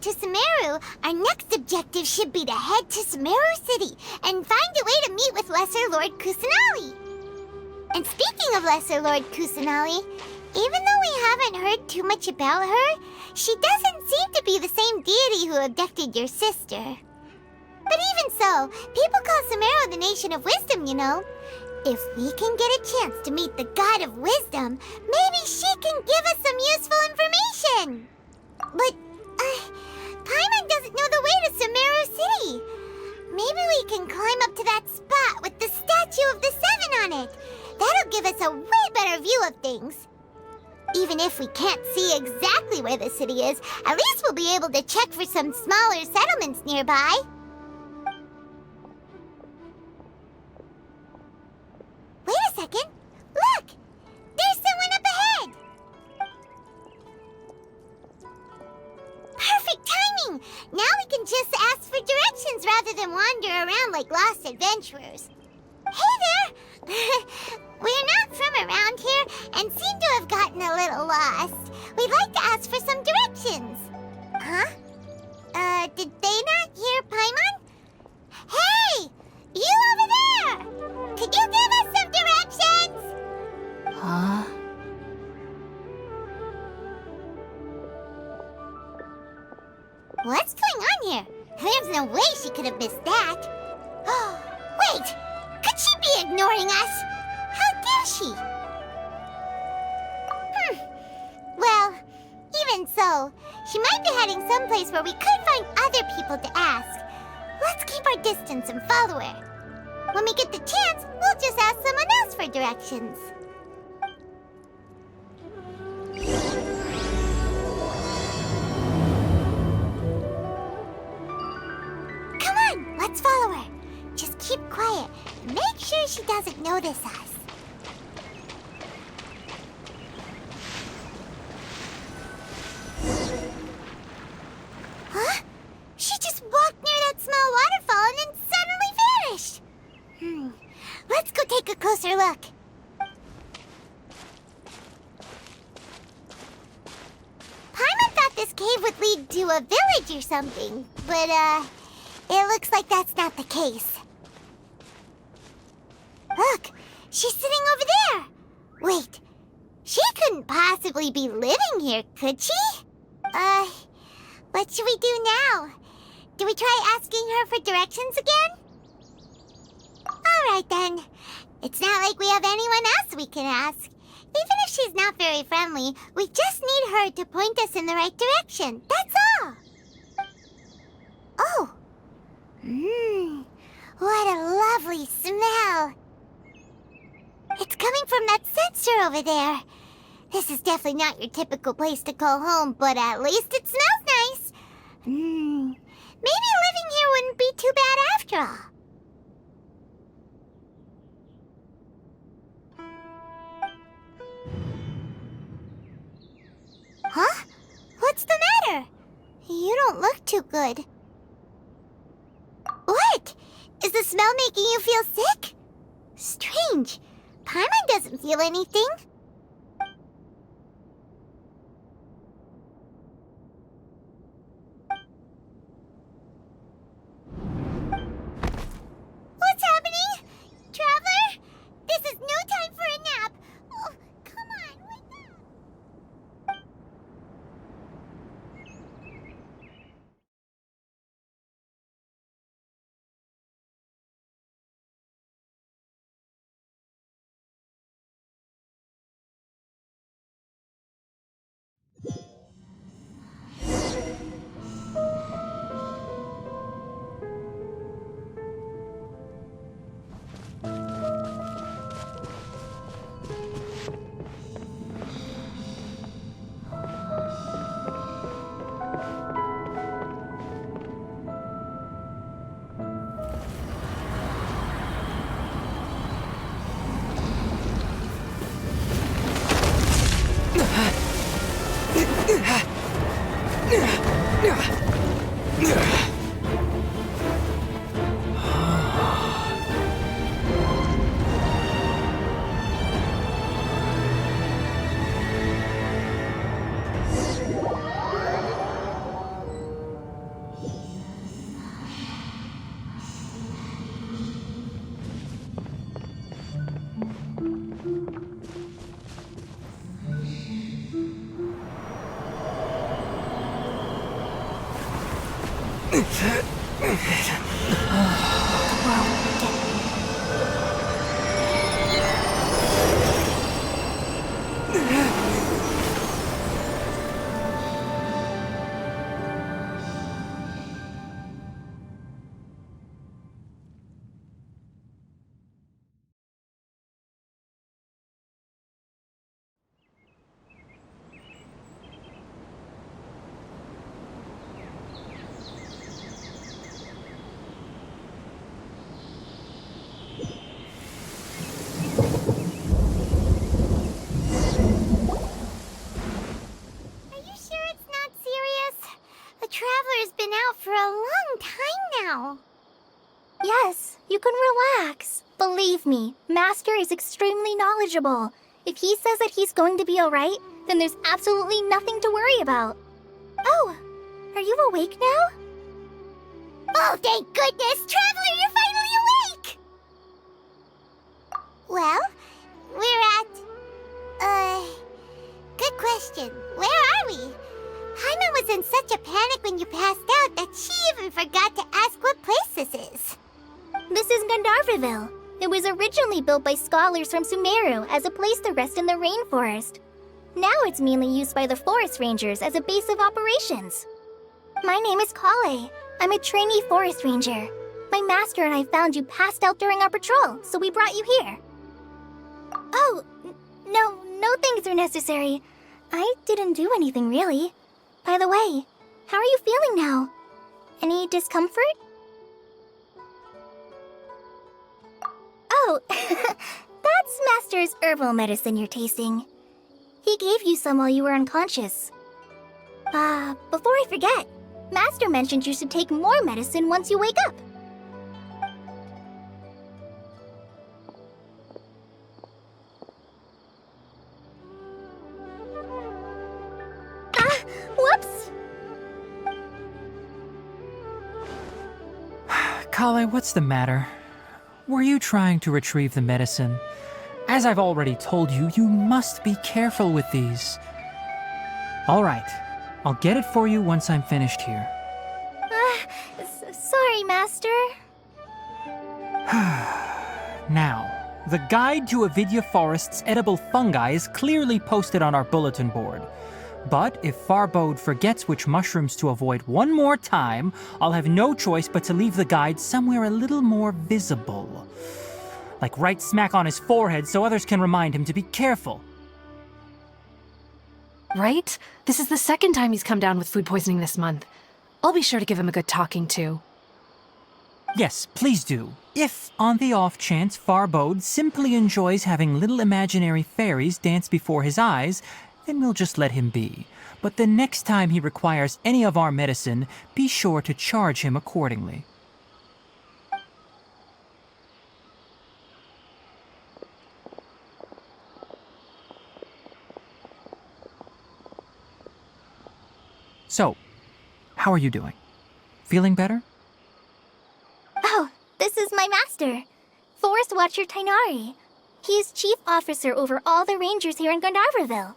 To Sumeru, our next objective should be to head to Sumeru City and find a way to meet with Lesser Lord Kusanali. And speaking of Lesser Lord Kusanali, even though we haven't heard too much about her, she doesn't seem to be the same deity who abducted your sister. But even so, people call Sumeru the Nation of Wisdom, you know. If we can get a chance to meet the God of Wisdom, maybe she can give us some useful information. But, Paimon doesn't know the way to Sumeru City. Maybe we can climb up to that spot with the statue of the Seven on it. That'll give us a way better view of things. Even if we can't see exactly where the city is, at least we'll be able to check for some smaller settlements nearby. Wait a second. Look! There's someone up ahead! Perfect timing! Now we can just ask for directions rather than wander around like lost adventurers. Hey there! We're not from around here and seem to have gotten a little lost. We'd like to ask for some directions. Huh? Did they not hear Paimon? Hey! You over there! Could you give us some directions? Huh? What's going on here? There's no way she could have missed that. Wait! Could she be ignoring us? How dare she? Well, even so, she might be heading someplace where we could find other people to ask. Let's keep our distance and follow her. When we get the chance, we'll just ask someone else for directions. Come on, let's follow her. Just keep quiet and make sure she doesn't notice us. Huh? She just walked near that small waterfall and then suddenly vanished. Let's go take a closer look. Paimon thought this cave would lead to a village or something, but, it looks like that's not the case. Look, she's sitting over there. Wait, she couldn't possibly be living here, could she? What should we do now? Do we try asking her for directions again? All right, then. It's not like we have anyone else we can ask. Even if she's not very friendly, we just need her to point us in the right direction. That's all. Oh. What a lovely smell. It's coming from that sensor over there. This is definitely not your typical place to call home, but at least it smells nice. Maybe living here wouldn't be too bad after all. Huh? What's the matter? You don't look too good. What? Is the smell making you feel sick? Strange. Paimon doesn't feel anything. What's happening? Traveler? This is no time for a nap. Oh, come on, wake up. Yes, you can relax. Believe me, Master is extremely knowledgeable. If he says that he's going to be alright, then there's absolutely nothing to worry about. Oh, are you awake now? Oh, thank goodness! Traveler, you're finally awake! Well, we're at... Good question. Where are we? Paimon was in such a panic when you passed out that she even forgot to ask what place this is. This is Gandharvaville. It was originally built by scholars from Sumeru as a place to rest in the rainforest. Now it's mainly used by the forest rangers as a base of operations. My name is Kale. I'm a trainee forest ranger. My master and I found you passed out during our patrol, so we brought you here. Oh, no things are necessary. I didn't do anything really. By the way, how are you feeling now? Any discomfort? Oh, that's Master's herbal medicine you're tasting. He gave you some while you were unconscious. Before I forget, Master mentioned you should take more medicine once you wake up. Whoops! Kale, what's the matter? Were you trying to retrieve the medicine? As I've already told you, you must be careful with these. All right, I'll get it for you once I'm finished here. Sorry, Master. Now, the guide to Avidya Forest's edible fungi is clearly posted on our bulletin board. But if Farbode forgets which mushrooms to avoid one more time, I'll have no choice but to leave the guide somewhere a little more visible. Like right smack on his forehead so others can remind him to be careful. Right? This is the second time he's come down with food poisoning this month. I'll be sure to give him a good talking to. Yes, please do. If, on the off chance, Farbode simply enjoys having little imaginary fairies dance before his eyes, then we'll just let him be. But the next time he requires any of our medicine, be sure to charge him accordingly. So, how are you doing? Feeling better? Oh, this is my master, Forest Watcher Tainari. He is chief officer over all the rangers here in Gandharvaville.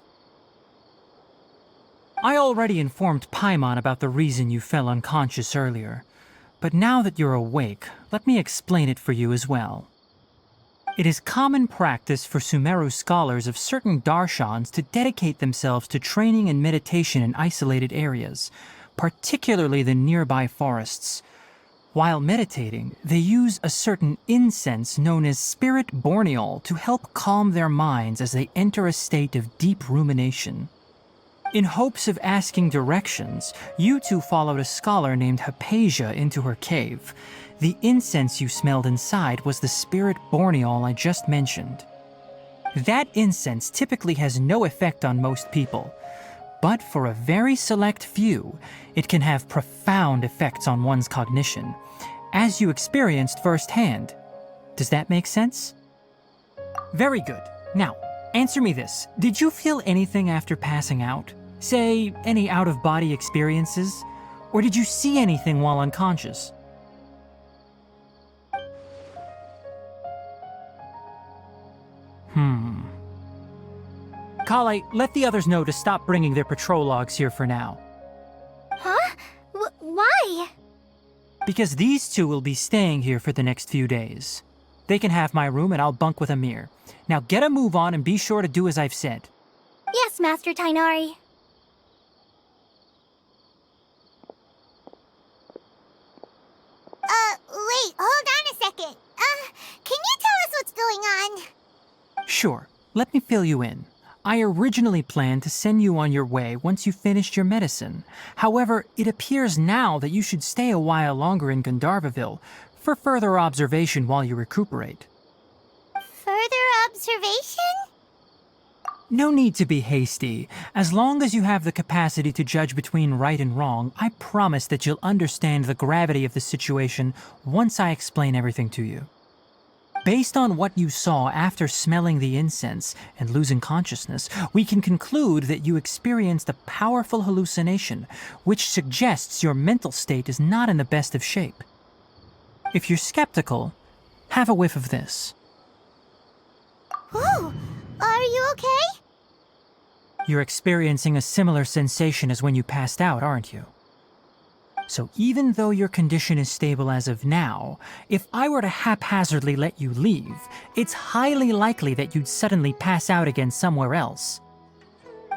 I already informed Paimon about the reason you fell unconscious earlier. But now that you're awake, let me explain it for you as well. It is common practice for Sumeru scholars of certain darshans to dedicate themselves to training and meditation in isolated areas, particularly the nearby forests. While meditating, they use a certain incense known as spirit borneol to help calm their minds as they enter a state of deep rumination. In hopes of asking directions, you two followed a scholar named Hypatia into her cave. The incense you smelled inside was the spirit borneol I just mentioned. That incense typically has no effect on most people, But for a very select few, it can have profound effects on one's cognition, as you experienced firsthand. Does that make sense? Very good. Now, answer me this. Did you feel anything after passing out? Say, any out-of-body experiences? Or did you see anything while unconscious? Kale, let the others know to stop bringing their patrol logs here for now. Huh? Why? Because these two will be staying here for the next few days. They can have my room and I'll bunk with Amir. Now get a move on and be sure to do as I've said. Yes, Master Tainari. Wait, hold on a second. Can you tell us what's going on? Sure, let me fill you in. I originally planned to send you on your way once you finished your medicine. However, it appears now that you should stay a while longer in Gandharvaville for further observation while you recuperate. Further observation? No need to be hasty. As long as you have the capacity to judge between right and wrong, I promise that you'll understand the gravity of the situation once I explain everything to you. Based on what you saw after smelling the incense and losing consciousness, we can conclude that you experienced a powerful hallucination, which suggests your mental state is not in the best of shape. If you're skeptical, have a whiff of this. Whoa, are you okay? You're experiencing a similar sensation as when you passed out, aren't you? So even though your condition is stable as of now, if I were to haphazardly let you leave, it's highly likely that you'd suddenly pass out again somewhere else.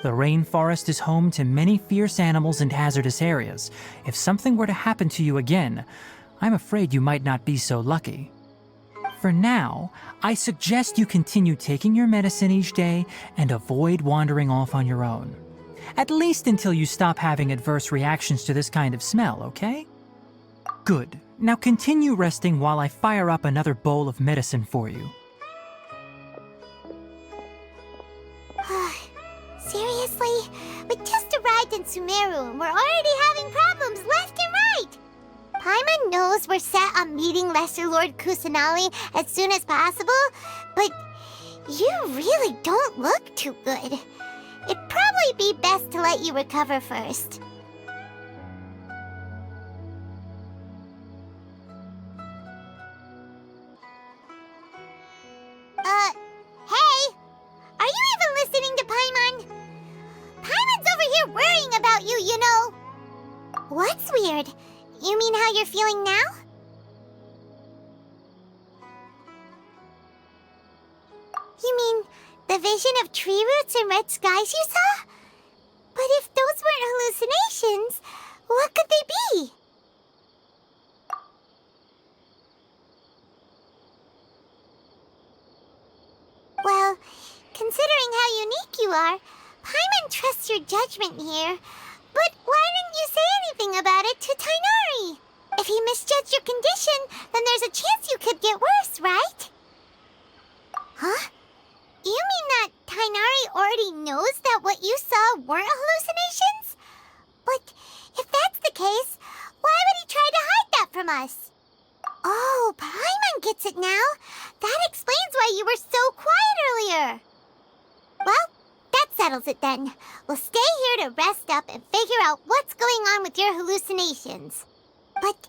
The rainforest is home to many fierce animals and hazardous areas. If something were to happen to you again, I'm afraid you might not be so lucky. For now, I suggest you continue taking your medicine each day and avoid wandering off on your own. At least until you stop having adverse reactions to this kind of smell, okay? Good. Now continue resting while I fire up another bowl of medicine for you. Seriously? We just arrived in Sumeru and we're already having problems left and right! Paimon knows we're set on meeting Lesser Lord Kusanali as soon as possible, but you really don't look too good. It'd probably be best to let you recover first. Hey! Are you even listening to Paimon? Paimon's over here worrying about you, you know. What's weird? You mean how you're feeling now? You mean the vision of tree roots and red skies you saw? But if those weren't hallucinations, what could they be? Well, considering how unique you are, Paimon trusts your judgment here. But why didn't you say anything about it to Tainari? If he misjudged your condition, then there's a chance you could get worse, right? Huh? You mean that Tainari already knows that what you saw weren't hallucinations? But if that's the case, why would he try to hide that from us? Oh, Paimon gets it now. That explains why you were so quiet earlier. Well, that settles it then. We'll stay here to rest up and figure out what's going on with your hallucinations. But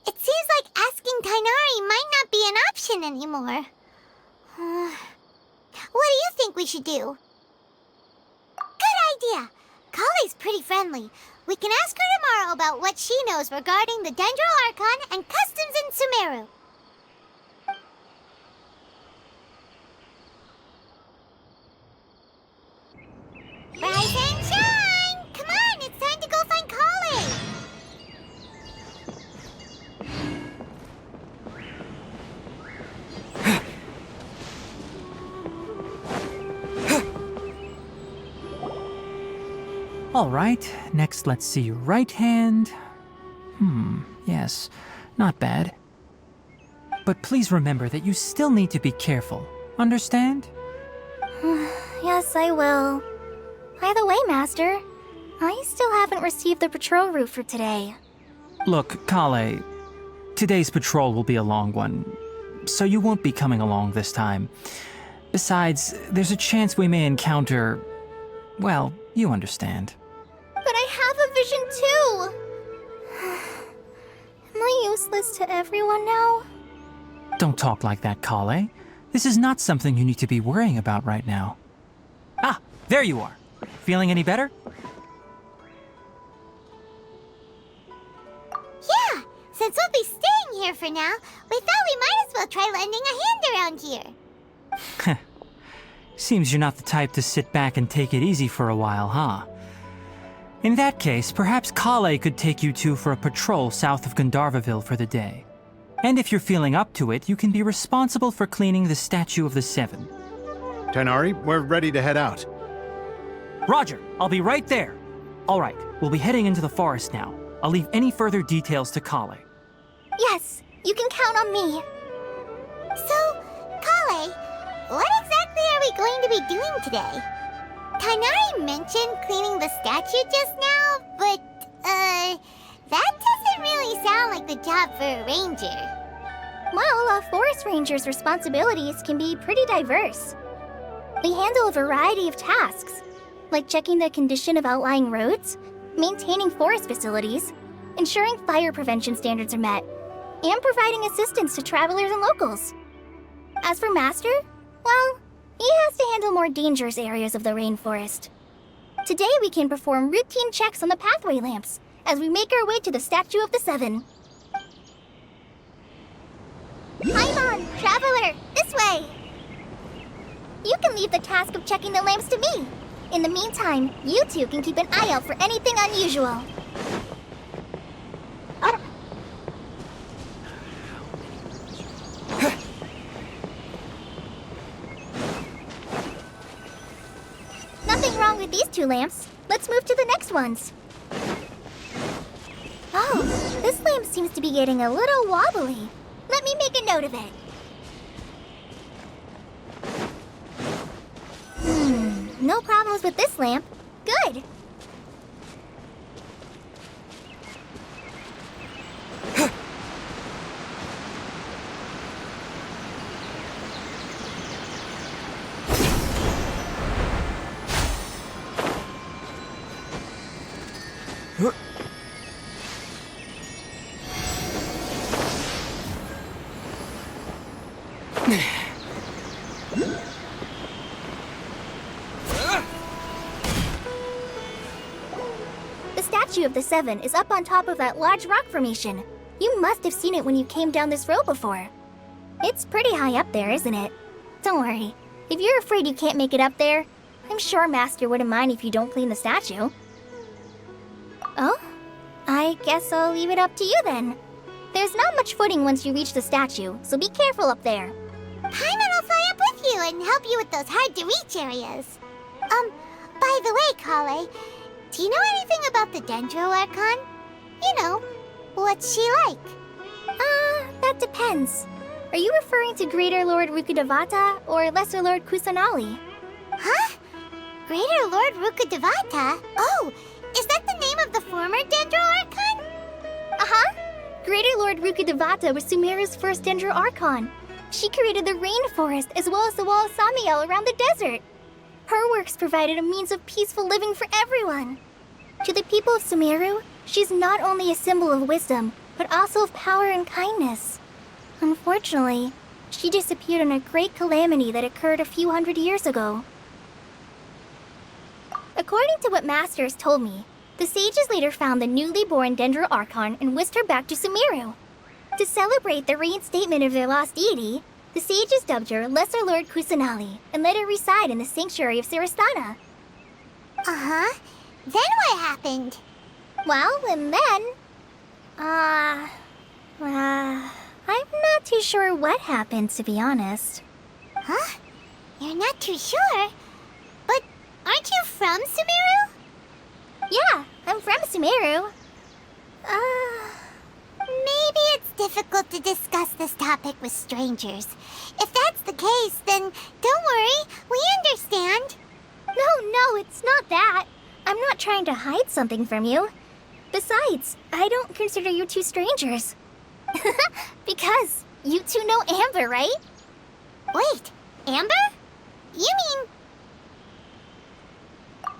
it seems like asking Tainari might not be an option anymore. What do you think we should do? Good idea. Kale's pretty friendly. We can ask her tomorrow about what she knows regarding the Dendro Archon and customs in Sumeru. Rise and shine! Come on, it's time to go find Kale! All right, next let's see your right hand. Yes, not bad. But please remember that you still need to be careful. Understand? Yes, I will. By the way, Master, I still haven't received the patrol route for today. Look, Kale, today's patrol will be a long one, so you won't be coming along this time. Besides, there's a chance we may encounter... well, you understand. But I have a vision too! Am I useless to everyone now? Don't talk like that, Kale. This is not something you need to be worrying about right now. Ah, there you are. Feeling any better? Yeah, since we'll be staying here for now, we thought we might as well try lending a hand around here. Seems you're not the type to sit back and take it easy for a while, huh? In that case, perhaps Kale could take you two for a patrol south of Gandharvaville for the day. And if you're feeling up to it, you can be responsible for cleaning the Statue of the Seven. Tighnari, we're ready to head out. Roger, I'll be right there. All right, we'll be heading into the forest now. I'll leave any further details to Kale. Yes, you can count on me. So, Kale, what exactly are we going to be doing today? Tighnari mentioned cleaning the statue just now, but, that doesn't really sound like the job for a ranger. Well, a forest ranger's responsibilities can be pretty diverse. They handle a variety of tasks, like checking the condition of outlying roads, maintaining forest facilities, ensuring fire prevention standards are met, and providing assistance to travelers and locals. As for Master, well, he has to handle more dangerous areas of the rainforest. Today we can perform routine checks on the pathway lamps as we make our way to the Statue of the Seven. Paimon, traveler, this way! You can leave the task of checking the lamps to me. In the meantime, you two can keep an eye out for anything unusual. Nothing wrong with these two lamps. Let's move to the next ones. Oh, this lamp seems to be getting a little wobbly. Let me make a note of it. No problems with this lamp. Good. The Statue of the Seven is up on top of that large rock formation. You must have seen it when you came down this road before. It's pretty high up there, isn't it? Don't worry. If you're afraid you can't make it up there, I'm sure Master wouldn't mind if you don't clean the statue. Oh? I guess I'll leave it up to you then. There's not much footing once you reach the statue, so be careful up there. Paimon will fly up with you and help you with those hard-to-reach areas. By the way, Kale, do you know anything about the Dendro Archon? You know, what's she like? That depends. Are you referring to Greater Lord Rukkhadevata or Lesser Lord Kusanali? Huh? Greater Lord Rukkhadevata? Oh, is that the name of the former Dendro Archon? Uh-huh. Greater Lord Rukkhadevata was Sumeru's first Dendro Archon. She created the rainforest as well as the wall of Samiel around the desert. Her works provided a means of peaceful living for everyone. To the people of Sumeru, she's not only a symbol of wisdom, but also of power and kindness. Unfortunately, she disappeared in a great calamity that occurred a few hundred years ago. According to what Master has told me, the sages later found the newly born Dendro Archon and whisked her back to Sumeru. To celebrate the reinstatement of their lost deity, the sages dubbed her Lesser Lord Kusanali and let her reside in the sanctuary of Sarasthana. Uh-huh. Then what happened? Well, and then... I'm not too sure what happened, to be honest. Huh? You're not too sure? But aren't you from Sumeru? Yeah, I'm from Sumeru. Maybe it's difficult to discuss this topic with strangers. If that's the case, then don't worry, we understand. No, it's not that. I'm not trying to hide something from you. Besides, I don't consider you two strangers. Because you two know Amber, right? Wait, Amber? You mean...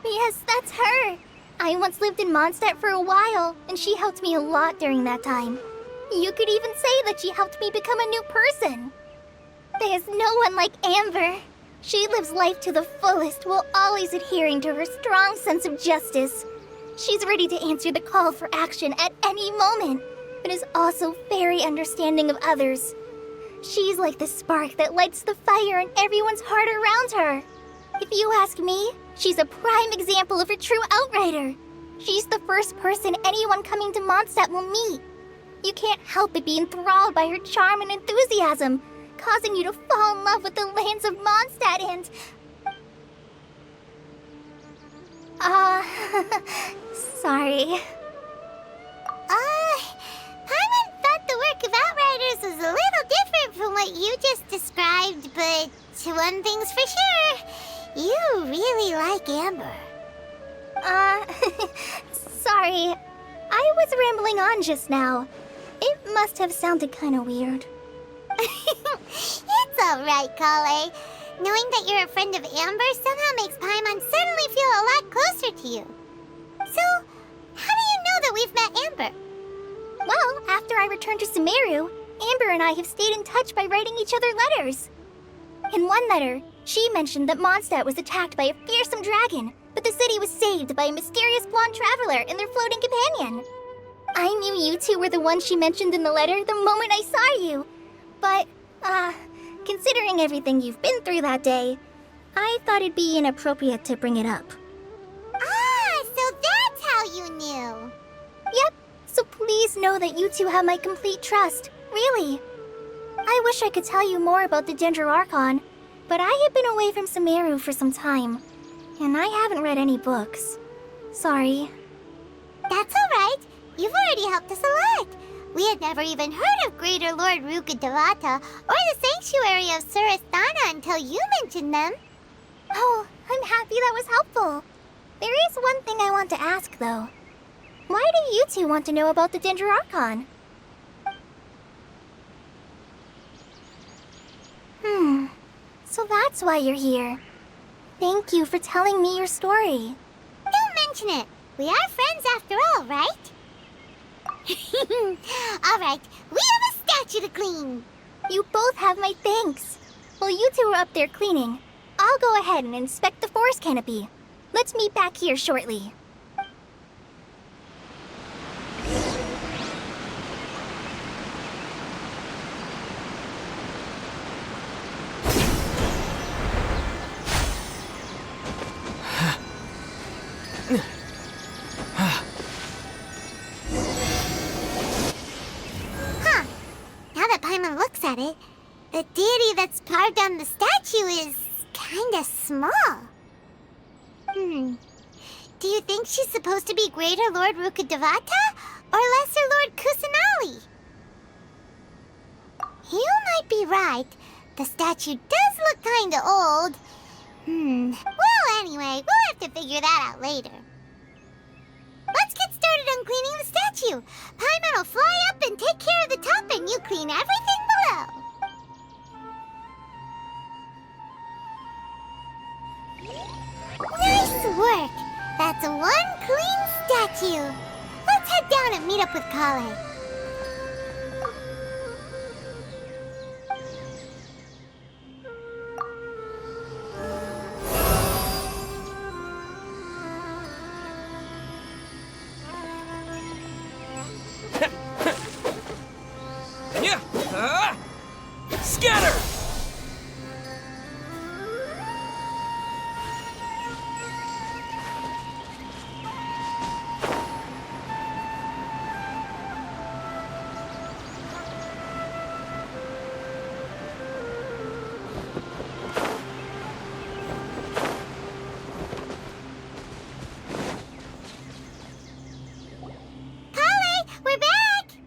Yes, that's her. I once lived in Mondstadt for a while, and she helped me a lot during that time. You could even say that she helped me become a new person. There's no one like Amber. She lives life to the fullest while always adhering to her strong sense of justice. She's ready to answer the call for action at any moment, but is also very understanding of others. She's like the spark that lights the fire in everyone's heart around her. If you ask me, she's a prime example of a true outrider. She's the first person anyone coming to Mondstadt will meet. You can't help but be enthralled by her charm and enthusiasm, causing you to fall in love with the lands of Mondstadt and... sorry. Paimon thought the work of Outriders was a little different from what you just described, but one thing's for sure, you really like Amber. Sorry. I was rambling on just now. It must have sounded kind of weird. It's alright, Kale. Knowing that you're a friend of Amber somehow makes Paimon suddenly feel a lot closer to you. So, how do you know that we've met Amber? Well, after I returned to Sumeru, Amber and I have stayed in touch by writing each other letters. In one letter, she mentioned that Mondstadt was attacked by a fearsome dragon, but the city was saved by a mysterious blonde traveler and their floating companion. I knew you two were the ones she mentioned in the letter the moment I saw you. But, considering everything you've been through that day, I thought it'd be inappropriate to bring it up. Ah, so that's how you knew. Yep, so please know that you two have my complete trust, really. I wish I could tell you more about the Dendro Archon, but I have been away from Sumeru for some time, and I haven't read any books. Sorry. That's alright. You've already helped us a lot. We had never even heard of Greater Lord Rukkhadevata or the Sanctuary of Surasthana until you mentioned them. Oh, I'm happy that was helpful. There is one thing I want to ask, though. Why do you two want to know about the Dendro Archon? So that's why you're here. Thank you for telling me your story. Don't mention it. We are friends after all, right? Alright, we have a statue to clean. You both have my thanks. While you two are up there cleaning, I'll go ahead and inspect the forest canopy. Let's meet back here shortly. Paimon looks at it, the deity that's carved on the statue is kinda small. Do you think she's supposed to be Greater Lord Rukkhadevata or Lesser Lord Kusanali? You might be right. The statue does look kinda old. Well, anyway, we'll have to figure that out later. Let's get started on cleaning the statue. Paimon will fly up and take care of the top, and you clean everything below. Nice work. That's one clean statue. Let's head down and meet up with Kale. Scatter! We're back!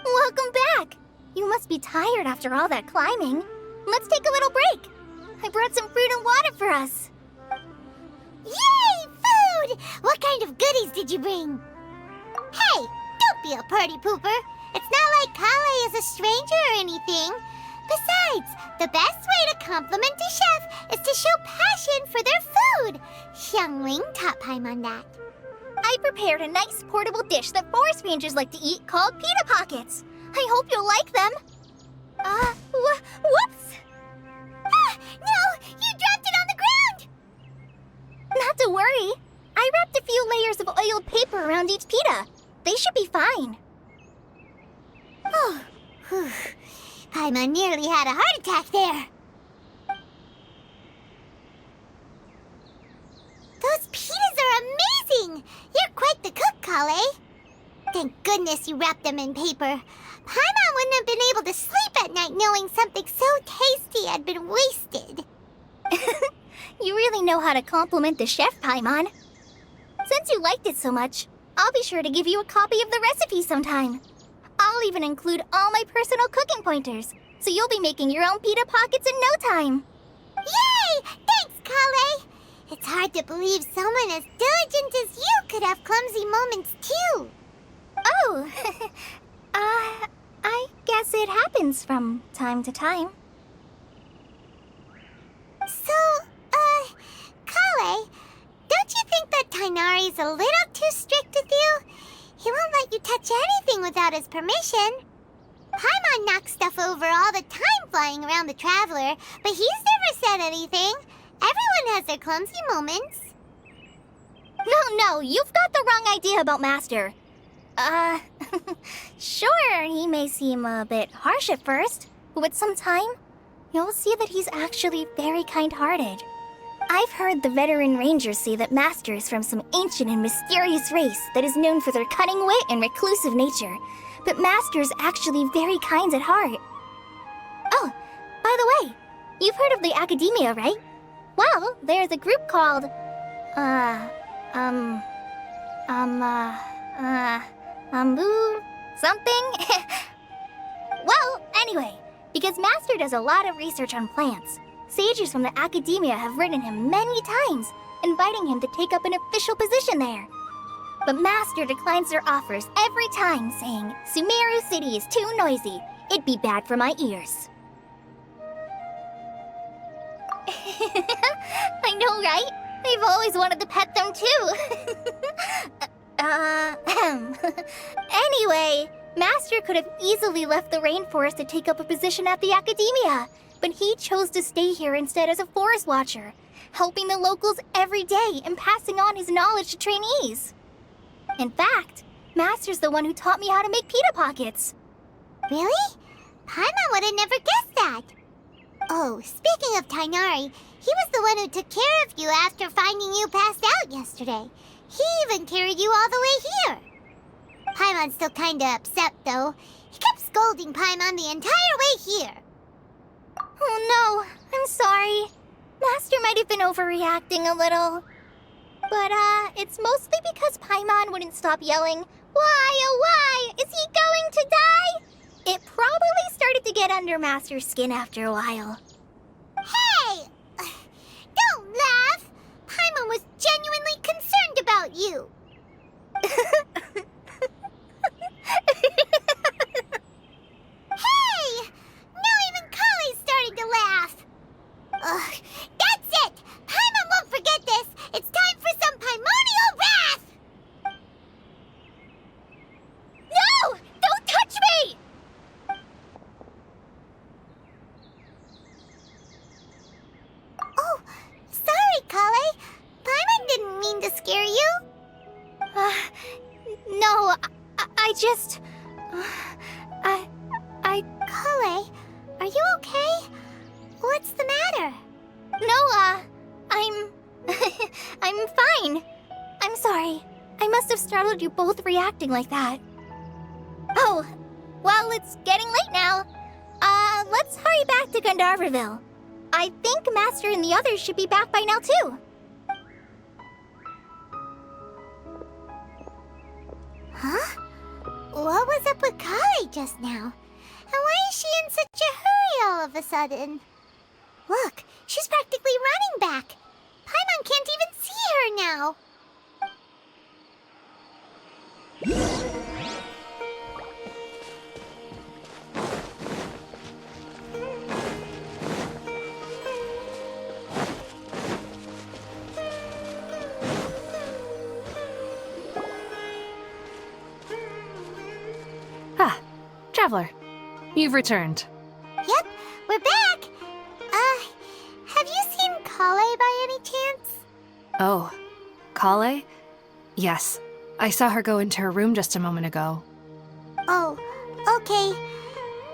Welcome back! You must be tired after all that climbing. Let's take a little break. I brought some fruit and water for us. Yay, food! What kind of goodies did you bring? Hey, don't be a party pooper. It's not like Kale is a stranger or anything. Besides, the best way to compliment a chef is to show passion for their food. Xiangling taught Paimon that. I prepared a nice portable dish that forest rangers like to eat called pita pockets. I hope you'll like them. Whoops! Ah, no! You dropped it on the ground! Not to worry. I wrapped a few layers of oiled paper around each pita. They should be fine. Oh, whew. Paimon nearly had a heart attack there. Those pitas are amazing! You're quite the cook, Kale. Thank goodness you wrapped them in paper. Paimon wouldn't have been able to sleep at night knowing something so tasty had been wasted. You really know how to compliment the chef, Paimon. Since you liked it so much, I'll be sure to give you a copy of the recipe sometime. I'll even include all my personal cooking pointers, so you'll be making your own pita pockets in no time. Yay! Thanks, Kale! It's hard to believe someone as diligent as you could have clumsy moments too. Oh, I guess it happens from time to time. So, Kale, don't you think that Tainari's a little too strict with you? He won't let you touch anything without his permission. Paimon knocks stuff over all the time flying around the Traveler, but he's never said anything. Everyone has their clumsy moments. No, you've got the wrong idea about Master. Sure, he may seem a bit harsh at first, but with some time, you'll see that he's actually very kind-hearted. I've heard the veteran rangers say that Master is from some ancient and mysterious race that is known for their cunning wit and reclusive nature, but Master is actually very kind at heart. Oh, by the way, you've heard of the Academia, right? Well, there's a group called, something? Well, anyway, because Master does a lot of research on plants, sages from the Academia have written him many times, inviting him to take up an official position there. But Master declines their offers every time, saying, Sumeru City is too noisy. It'd be bad for my ears. I know, right? I've always wanted to pet them too. Anyway, Master could have easily left the rainforest to take up a position at the Academia, but he chose to stay here instead as a forest watcher, helping the locals every day and passing on his knowledge to trainees. In fact, Master's the one who taught me how to make pita pockets. Really? Paimon would have never guessed that. Oh, speaking of Tainari, he was the one who took care of you after finding you passed out yesterday. He even carried you all the way here. Paimon's still kinda upset, though. He kept scolding Paimon the entire way here. Oh no, I'm sorry. Master might have been overreacting a little. But, it's mostly because Paimon wouldn't stop yelling, Why, oh why, is he going to die? It probably started to get under Master's skin after a while. Hey! Don't laugh! Paimon was genuinely concerned about you. Hey! Now even Kale's starting to laugh. Ugh, that's it! Paimon won't forget this! It's time for some Paimonial wrath! No! Don't touch me! Oh, sorry, Kale. Paimon didn't mean to scare you. No, I just... Kale, are you okay? What's the matter? No, I'm... I'm fine. I'm sorry. I must have startled you both reacting like that. Oh, well, it's getting late now. Let's hurry back to Gandharville. I think Master and the others should be back by now, too. Huh? What was up with Kale just now? And why is she in such a hurry all of a sudden? Look, she's practically running back. Paimon can't even see her now. Ah, Traveler. You've returned. Yep, we're back. Have you seen Kale by any chance? Oh, Kale? Yes. I saw her go into her room just a moment ago. Oh, okay.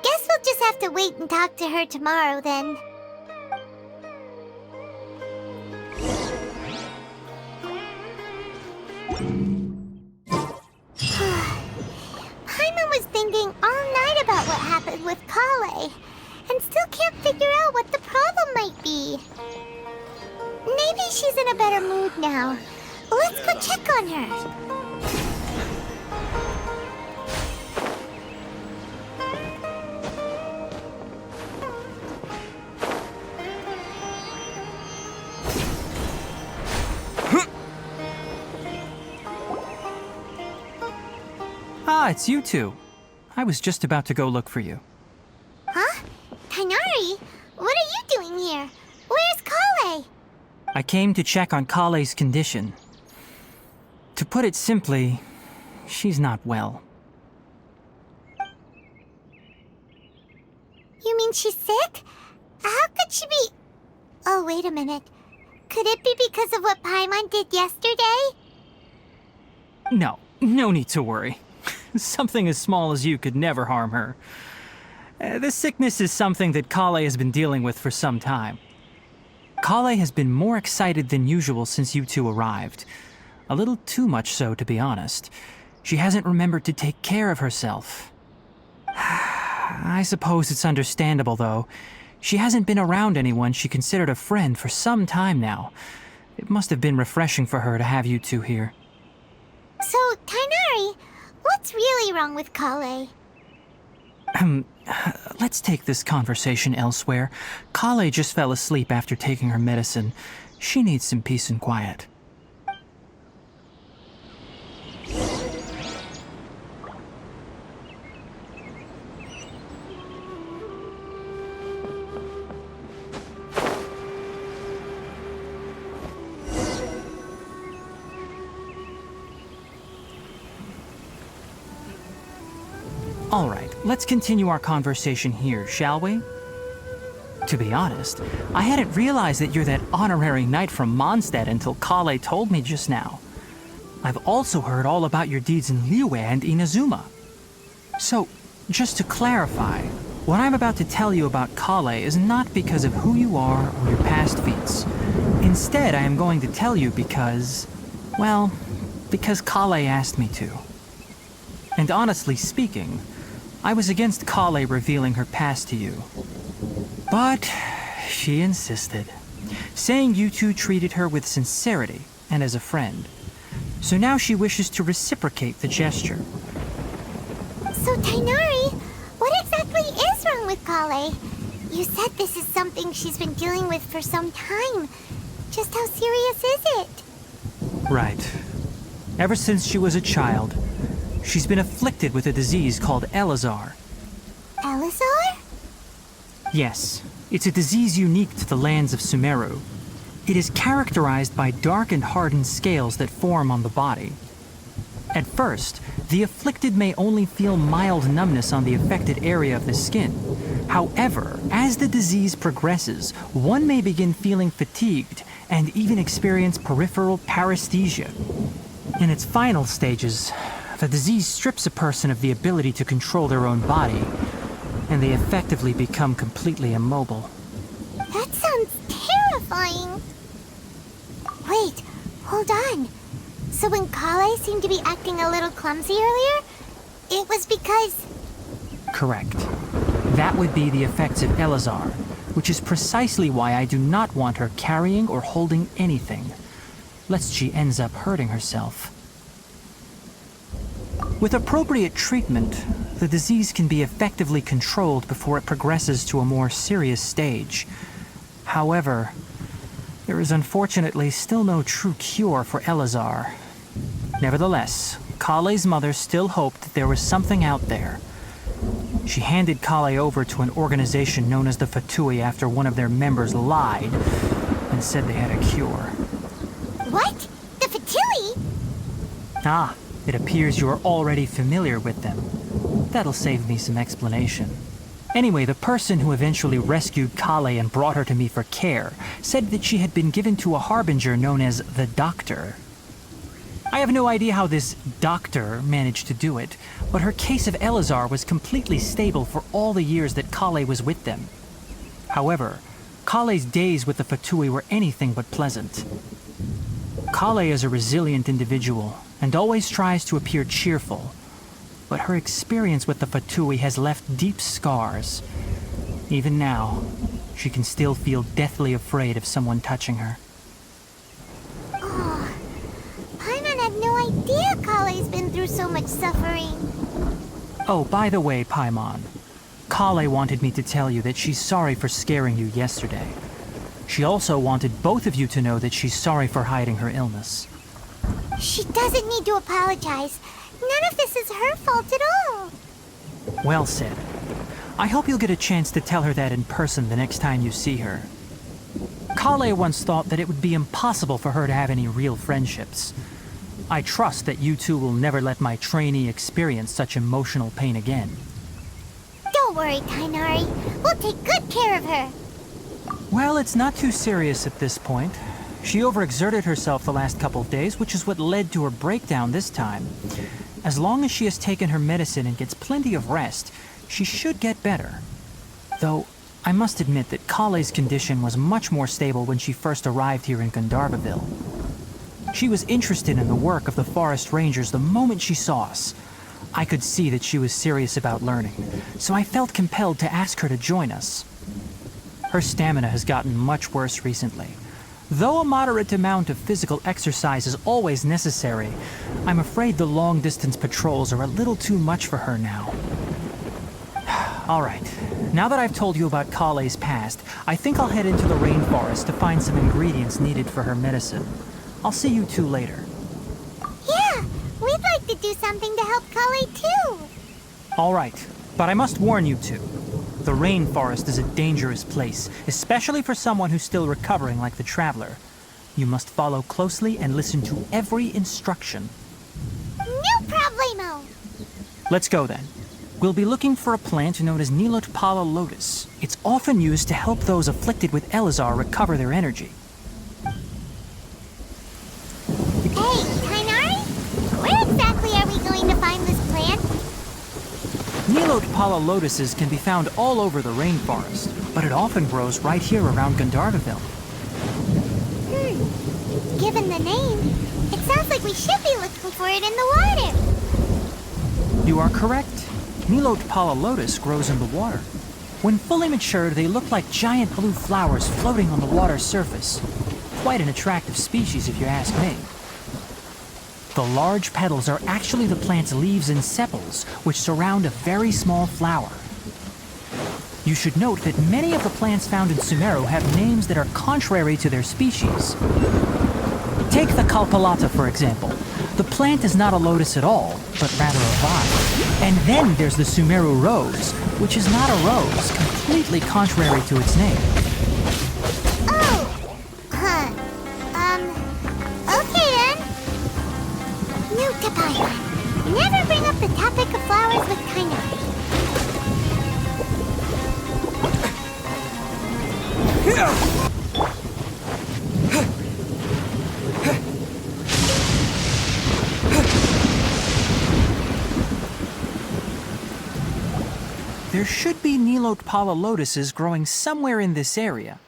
Guess we'll just have to wait and talk to her tomorrow then. Paimon was thinking all night about what happened with Kale, and still can't figure out what the problem might be. Maybe she's in a better mood now. Let's go check on her. Ah, it's you two. I was just about to go look for you. Huh? Tighnari? What are you doing here? Where's Kale? I came to check on Kale's condition. To put it simply, she's not well. You mean she's sick? How could she be... Oh, wait a minute. Could it be because of what Paimon did yesterday? No need to worry. Something as small as you could never harm her. This sickness is something that Kale has been dealing with for some time. Kale has been more excited than usual since you two arrived. A little too much so, to be honest. She hasn't remembered to take care of herself. I suppose it's understandable, though. She hasn't been around anyone she considered a friend for some time now. It must have been refreshing for her to have you two here. So, Tighnari, what's really wrong with Kale? Let's take this conversation elsewhere. Kale just fell asleep after taking her medicine. She needs some peace and quiet. All right, let's continue our conversation here, shall we? To be honest, I hadn't realized that you're that honorary knight from Mondstadt until Kale told me just now. I've also heard all about your deeds in Liyue and Inazuma. So, just to clarify, what I'm about to tell you about Kale is not because of who you are or your past feats. Instead, I am going to tell you because, well, because Kale asked me to. And honestly speaking, I was against Kale revealing her past to you. But she insisted, saying you two treated her with sincerity and as a friend. So now she wishes to reciprocate the gesture. So, Tighnari, what exactly is wrong with Kale? You said this is something she's been dealing with for some time. Just how serious is it? Right. Ever since she was a child, she's been afflicted with a disease called Elazar. Elazar? Yes, it's a disease unique to the lands of Sumeru. It is characterized by dark and hardened scales that form on the body. At first, the afflicted may only feel mild numbness on the affected area of the skin. However, as the disease progresses, one may begin feeling fatigued and even experience peripheral paresthesia. In its final stages, the disease strips a person of the ability to control their own body, and they effectively become completely immobile. That sounds terrifying. Wait, hold on. So when Kale seemed to be acting a little clumsy earlier, it was because... Correct. That would be the effects of Elazar, which is precisely why I do not want her carrying or holding anything, lest she ends up hurting herself. With appropriate treatment, the disease can be effectively controlled before it progresses to a more serious stage. However, there is unfortunately still no true cure for Elazar. Nevertheless, Kale's mother still hoped that there was something out there. She handed Kale over to an organization known as the Fatui after one of their members lied and said they had a cure. What? The Fatui? Ah, it appears you are already familiar with them. That'll save me some explanation. Anyway, the person who eventually rescued Kale and brought her to me for care said that she had been given to a harbinger known as the Doctor. I have no idea how this doctor managed to do it, but her case of Elazar was completely stable for all the years that Kale was with them. However, Kale's days with the Fatui were anything but pleasant. Kale is a resilient individual and always tries to appear cheerful, but her experience with the Fatui has left deep scars. Even now, she can still feel deathly afraid of someone touching her. Oh, Paimon had no idea Kale's been through so much suffering. Oh, by the way, Paimon, Kale wanted me to tell you that she's sorry for scaring you yesterday. She also wanted both of you to know that she's sorry for hiding her illness. She doesn't need to apologize. None of this is her fault at all. Well said. I hope you'll get a chance to tell her that in person the next time you see her. Kale once thought that it would be impossible for her to have any real friendships. I trust that you two will never let my trainee experience such emotional pain again. Don't worry, Tainari. We'll take good care of her. Well, it's not too serious at this point. She overexerted herself the last couple of days, which is what led to her breakdown this time. As long as she has taken her medicine and gets plenty of rest, she should get better. Though, I must admit that Kale's condition was much more stable when she first arrived here in Gandharvaville. She was interested in the work of the forest rangers the moment she saw us. I could see that she was serious about learning, so I felt compelled to ask her to join us. Her stamina has gotten much worse recently. Though a moderate amount of physical exercise is always necessary, I'm afraid the long-distance patrols are a little too much for her now. All right, now that I've told you about Kale's past, I think I'll head into the rainforest to find some ingredients needed for her medicine. I'll see you two later. Yeah, we'd like to do something to help Kale too. All right, but I must warn you two. The rainforest is a dangerous place, especially for someone who's still recovering like the Traveler. You must follow closely and listen to every instruction. No problemo. Let's go then. We'll be looking for a plant known as Nilotpala lotus. It's often used to help those afflicted with Elazar recover their energy. Hey, Tainari? Where exactly are we going to find this plant? Nilotpala lotuses can be found all over the rainforest, but it often grows right here around Gandharvaville. Given the name, it sounds like we should be looking for it in the water. You are correct. Nilotpala lotus grows in the water. When fully matured, they look like giant blue flowers floating on the water's surface. Quite an attractive species, if you ask me. The large petals are actually the plant's leaves and sepals, which surround a very small flower. You should note that many of the plants found in Sumeru have names that are contrary to their species. Take the Kalpalata, for example. The plant is not a lotus at all, but rather a vine. And then there's the Sumeru rose, which is not a rose, completely contrary to its name. Oh, okay then. Note to Paimon. Never bring up the topic of flowers with Tainari. There should be Nilotpala lotuses growing somewhere in this area.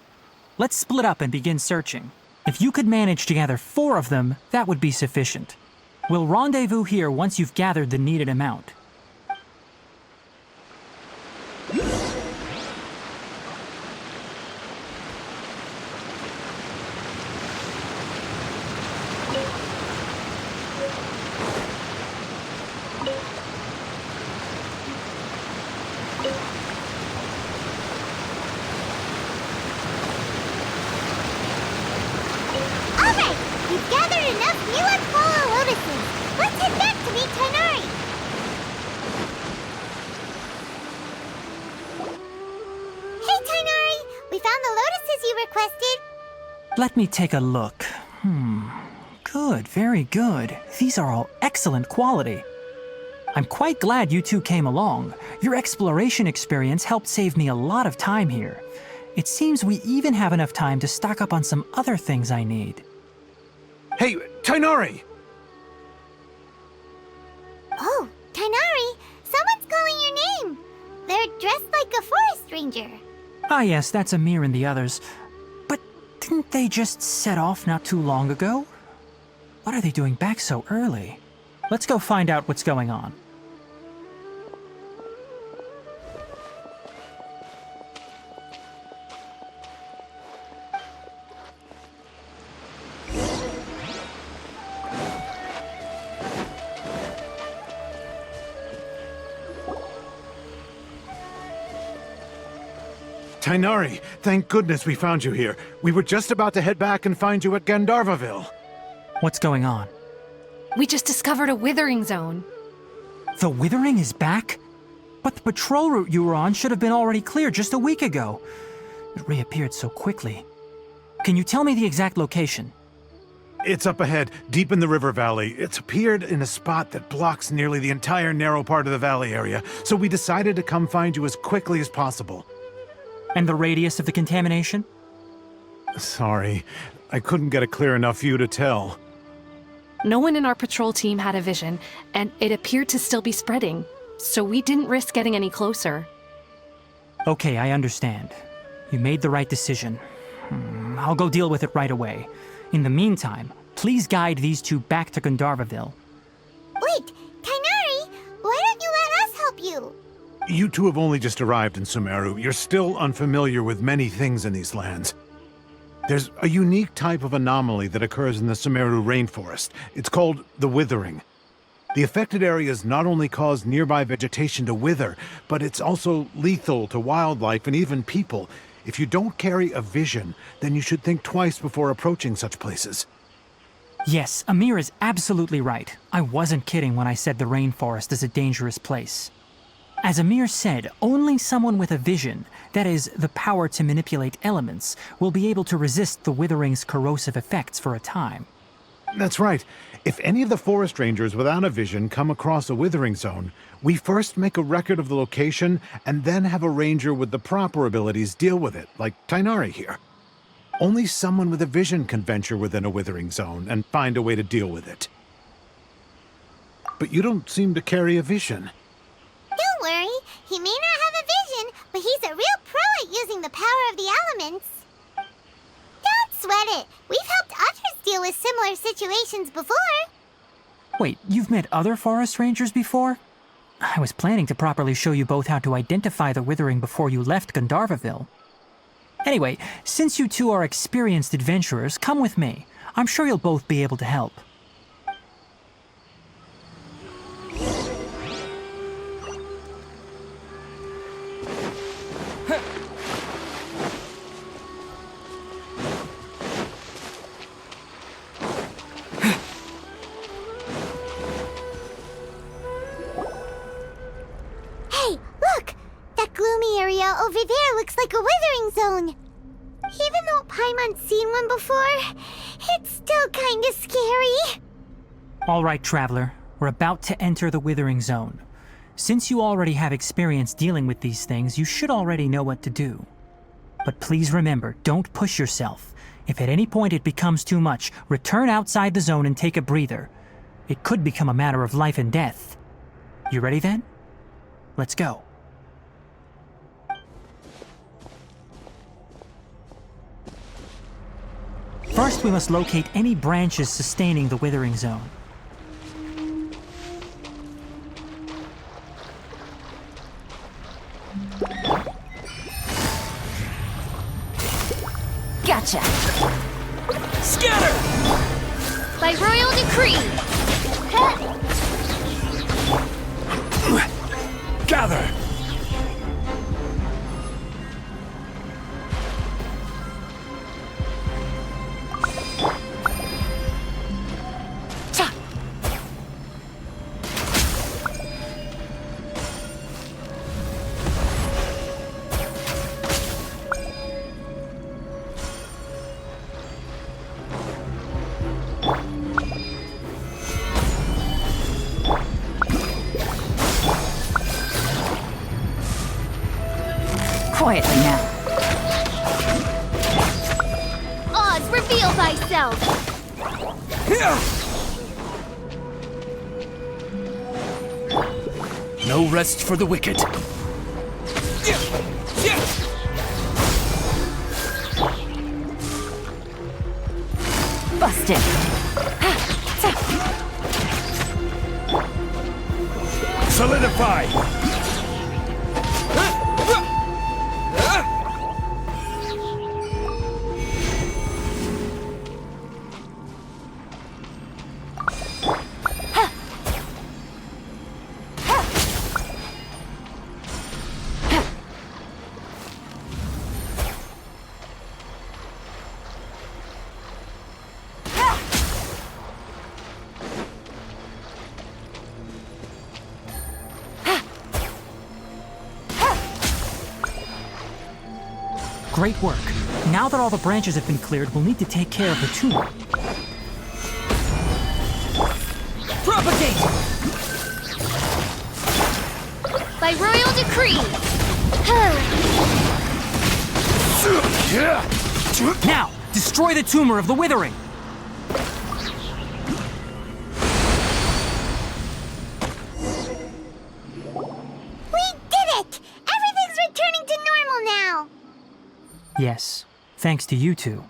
Let's split up and begin searching. If you could manage to gather 4 of them, that would be sufficient. We'll rendezvous here once you've gathered the needed amount. gathered enough Mulan-Pala lotuses. Let's head back to meet Tighnari. Hey, Tighnari! We found the lotuses you requested. Let me take a look. Good, very good. These are all excellent quality. I'm quite glad you two came along. Your exploration experience helped save me a lot of time here. It seems we even have enough time to stock up on some other things I need. Hey, Tighnari! Oh, Tighnari! Someone's calling your name. They're dressed like a forest ranger. Ah yes, that's Amir and the others. But didn't they just set off not too long ago? What are they doing back so early? Let's go find out what's going on. Tighnari, thank goodness we found you here. We were just about to head back and find you at Gandharvaville. What's going on? We just discovered a withering zone. The Withering is back? But the patrol route you were on should have been already cleared just a week ago. It reappeared so quickly. Can you tell me the exact location? It's up ahead, deep in the river valley. It's appeared in a spot that blocks nearly the entire narrow part of the valley area, so we decided to come find you as quickly as possible. And the radius of the contamination? Sorry, I couldn't get a clear enough view to tell. No one in our patrol team had a vision, and it appeared to still be spreading, so we didn't risk getting any closer. Okay, I understand. You made the right decision. I'll go deal with it right away. In the meantime, please guide these two back to Gandharvaville. Wait, Tighnari! Why don't you let us help you? You two have only just arrived in Sumeru. You're still unfamiliar with many things in these lands. There's a unique type of anomaly that occurs in the Sumeru rainforest. It's called the Withering. The affected areas not only cause nearby vegetation to wither, but it's also lethal to wildlife and even people. If you don't carry a vision, then you should think twice before approaching such places. Yes, Amir is absolutely right. I wasn't kidding when I said the rainforest is a dangerous place. As Amir said, only someone with a vision, that is, the power to manipulate elements, will be able to resist the Withering's corrosive effects for a time. That's right. If any of the forest rangers without a vision come across a withering zone, we first make a record of the location and then have a ranger with the proper abilities deal with it, like Tighnari here. Only someone with a vision can venture within a withering zone and find a way to deal with it. But you don't seem to carry a vision. Don't worry, he may not have a vision, but he's a real pro at using the power of the elements. Don't sweat it. We've helped others deal with similar situations before. Wait, you've met other forest rangers before? I was planning to properly show you both how to identify the Withering before you left Gandharvaville. Anyway, since you two are experienced adventurers, come with me. I'm sure you'll both be able to help. Hey, look! That gloomy area over there looks like a withering zone. Even though Paimon's seen one before, it's still kinda scary. All right, Traveler. We're about to enter the Withering Zone. Since you already have experience dealing with these things, you should already know what to do. But please remember, don't push yourself. If at any point it becomes too much, return outside the zone and take a breather. It could become a matter of life and death. You ready then? Let's go. First, we must locate any branches sustaining the Withering Zone. Gotcha! Scatter! By royal decree! Gather! quietly now. Oz, reveal thyself! No rest for the wicked. Busted. Solidify! Great work. Now that all the branches have been cleared, we'll need to take care of the tumor. Propagate! By royal decree! Now, destroy the tumor of the withering! We did it! Everything's returning to normal now! Yes, thanks to you two.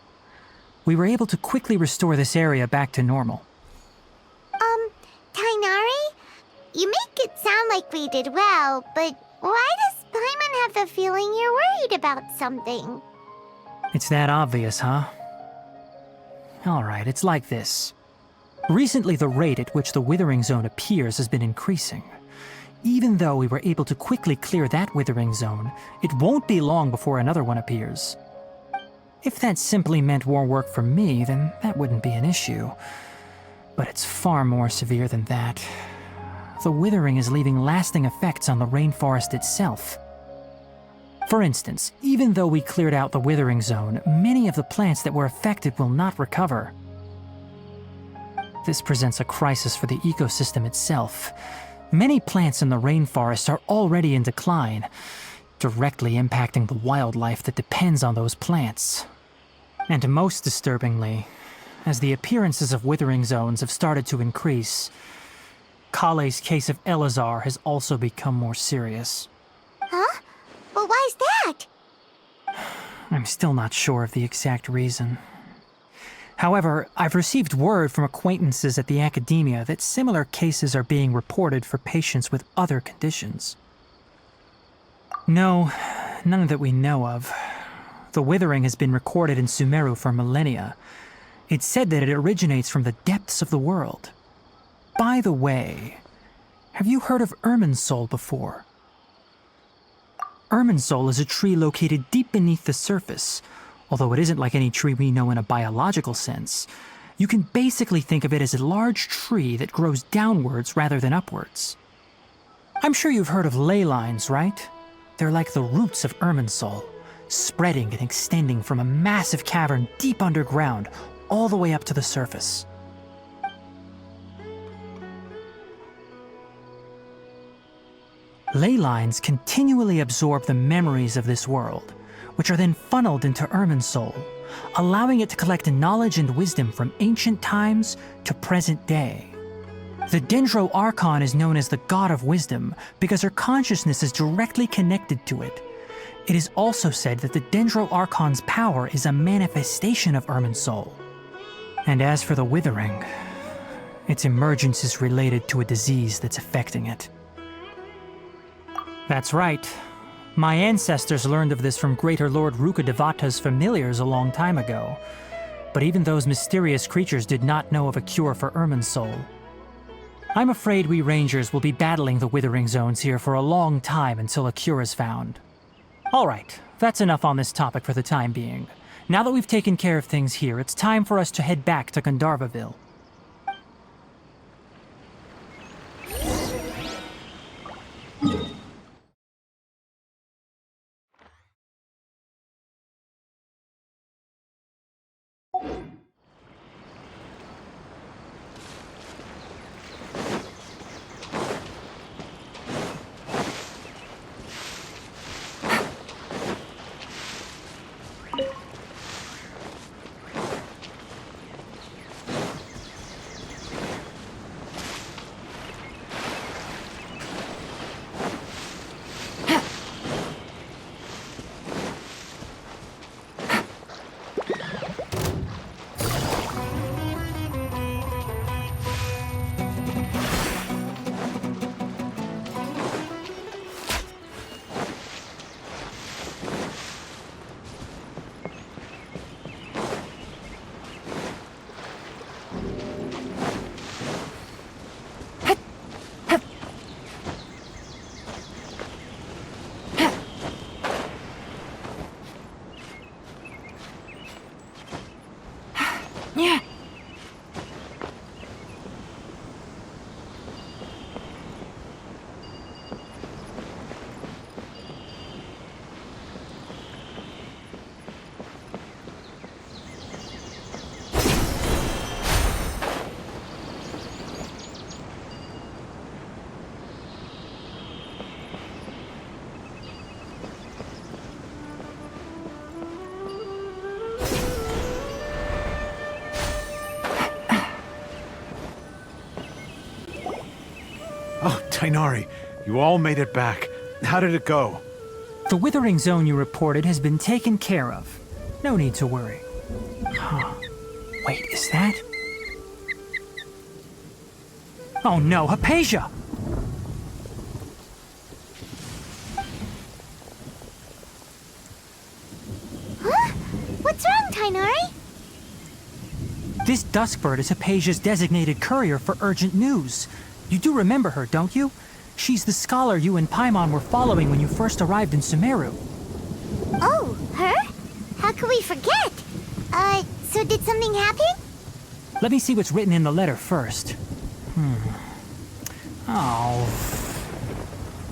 We were able to quickly restore this area back to normal. Tainari? You make it sound like we did well, but why does Paimon have the feeling you're worried about something? It's that obvious, huh? Alright, it's like this. Recently, the rate at which the withering zone appears has been increasing. Even though we were able to quickly clear that withering zone, it won't be long before another one appears. If that simply meant more work for me, then that wouldn't be an issue. But it's far more severe than that. The withering is leaving lasting effects on the rainforest itself. For instance, even though we cleared out the withering zone, many of the plants that were affected will not recover. This presents a crisis for the ecosystem itself. Many plants in the rainforest are already in decline, directly impacting the wildlife that depends on those plants. And most disturbingly, as the appearances of withering zones have started to increase, Kale's case of Elazar has also become more serious. Huh? Well, why's that? I'm still not sure of the exact reason. However, I've received word from acquaintances at the academia that similar cases are being reported for patients with other conditions. No, none that we know of. The withering has been recorded in Sumeru for millennia. It's said that it originates from the depths of the world. By the way, have you heard of Irminsul before? Irminsul is a tree located deep beneath the surface. Although it isn't like any tree we know in a biological sense, you can basically think of it as a large tree that grows downwards rather than upwards. I'm sure you've heard of ley lines, right? They're like the roots of Irminsul, spreading and extending from a massive cavern deep underground all the way up to the surface. Ley lines continually absorb the memories of this world, which are then funneled into Irminsul, allowing it to collect knowledge and wisdom from ancient times to present day. The Dendro Archon is known as the God of Wisdom because her consciousness is directly connected to it. It is also said that the Dendro Archon's power is a manifestation of Irminsul. And as for the withering, its emergence is related to a disease that's affecting it. That's right. My ancestors learned of this from Greater Lord Rukkhadevata's familiars a long time ago. But even those mysterious creatures did not know of a cure for Irminsul. I'm afraid we rangers will be battling the withering zones here for a long time until a cure is found. Alright, that's enough on this topic for the time being. Now that we've taken care of things here, it's time for us to head back to Gandharvaville. Yeah. Oh, Tainari, you all made it back. How did it go? The withering zone you reported has been taken care of. No need to worry. Huh. Wait, is that? Oh no, Hypatia! Huh? What's wrong, Tainari? This Duskbird is Hypatia's designated courier for urgent news. You do remember her, don't you? She's the scholar you and Paimon were following when you first arrived in Sumeru. Oh, her? How could we forget? So did something happen? Let me see what's written in the letter first. Oh.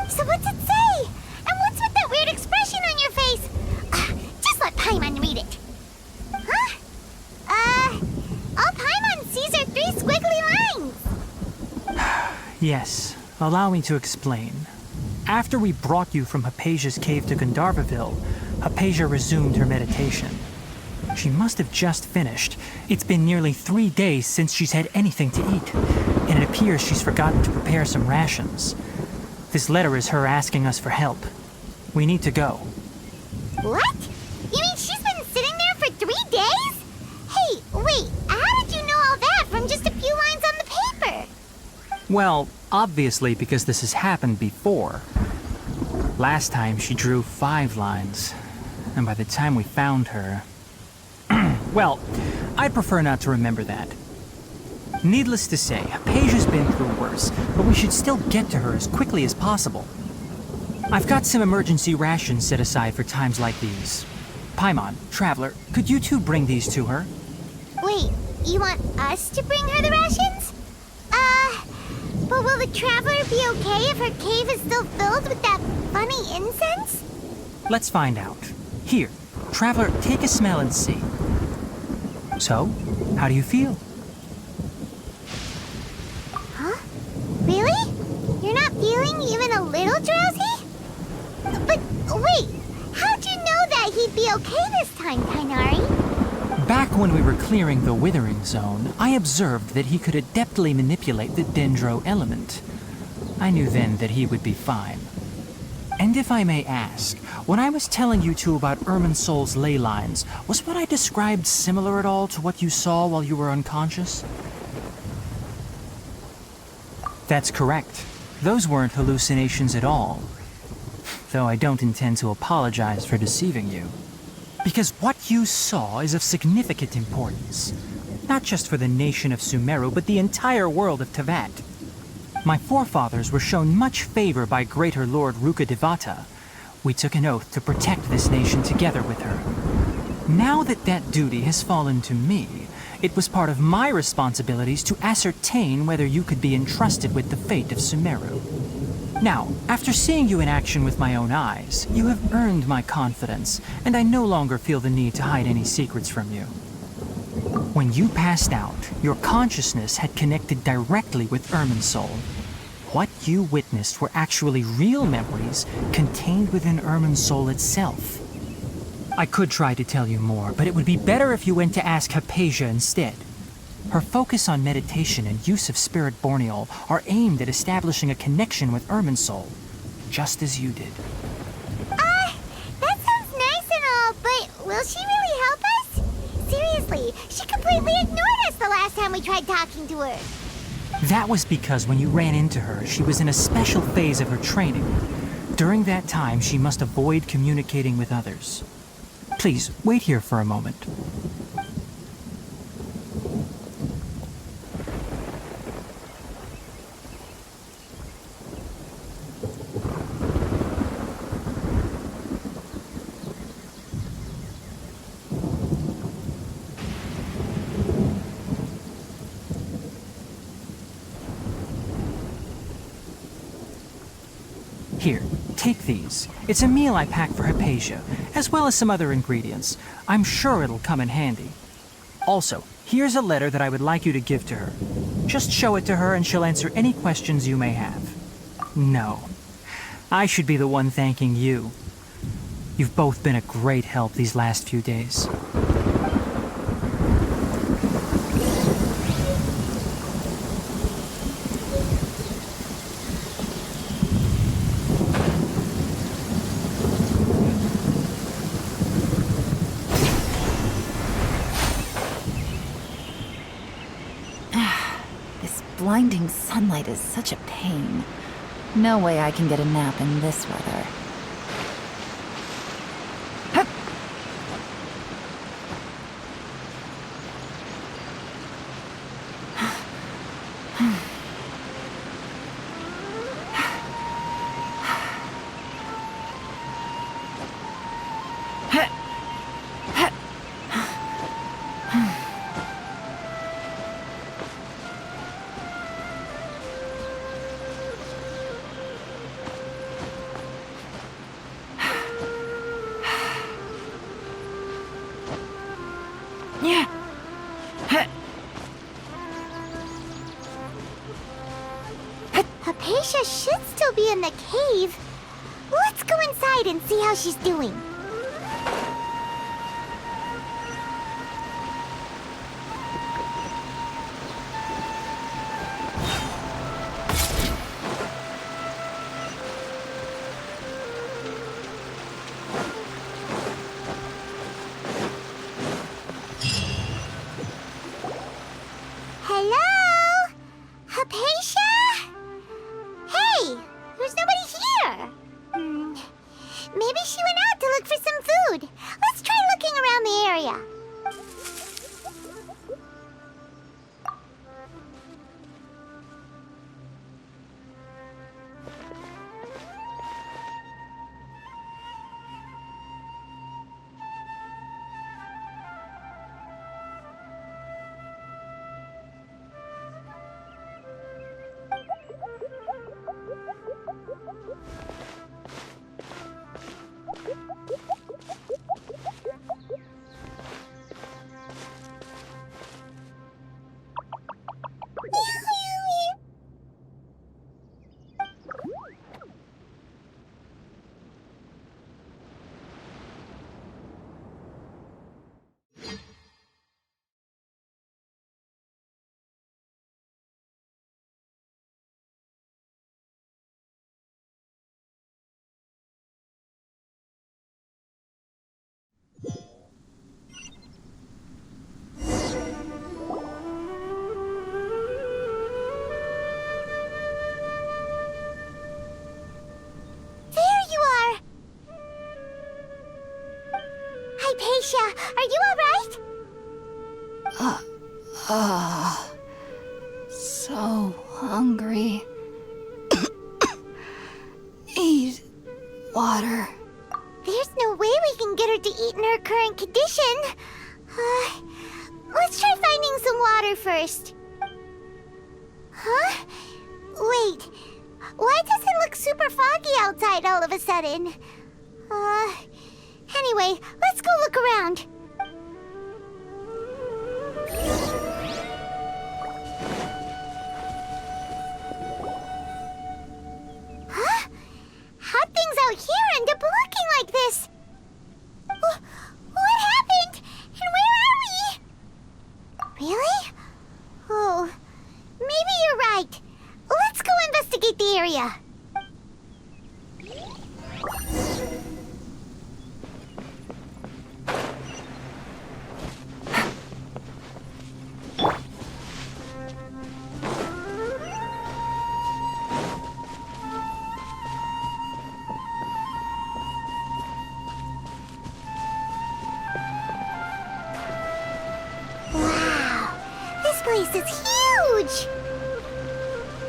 So what's it say? And what's with that weird expression on your face? Just let Paimon read it. Huh? All Paimon sees are 3 squiggly lines. Yes, allow me to explain. After we brought you from Hypatia's cave to Gandharvaville, Hypatia resumed her meditation. She must have just finished. It's been nearly 3 days since she's had anything to eat, and it appears she's forgotten to prepare some rations. This letter is her asking us for help. We need to go. What? You mean she's been sitting there for 3 days? Hey, wait, how did you know all that from just a few lines on the paper? Well, obviously because this has happened before. Last time she drew 5 lines, and by the time we found her... Well, I'd prefer not to remember that. Needless to say, Hypatia's been through worse, but we should still get to her as quickly as possible. I've got some emergency rations set aside for times like these. Paimon, Traveler, could you two bring these to her? Wait, you want us to bring her the rations? But will the Traveler be okay if her cave is still filled with that funny incense? Let's find out. Here, Traveler, take a smell and see. So, how do you feel? Huh? Really? You're not feeling even a little drowsy? But wait, how'd you know that he'd be okay this time, Tainari? Back when we were clearing the Withering Zone, I observed that he could adeptly manipulate the Dendro element. I knew then that he would be fine. And if I may ask, when I was telling you two about Irminsol's ley lines, was what I described similar at all to what you saw while you were unconscious? That's correct. Those weren't hallucinations at all. Though I don't intend to apologize for deceiving you. Because what you saw is of significant importance. Not just for the nation of Sumeru, but the entire world of Tevat. My forefathers were shown much favor by Greater Lord Rukkhadevata. We took an oath to protect this nation together with her. Now that that duty has fallen to me, it was part of my responsibilities to ascertain whether you could be entrusted with the fate of Sumeru. Now, after seeing you in action with my own eyes, you have earned my confidence, and I no longer feel the need to hide any secrets from you. When you passed out, your consciousness had connected directly with Irminsol. What you witnessed were actually real memories contained within Irminsol itself. I could try to tell you more, but it would be better if you went to ask Hypatia instead. Her focus on meditation and use of Spirit Borneol are aimed at establishing a connection with Irminsol, just as you did. That sounds nice and all, but will she really help us? Seriously, she completely ignored us the last time we tried talking to her. That was because when you ran into her, she was in a special phase of her training. During that time, she must avoid communicating with others. Please, wait here for a moment. Here, take these. It's a meal I packed for Hypatia, as well as some other ingredients. I'm sure it'll come in handy. Also, here's a letter that I would like you to give to her. Just show it to her and she'll answer any questions you may have. No, I should be the one thanking you. You've both been a great help these last few days. This blinding sunlight is such a pain. No way I can get a nap in this weather. Hypatia should still be in the cave. Let's go inside and see how she's doing. Hello? Hypatia? Hey, there's nobody here. Maybe she went out to look for some food. Let's try looking around the area. Hypatia, are you alright? So hungry. Eat water. There's no way we can get her to eat in her current condition. Let's try finding some water first. Huh? Wait, why does it look super foggy outside all of a sudden? Anyway, let's go look around. Huh? How'd things out here end up looking like this? What happened? And where are we? Really? Oh, maybe you're right. Let's go investigate the area. This place is huge!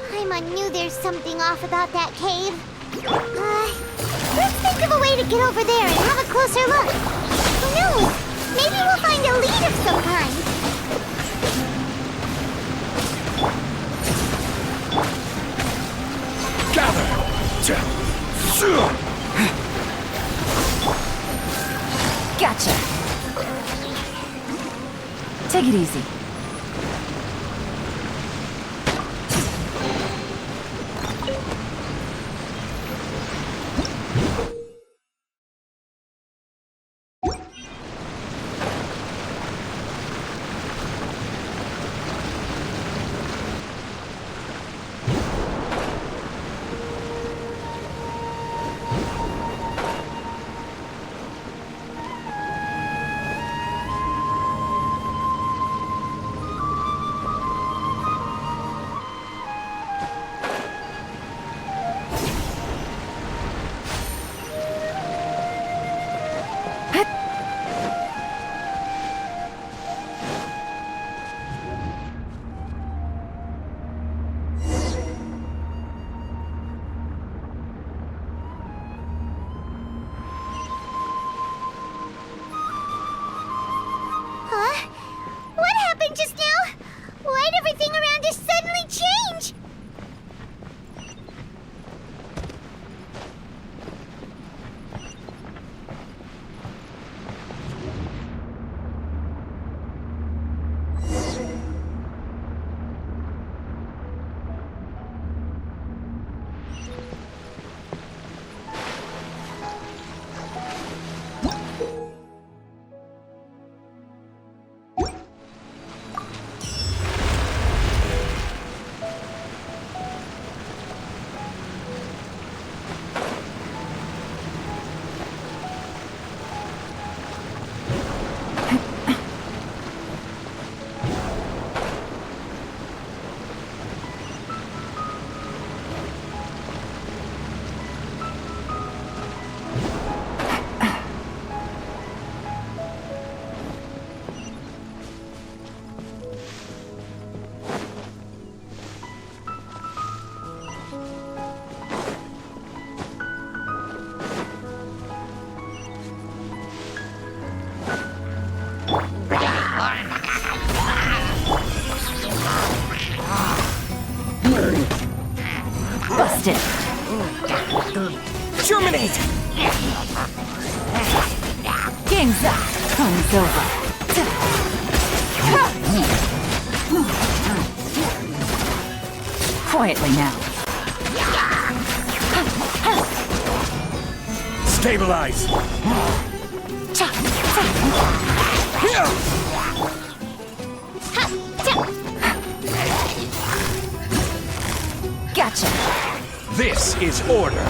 Paimon knew there's something off about that cave. Let's think of a way to get over there and have a closer look. Who knows? Maybe we'll find a lead of some kind. Gather! Take it easy. Huh? What happened just now? Why'd everything around us suddenly change? Busted. Germinate! Game's up. Time's over. Quietly now. Stabilize! Gotcha. This is order.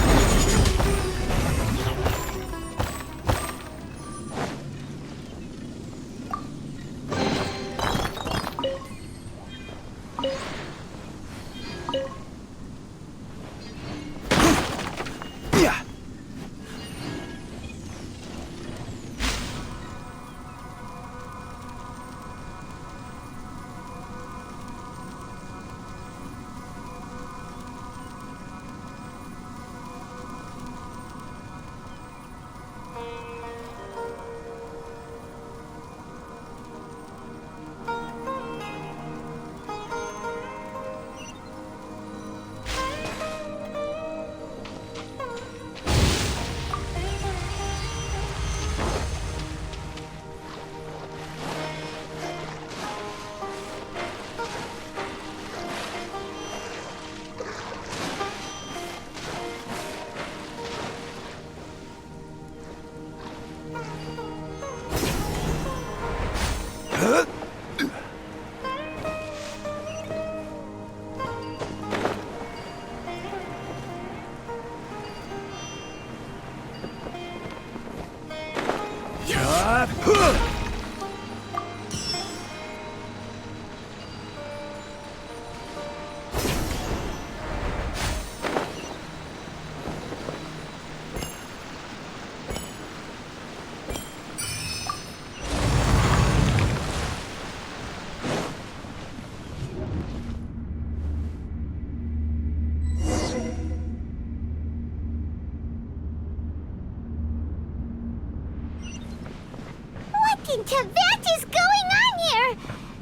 What in Tibet is going on here?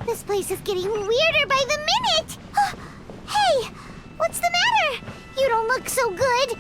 This place is getting weirder by the minute. Hey, what's the matter? You don't look so good.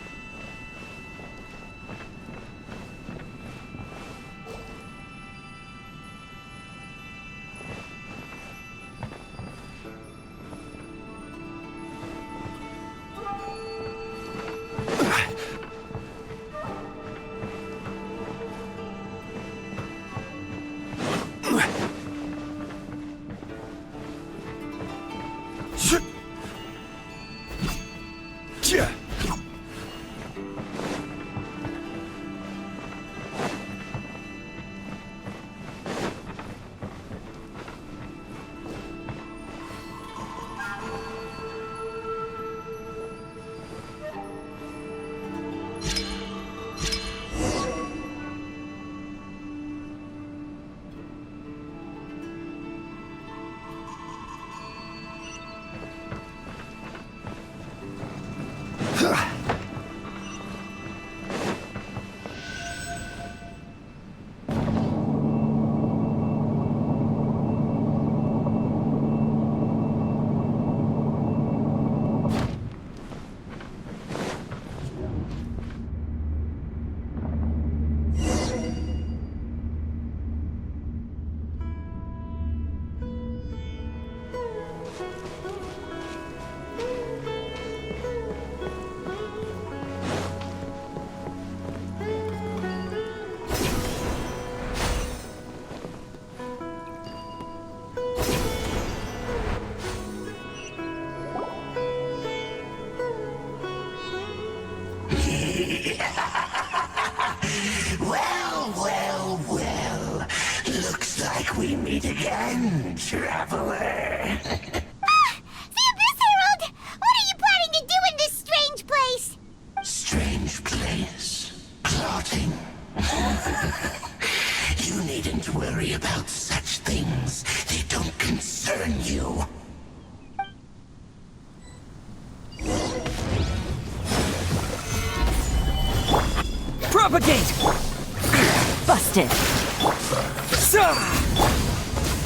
we meet again, traveler. The Abyss Herald! What are you planning to do in this strange place? Strange place. Plotting. You needn't worry about such things. They don't concern you. Propagate! Busted.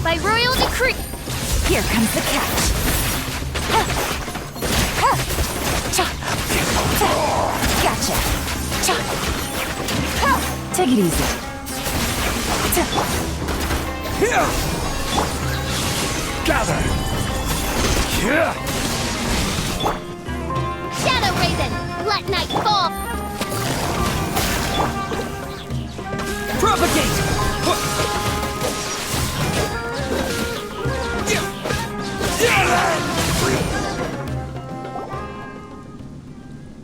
By royal decree! Here comes the catch. Gotcha. Take it easy. Gather! Shadow Raven! Let night fall! Propagate!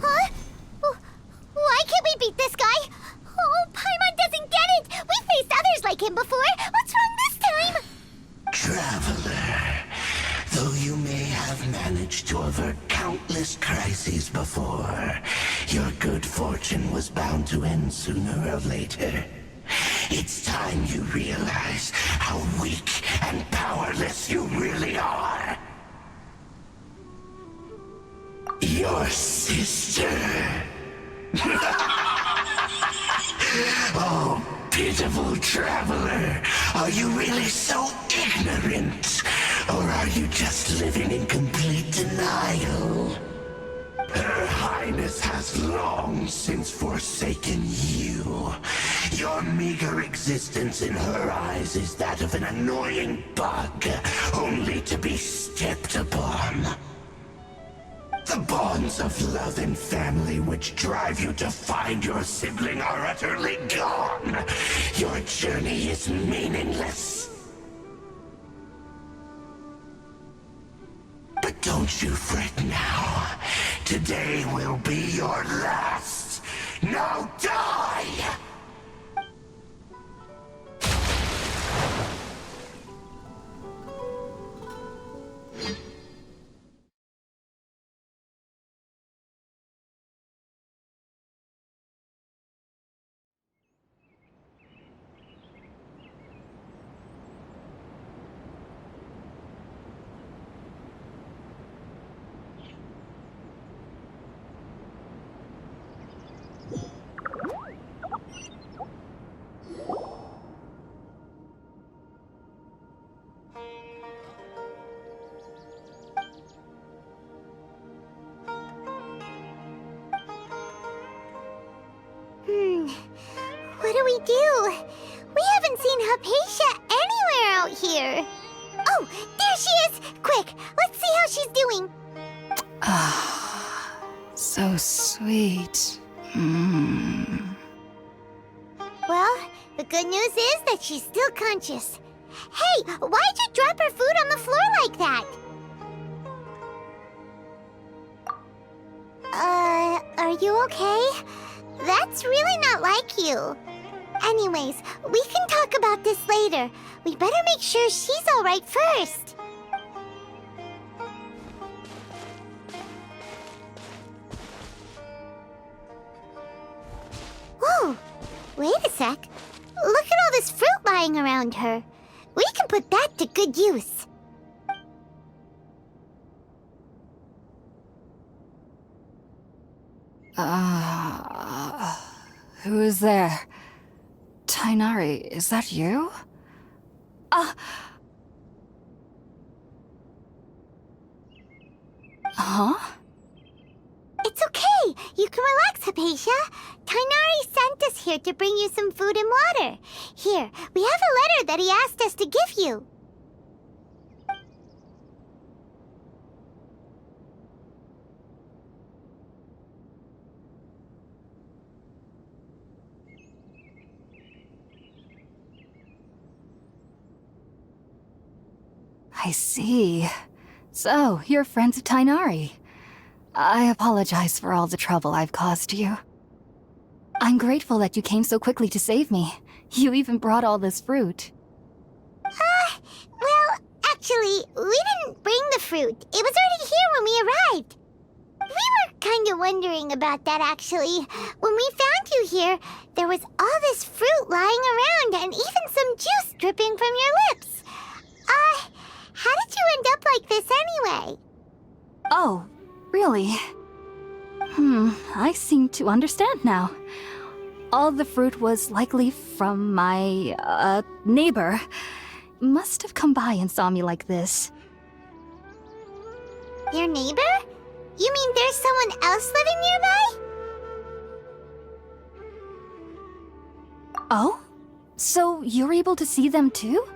Huh? Why can't we beat this guy? Oh, Paimon doesn't get it! We faced others like him before! What's wrong this time? Traveler, though you may have managed to avert countless crises before, your good fortune was bound to end sooner or later. It's time you realize how weak and powerless you really are. Your sister. Oh, pitiful traveler. Are you really so ignorant? Or are you just living in complete denial? Her Highness has long since forsaken you. Your meager existence in her eyes is that of an annoying bug, only to be stepped upon. The bonds of love and family which drive you to find your sibling are utterly gone. Your journey is meaningless. But don't you fret now. Today will be your last. Now die! What do we do? We haven't seen Hypatia anywhere out here. Oh, there she is! Quick, let's see how she's doing. So sweet. Well, the good news is that she's still conscious. Hey, why'd you drop her food on the floor like that? Are you okay? That's really not like you. Anyways, we can talk about this later. We better make sure she's alright first. Whoa! Wait a sec. Look at all this fruit lying around her. We can put that to good use. Who is there? Tainari, is that you? Huh? It's okay. You can relax, Hypatia. Tainari sent us here to bring you some food and water. Here, we have a letter that he asked us to give you. I see. So, you're friends of Tainari. I apologize for all the trouble I've caused you. I'm grateful that you came so quickly to save me. You even brought all this fruit. Well, actually, we didn't bring the fruit. It was already here when we arrived. We were kind of wondering about that, actually. When we found you here, there was all this fruit lying around and even some juice dripping from your lips. How did you end up like this anyway? Oh, really? I seem to understand now. All the fruit was likely from my, neighbor. Must have come by and saw me like this. Your neighbor? You mean there's someone else living nearby? Oh? So you're able to see them too?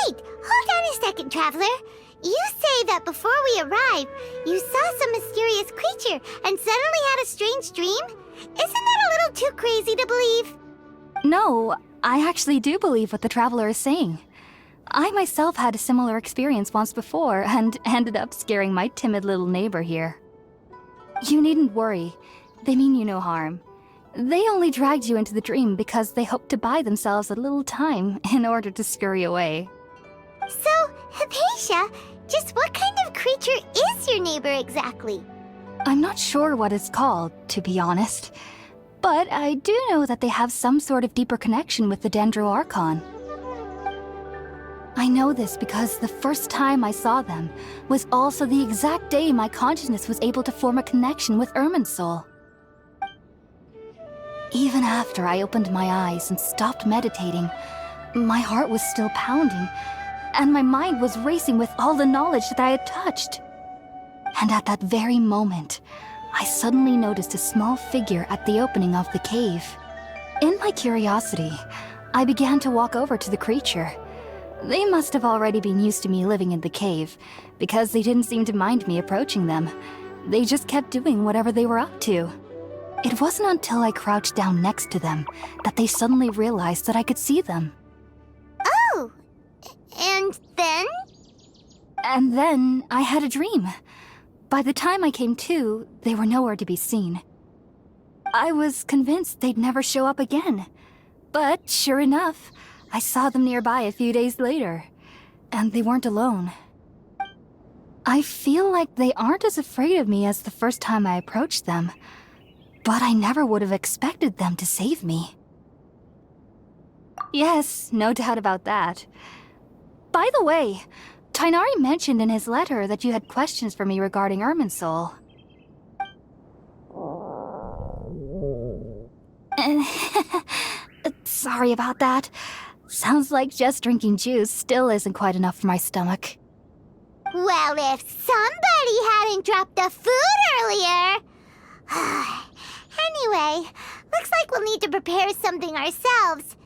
Wait, hold on a second, Traveler. You say that before we arrived, you saw some mysterious creature and suddenly had a strange dream? Isn't that a little too crazy to believe? No, I actually do believe what the traveler is saying. I myself had a similar experience once before and ended up scaring my timid little neighbor here. You needn't worry. They mean you no harm. They only dragged you into the dream because they hoped to buy themselves a little time in order to scurry away. So, Hypatia, just what kind of creature is your neighbor exactly? I'm not sure what it's called, to be honest. But I do know that they have some sort of deeper connection with the Dendro Archon. I know this because the first time I saw them was also the exact day my consciousness was able to form a connection with Irminsul. Even after I opened my eyes and stopped meditating, my heart was still pounding, and my mind was racing with all the knowledge that I had touched. And at that very moment, I suddenly noticed a small figure at the opening of the cave. In my curiosity, I began to walk over to the creature. They must have already been used to me living in the cave, because they didn't seem to mind me approaching them. They just kept doing whatever they were up to. It wasn't until I crouched down next to them that they suddenly realized that I could see them. Oh! And then? And then I had a dream. By the time I came to, they were nowhere to be seen. I was convinced they'd never show up again. But sure enough, I saw them nearby a few days later. And they weren't alone. I feel like they aren't as afraid of me as the first time I approached them. But I never would have expected them to save me. Yes, no doubt about that. By the way, Tighnari mentioned in his letter that you had questions for me regarding Irminsul. Sorry about that. Sounds like just drinking juice still isn't quite enough for my stomach. Well, if somebody hadn't dropped the food earlier... Anyway, looks like we'll need to prepare something ourselves.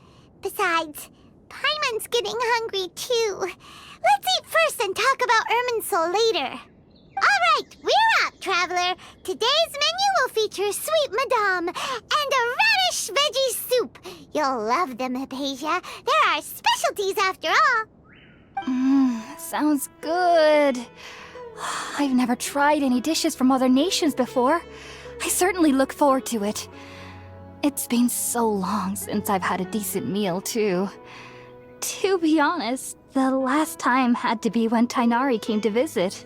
Besides, Paimon's getting hungry too. Let's eat first and talk about Irminsul later. Alright, we're up, Traveler. Today's menu will feature Sweet Madame and a radish veggie soup. You'll love them, Hypatia. They're our specialties after all. Sounds good. I've never tried any dishes from other nations before. I certainly look forward to it. It's been so long since I've had a decent meal, too. To be honest, the last time had to be when Tighnari came to visit.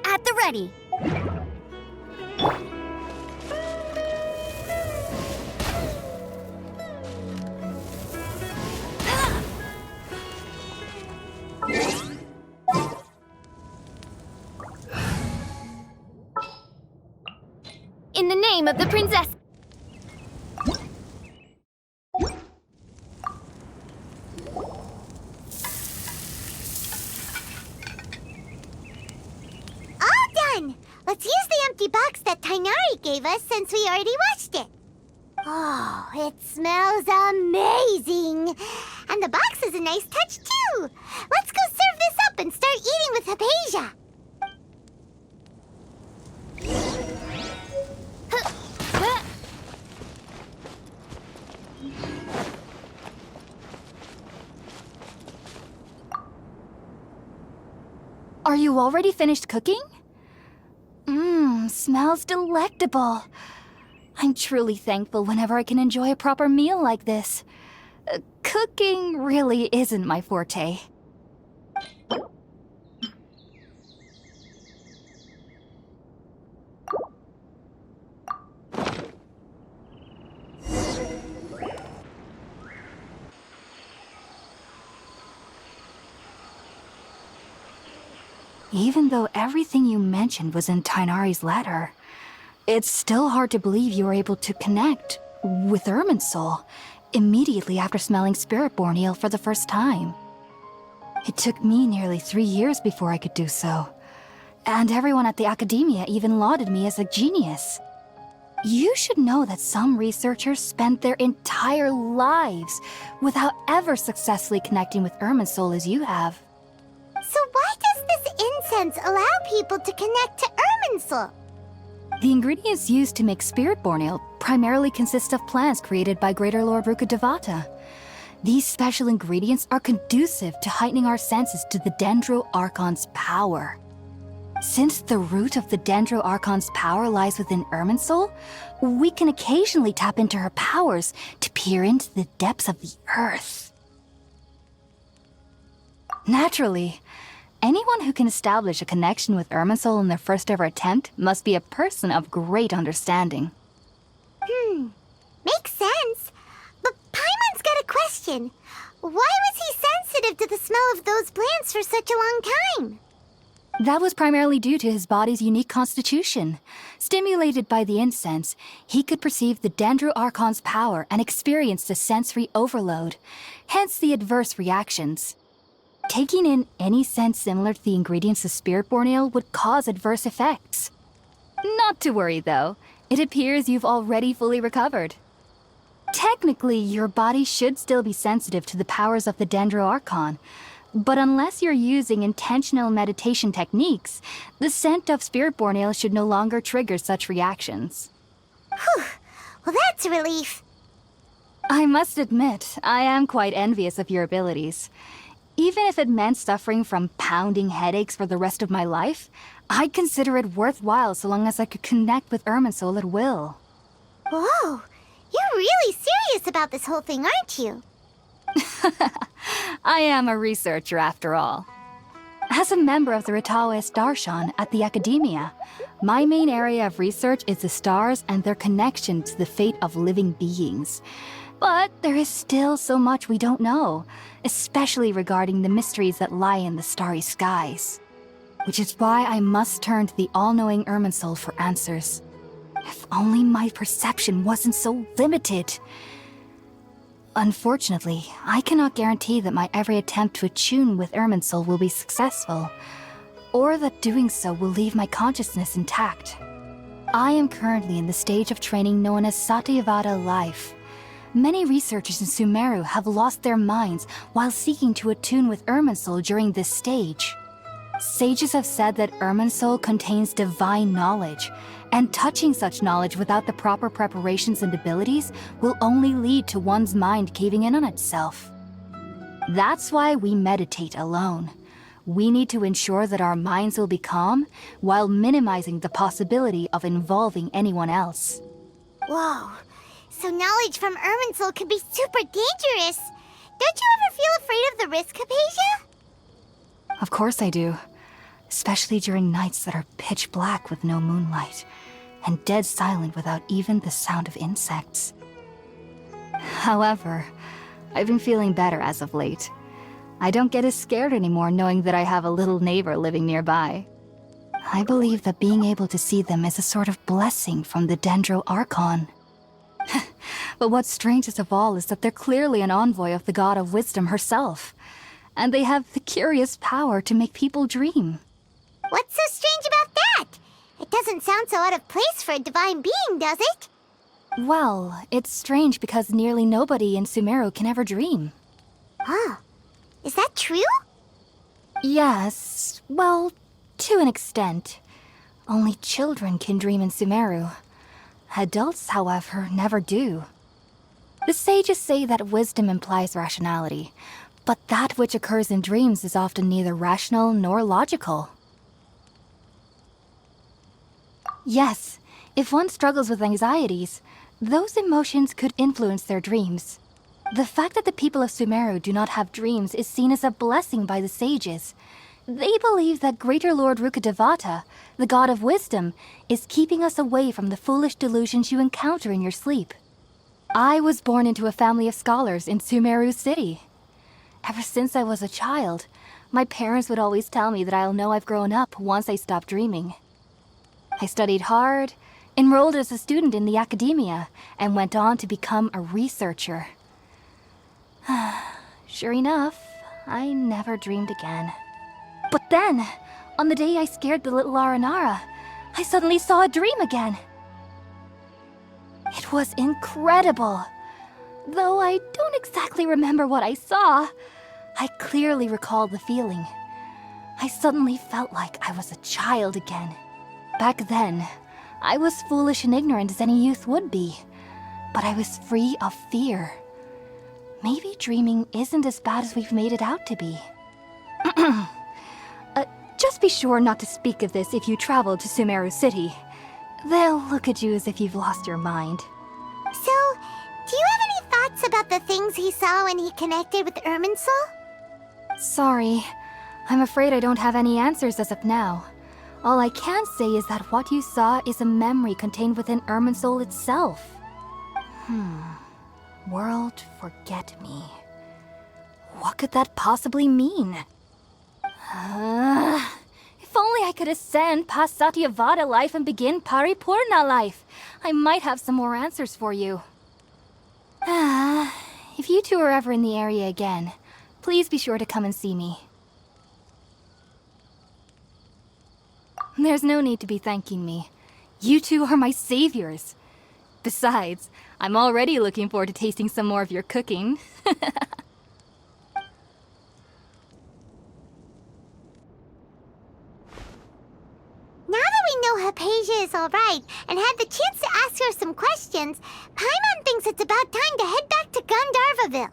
At the ready. In the name of the princess. Let's use the empty box that Tighnari gave us since we already watched it. Oh, it smells amazing! And the box is a nice touch, too! Let's go serve this up and start eating with Hypatia! Are you already finished cooking? Smells delectable. I'm truly thankful whenever I can enjoy a proper meal like this. Cooking really isn't my forte. Even though everything you mentioned was in Tighnari's letter, it's still hard to believe you were able to connect with Irminsul immediately after smelling Spiritborn eel for the first time. It took me nearly 3 years before I could do so, and everyone at the Academia even lauded me as a genius. You should know that some researchers spend their entire lives without ever successfully connecting with Irminsul as you have. So why does this incense allow people to connect to Irminsul? The ingredients used to make Spiritborn ale primarily consist of plants created by Greater Lord Rukkhadevata. These special ingredients are conducive to heightening our senses to the Dendro Archon's power. Since the root of the Dendro Archon's power lies within Irminsul, we can occasionally tap into her powers to peer into the depths of the earth. Naturally, anyone who can establish a connection with Irminsul in their first ever attempt must be a person of great understanding. Makes sense. But Paimon's got a question. Why was he sensitive to the smell of those plants for such a long time? That was primarily due to his body's unique constitution. Stimulated by the incense, he could perceive the Dendro Archon's power and experienced a sensory overload, hence the adverse reactions. Taking in any scent similar to the ingredients of Spiritborn ale would cause adverse effects. Not to worry, though. It appears you've already fully recovered. Technically, your body should still be sensitive to the powers of the Dendro Archon, but unless you're using intentional meditation techniques, the scent of Spiritborn ale should no longer trigger such reactions. Whew. Well, that's a relief. I must admit, I am quite envious of your abilities. Even if it meant suffering from pounding headaches for the rest of my life, I'd consider it worthwhile so long as I could connect with Irminsul at will. Whoa, you're really serious about this whole thing, aren't you? I am a researcher after all. As a member of the Ritaoist Archon at the Academia, my main area of research is the stars and their connection to the fate of living beings. But there is still so much we don't know, especially regarding the mysteries that lie in the starry skies. Which is why I must turn to the all-knowing Irminsul for answers. If only my perception wasn't so limited. Unfortunately, I cannot guarantee that my every attempt to attune with Irminsul will be successful, or that doing so will leave my consciousness intact. I am currently in the stage of training known as Satyavada life. Many researchers in Sumeru have lost their minds while seeking to attune with Irminsul during this stage. Sages have said that Irminsul contains divine knowledge, and touching such knowledge without the proper preparations and abilities will only lead to one's mind caving in on itself. That's why we meditate alone. We need to ensure that our minds will be calm while minimizing the possibility of involving anyone else. Whoa, so knowledge from Irminsul could be super dangerous. Don't you ever feel afraid of the risk, Hypatia? Of course I do. Especially during nights that are pitch black with no moonlight, and dead silent without even the sound of insects. However, I've been feeling better as of late. I don't get as scared anymore knowing that I have a little neighbor living nearby. I believe that being able to see them is a sort of blessing from the Dendro Archon. But what's strangest of all is that they're clearly an envoy of the God of Wisdom herself, and they have the curious power to make people dream. What's so strange about that? It doesn't sound so out of place for a divine being, does it? Well, it's strange because nearly nobody in Sumeru can ever dream. Huh. Is that true? Yes, well, to an extent. Only children can dream in Sumeru. Adults, however, never do. The sages say that wisdom implies rationality, but that which occurs in dreams is often neither rational nor logical. Yes, if one struggles with anxieties, those emotions could influence their dreams. The fact that the people of Sumeru do not have dreams is seen as a blessing by the sages. They believe that Greater Lord Rukkhadevata, the god of wisdom, is keeping us away from the foolish delusions you encounter in your sleep. I was born into a family of scholars in Sumeru City. Ever since I was a child, my parents would always tell me that I'll know I've grown up once I stop dreaming. I studied hard, enrolled as a student in the academia, and went on to become a researcher. Sure enough, I never dreamed again. But then, on the day I scared the little Aranara, I suddenly saw a dream again. It was incredible. Though I don't exactly remember what I saw, I clearly recall the feeling. I suddenly felt like I was a child again. Back then, I was foolish and ignorant as any youth would be, but I was free of fear. Maybe dreaming isn't as bad as we've made it out to be. Just be sure not to speak of this if you travel to Sumeru City. They'll look at you as if you've lost your mind. So, do you have any thoughts about the things he saw when he connected with Irminsul? Sorry. I'm afraid I don't have any answers as of now. All I can say is that what you saw is a memory contained within Irminsul itself. World forget me. What could that possibly mean? If only I could ascend past Satyavada life and begin Paripurna life. I might have some more answers for you. If you two are ever in the area again, please be sure to come and see me. There's no need to be thanking me. You two are my saviors. Besides, I'm already looking forward to tasting some more of your cooking. Now that we know Hypatia is alright and had the chance to ask her some questions, Paimon thinks it's about time to head back to Gandharvaville.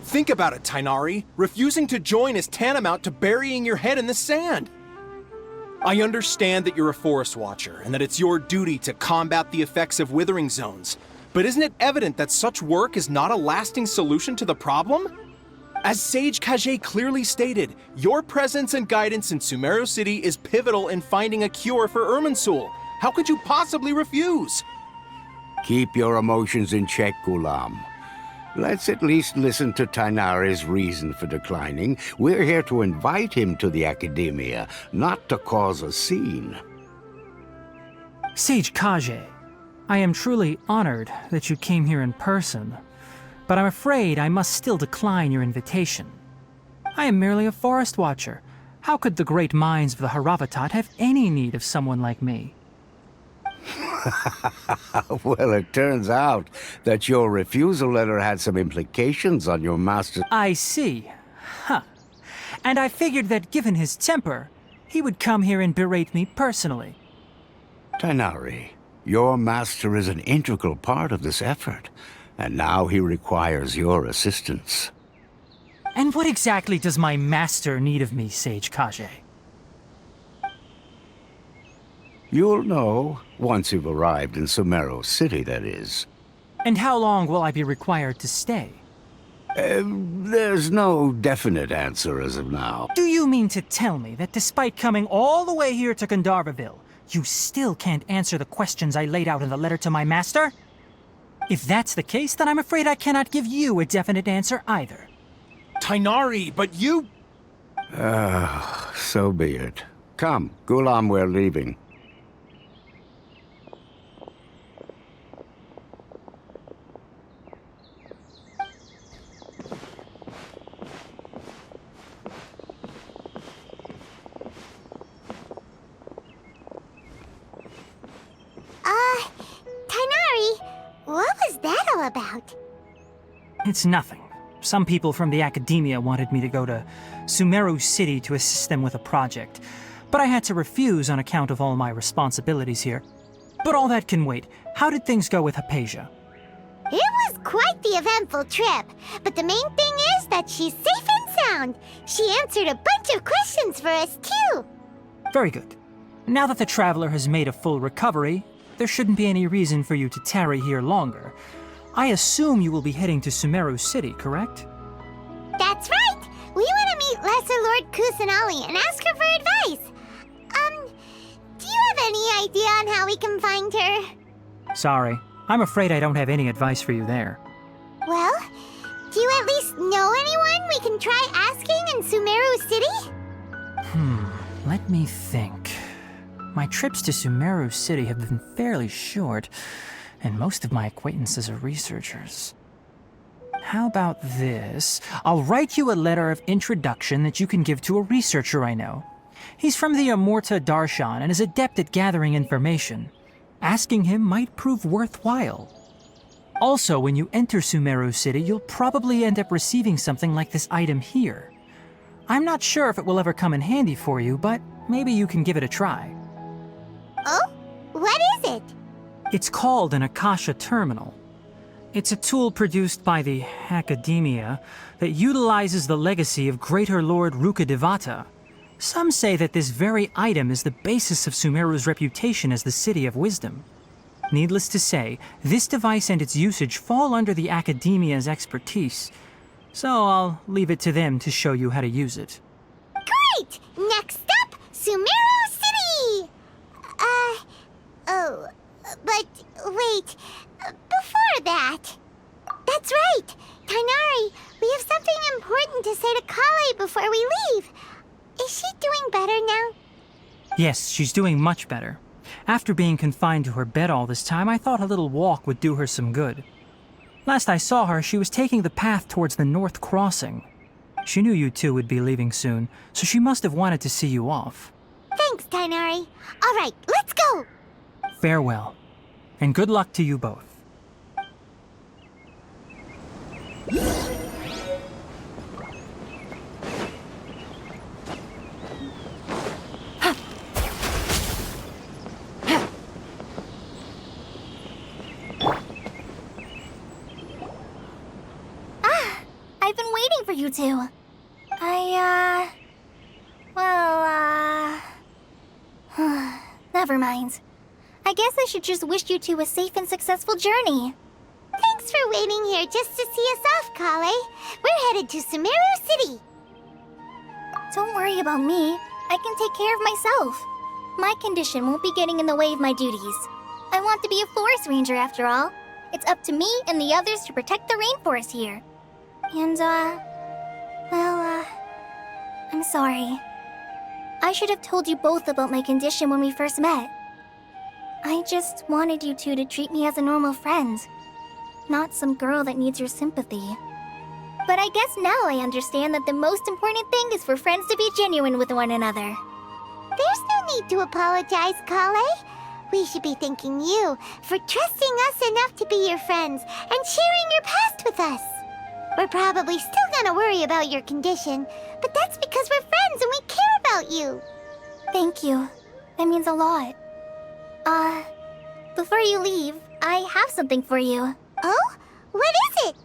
Think about it, Tainari. Refusing to join is tantamount to burying your head in the sand. I understand that you're a forest watcher and that it's your duty to combat the effects of withering zones, but isn't it evident that such work is not a lasting solution to the problem? As Sage Kage clearly stated, your presence and guidance in Sumeru City is pivotal in finding a cure for Irminsul. How could you possibly refuse? Keep your emotions in check, Gulam. Let's at least listen to Tainari's reason for declining. We're here to invite him to the Academia, not to cause a scene. Sage Kage, I am truly honored that you came here in person, but I'm afraid I must still decline your invitation. I am merely a forest watcher. How could the great minds of the Haravatat have any need of someone like me? Well, it turns out that your refusal letter had some implications on your master's... I see. Huh. And I figured that given his temper, he would come here and berate me personally. Tainari, your master is an integral part of this effort, and now he requires your assistance. And what exactly does my master need of me, Sage Kage? You'll know, once you've arrived in Sumeru City, that is. And how long will I be required to stay? There's no definite answer as of now. Do you mean to tell me that despite coming all the way here to Gandharvaville, you still can't answer the questions I laid out in the letter to my master? If that's the case, then I'm afraid I cannot give you a definite answer either. Tighnari, but you... So be it. Come, Gulam, we're leaving. Tighnari, what was that all about? It's nothing. Some people from the academia wanted me to go to Sumeru City to assist them with a project, but I had to refuse on account of all my responsibilities here. But all that can wait. How did things go with Hypatia? It was quite the eventful trip, but the main thing is that she's safe and sound. She answered a bunch of questions for us, too. Very good. Now that the traveler has made a full recovery, there shouldn't be any reason for you to tarry here longer. I assume you will be heading to Sumeru City, correct? That's right! We want to meet Lesser Lord Kusanali and ask her for advice. Do you have any idea on how we can find her? Sorry. I'm afraid I don't have any advice for you there. Well, do you at least know anyone we can try asking in Sumeru City? Let me think. My trips to Sumeru City have been fairly short, and most of my acquaintances are researchers. How about this? I'll write you a letter of introduction that you can give to a researcher I know. He's from the Amurta Darshan and is adept at gathering information. Asking him might prove worthwhile. Also, when you enter Sumeru City, you'll probably end up receiving something like this item here. I'm not sure if it will ever come in handy for you, but maybe you can give it a try. Oh? What is it? It's called an Akasha Terminal. It's a tool produced by the Academia that utilizes the legacy of Greater Lord Rukkhadevata. Some say that this very item is the basis of Sumeru's reputation as the City of Wisdom. Needless to say, this device and its usage fall under the Academia's expertise, so I'll leave it to them to show you how to use it. Great! Next up, Sumeru City! But wait, before that... That's right! Tighnari, we have something important to say to Kale before we leave. Is she doing better now? Yes, she's doing much better. After being confined to her bed all this time, I thought a little walk would do her some good. Last I saw her, she was taking the path towards the North Crossing. She knew you two would be leaving soon, so she must have wanted to see you off. Thanks, Tighnari. All right, let's go! Farewell, and good luck to you both. I've been waiting for you two. Never mind. I guess I should just wish you two a safe and successful journey. Thanks for waiting here just to see us off, Kale. We're headed to Sumeru City. Don't worry about me. I can take care of myself. My condition won't be getting in the way of my duties. I want to be a forest ranger after all. It's up to me and the others to protect the rainforest here. And, I'm sorry. I should have told you both about my condition when we first met. I just wanted you two to treat me as a normal friend, not some girl that needs your sympathy. But I guess now I understand that the most important thing is for friends to be genuine with one another. There's no need to apologize, Kale. We should be thanking you for trusting us enough to be your friends and sharing your past with us. We're probably still gonna worry about your condition, but that's because we're friends and we care about you. Thank you. That means a lot. Before you leave, I have something for you. Oh? What is it?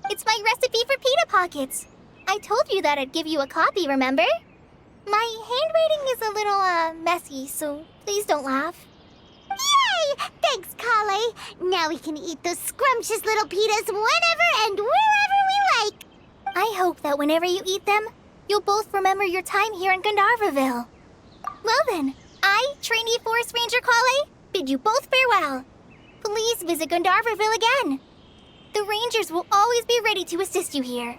It's my recipe for pita pockets. I told you that I'd give you a copy, remember? My handwriting is a little, messy, so please don't laugh. Yay! Thanks, Kale. Now we can eat those scrumptious little pitas whenever and wherever we like. I hope that whenever you eat them, you'll both remember your time here in Gandharvaville. Well then, I, trainee Forest Ranger Kale, bid you both farewell. Please visit Gandharville again. The Rangers will always be ready to assist you here.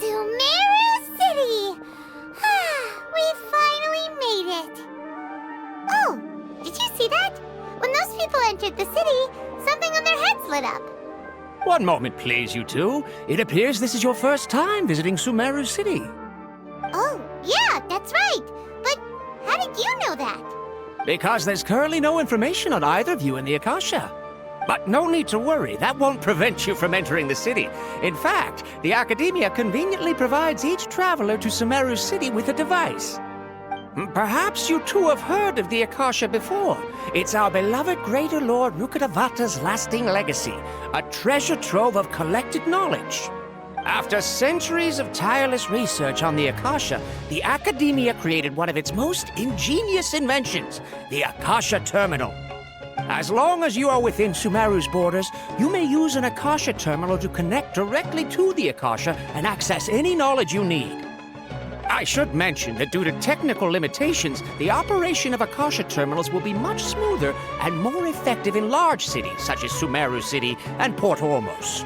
Sumeru City! We finally made it! Oh, did you see that? When those people entered the city, something on their heads lit up. One moment, please, you two. It appears this is your first time visiting Sumeru City. Oh, yeah, that's right. But how did you know that? Because there's currently no information on either of you in the Akasha. But no need to worry, that won't prevent you from entering the city. In fact, the Academia conveniently provides each traveler to Sumeru City with a device. Perhaps you two have heard of the Akasha before. It's our beloved Greater Lord Rukkhadevata's lasting legacy, a treasure trove of collected knowledge. After centuries of tireless research on the Akasha, the Academia created one of its most ingenious inventions, the Akasha Terminal. As long as you are within Sumeru's borders, you may use an Akasha terminal to connect directly to the Akasha and access any knowledge you need. I should mention that due to technical limitations, the operation of Akasha terminals will be much smoother and more effective in large cities such as Sumeru City and Port Ormos.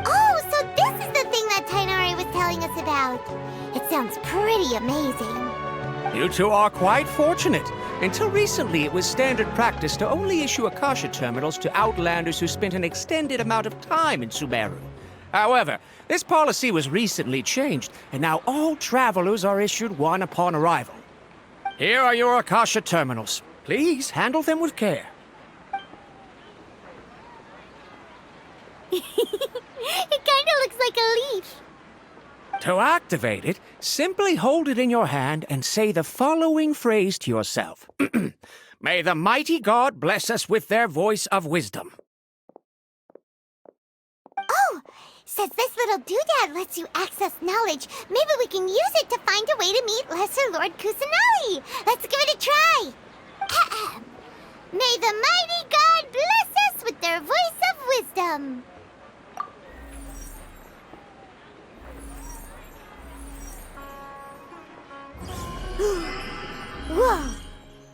Oh, so this is the thing that Tainari was telling us about. It sounds pretty amazing. You two are quite fortunate. Until recently, it was standard practice to only issue Akasha terminals to outlanders who spent an extended amount of time in Sumeru. However, this policy was recently changed, and now all travelers are issued one upon arrival. Here are your Akasha terminals. Please handle them with care. It kinda looks like a leaf. To activate it, simply hold it in your hand and say the following phrase to yourself. May the mighty God bless us with their voice of wisdom. Oh, since this little doodad lets you access knowledge, maybe we can use it to find a way to meet Lesser Lord Kusanali. Let's give it a try. Ahem. May the mighty God bless us with their voice of wisdom. Whoa!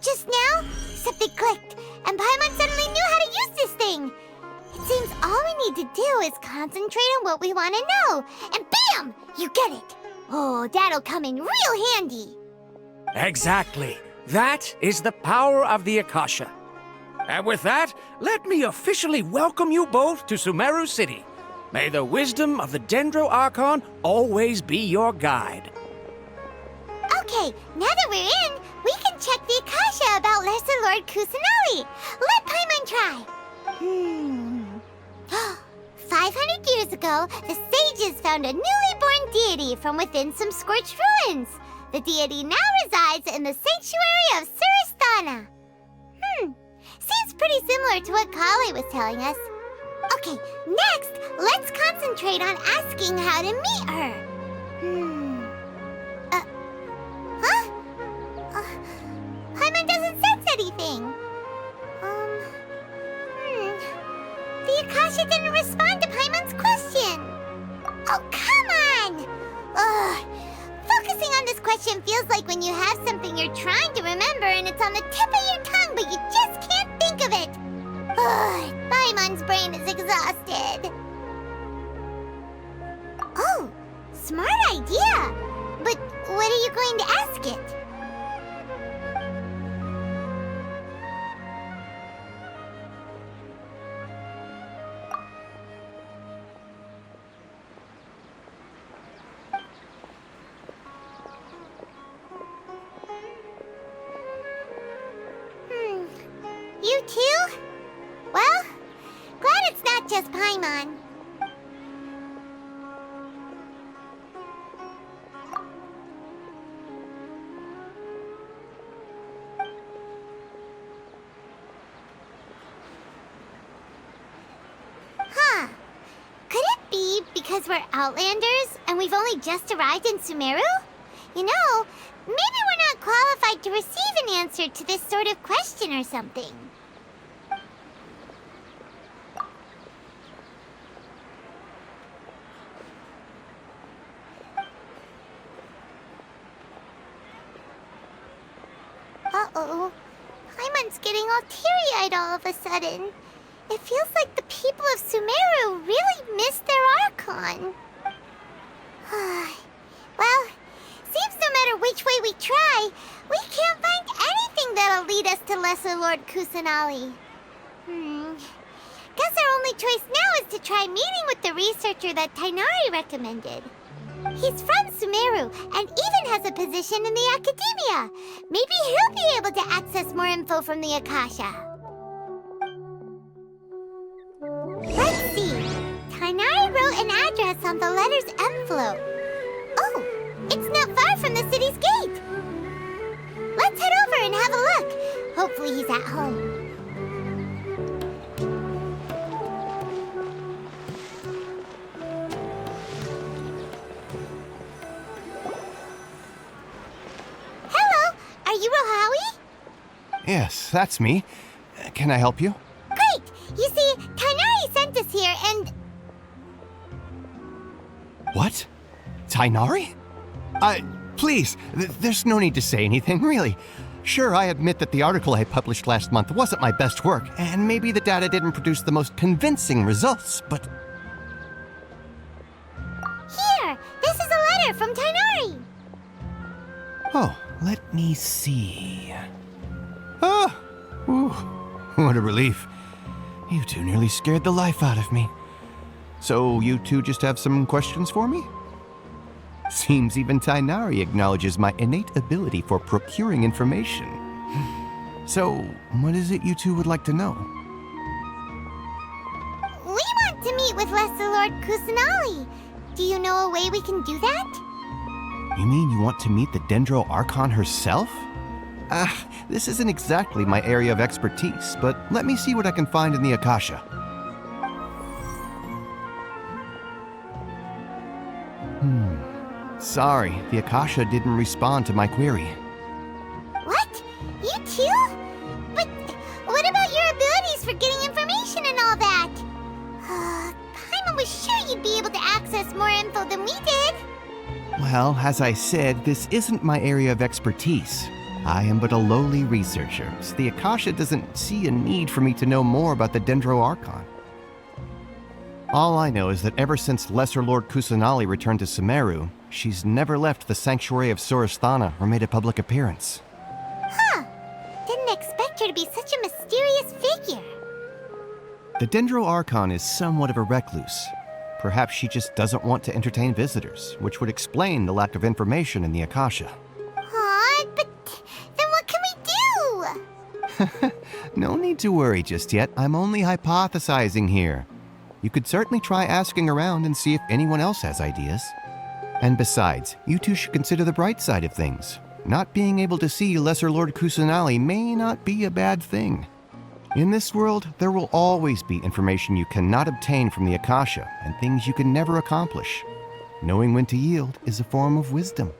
Just now, something clicked, and Paimon suddenly knew how to use this thing. It seems all we need to do is concentrate on what we want to know, and bam! You get it. Oh, that'll come in real handy. Exactly. That is the power of the Akasha. And with that, let me officially welcome you both to Sumeru City. May the wisdom of the Dendro Archon always be your guide. Okay, now that we're in, we can check the Akasha about Lesser Lord Kusanali. Let Paimon try. 500 years ago, the sages found a newly born deity from within some scorched ruins. The deity now resides in the sanctuary of Surasthana. Seems pretty similar to what Kali was telling us. Okay, next, let's concentrate on asking how to meet her. Paimon doesn't sense anything. The Akasha didn't respond to Paimon's question. Oh, come on! Ugh. Focusing on this question feels like when you have something you're trying to remember and it's on the tip of your tongue, but you just can't think of it. Ugh. Paimon's brain is exhausted. Oh, smart idea. But what are you going to ask it? You too? Well, glad it's not just Paimon. Huh. Could it be because because we're Outlanders and we've only just arrived in Sumeru? You know, maybe we're not qualified to receive an answer to this sort of question or something. Uh-oh. Paimon's getting all teary-eyed all of a sudden. It feels like the people of Sumeru really missed their Archon. Well, seems no matter which way we try, we can't find anything that'll lead us to Lesser Lord Kusanali. Guess our only choice now is to try meeting with the researcher that Tainari recommended. He's from Sumeru and even has a position in the Academia. Maybe he'll be able to access more info from the Akasha. Let's see. Tainari wrote an address on the letter's envelope. Oh, it's not far from the city's gate. Let's head over and have a look. Hopefully he's at home. Are you Rohawi? Yes, that's me. Can I help you? Great! You see, Tainari sent us here and... What? Tainari? Please, there's no need to say anything, really. Sure, I admit that the article I published last month wasn't my best work, and maybe the data didn't produce the most convincing results, but... Here! This is a letter from Tainari! Oh, let me see. Oh! Ooh, what a relief. You two nearly scared the life out of me. So you two just have some questions for me? Seems even Tainari acknowledges my innate ability for procuring information. So, what is it you two would like to know? We want to meet with Lesser Lord Kusanali. Do you know a way we can do that? You mean you want to meet the Dendro Archon herself? This isn't exactly my area of expertise, but let me see what I can find in the Akasha. Sorry, the Akasha didn't respond to my query. What? You too? But what about your abilities for getting information and all that? Paimon was sure you'd be able to access more info than we did. Well, as I said, this isn't my area of expertise. I am but a lowly researcher, so the Akasha doesn't see a need for me to know more about the Dendro Archon. All I know is that ever since Lesser Lord Kusanali returned to Sumeru, she's never left the Sanctuary of Sorasthana or made a public appearance. Huh. Didn't expect her to be such a mysterious figure. The Dendro Archon is somewhat of a recluse. Perhaps she just doesn't want to entertain visitors, which would explain the lack of information in the Akasha. But then what can we do? No need to worry just yet. I'm only hypothesizing here. You could certainly try asking around and see if anyone else has ideas. And besides, you two should consider the bright side of things. Not being able to see Lesser Lord Kusanali may not be a bad thing. In this world, there will always be information you cannot obtain from the Akasha and things you can never accomplish. Knowing when to yield is a form of wisdom.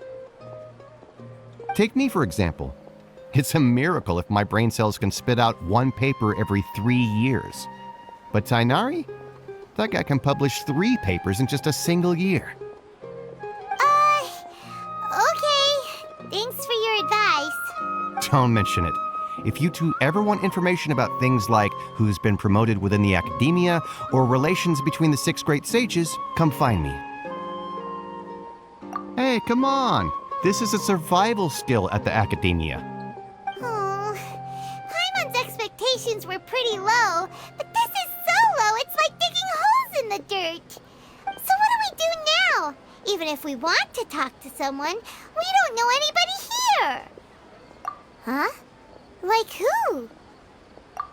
Take me, for example. It's a miracle if my brain cells can spit out one paper every 3 years. But Tainari? That guy can publish 3 papers in just a single year. Okay. Thanks for your advice. Don't mention it. If you two ever want information about things like who's been promoted within the Academia or relations between the 6 great sages, come find me. Hey, come on! This is a survival skill at the Academia. Oh, Paimon's expectations were pretty low, but this is so low it's like digging holes in the dirt. So what do we do now? Even if we want to talk to someone, we don't know anybody here. Huh? Like who?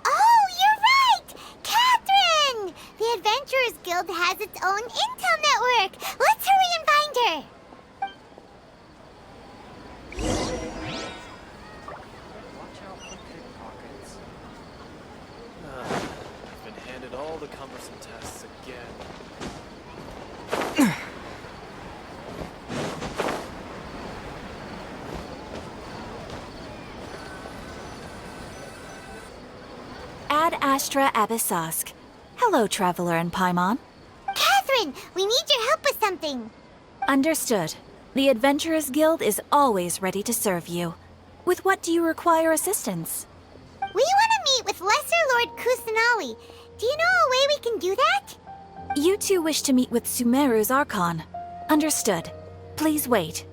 Oh, you're right! Catherine! The Adventurers Guild has its own intel network. Let's hurry and find her. Watch out for pickpockets. I've been handed all the cumbersome tasks again. Astra Abyssosk. Hello, Traveler and Paimon. Catherine, we need your help with something. Understood. The Adventurers Guild is always ready to serve you. With what do you require assistance? We want to meet with Lesser Lord Kusanali. Do you know a way we can do that? You two wish to meet with Sumeru's Archon. Understood. Please wait.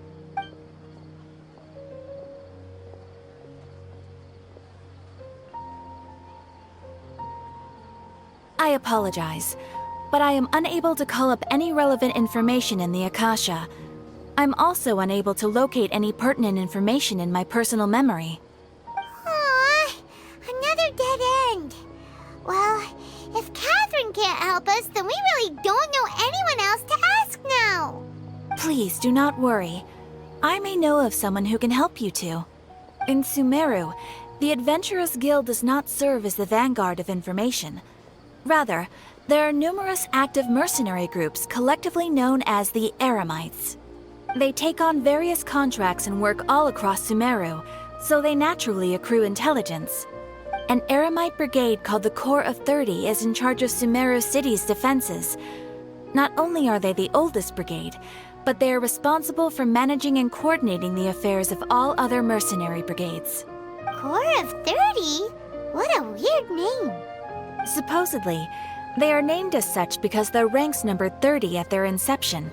I apologize, but I am unable to call up any relevant information in the Akasha. I'm also unable to locate any pertinent information in my personal memory. Aww, another dead end. Well, if Catherine can't help us, then we really don't know anyone else to ask now. Please do not worry. I may know of someone who can help you two. In Sumeru, the Adventurers Guild does not serve as the vanguard of information. Rather, there are numerous active mercenary groups collectively known as the Eremites. They take on various contracts and work all across Sumeru, so they naturally accrue intelligence. An Eremite brigade called the Corps of 30 is in charge of Sumeru City's defenses. Not only are they the oldest brigade, but they are responsible for managing and coordinating the affairs of all other mercenary brigades. Corps of 30? What a weird name. Supposedly, they are named as such because their ranks numbered 30 at their inception.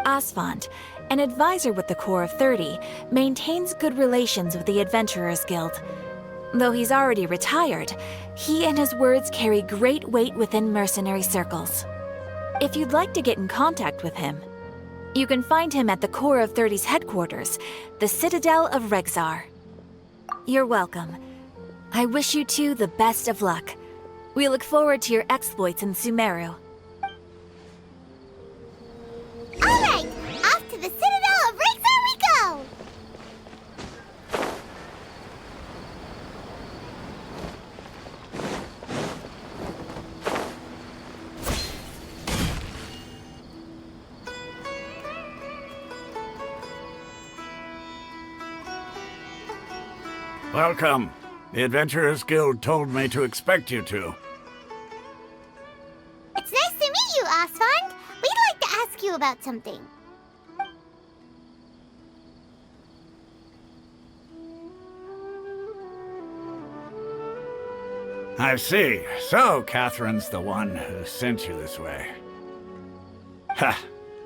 Asfand, an advisor with the Corps of 30, maintains good relations with the Adventurers Guild. Though he's already retired, he and his words carry great weight within mercenary circles. If you'd like to get in contact with him, you can find him at the Corps of 30's headquarters, the Citadel of Rexar. You're welcome. I wish you two the best of luck. We look forward to your exploits in Sumeru. All right, off to the Citadel of Rexar we go! Welcome. The Adventurers Guild told me to expect you two. It's nice to meet you, Asfand. We'd like to ask you about something. I see. So, Catherine's the one who sent you this way. Ha!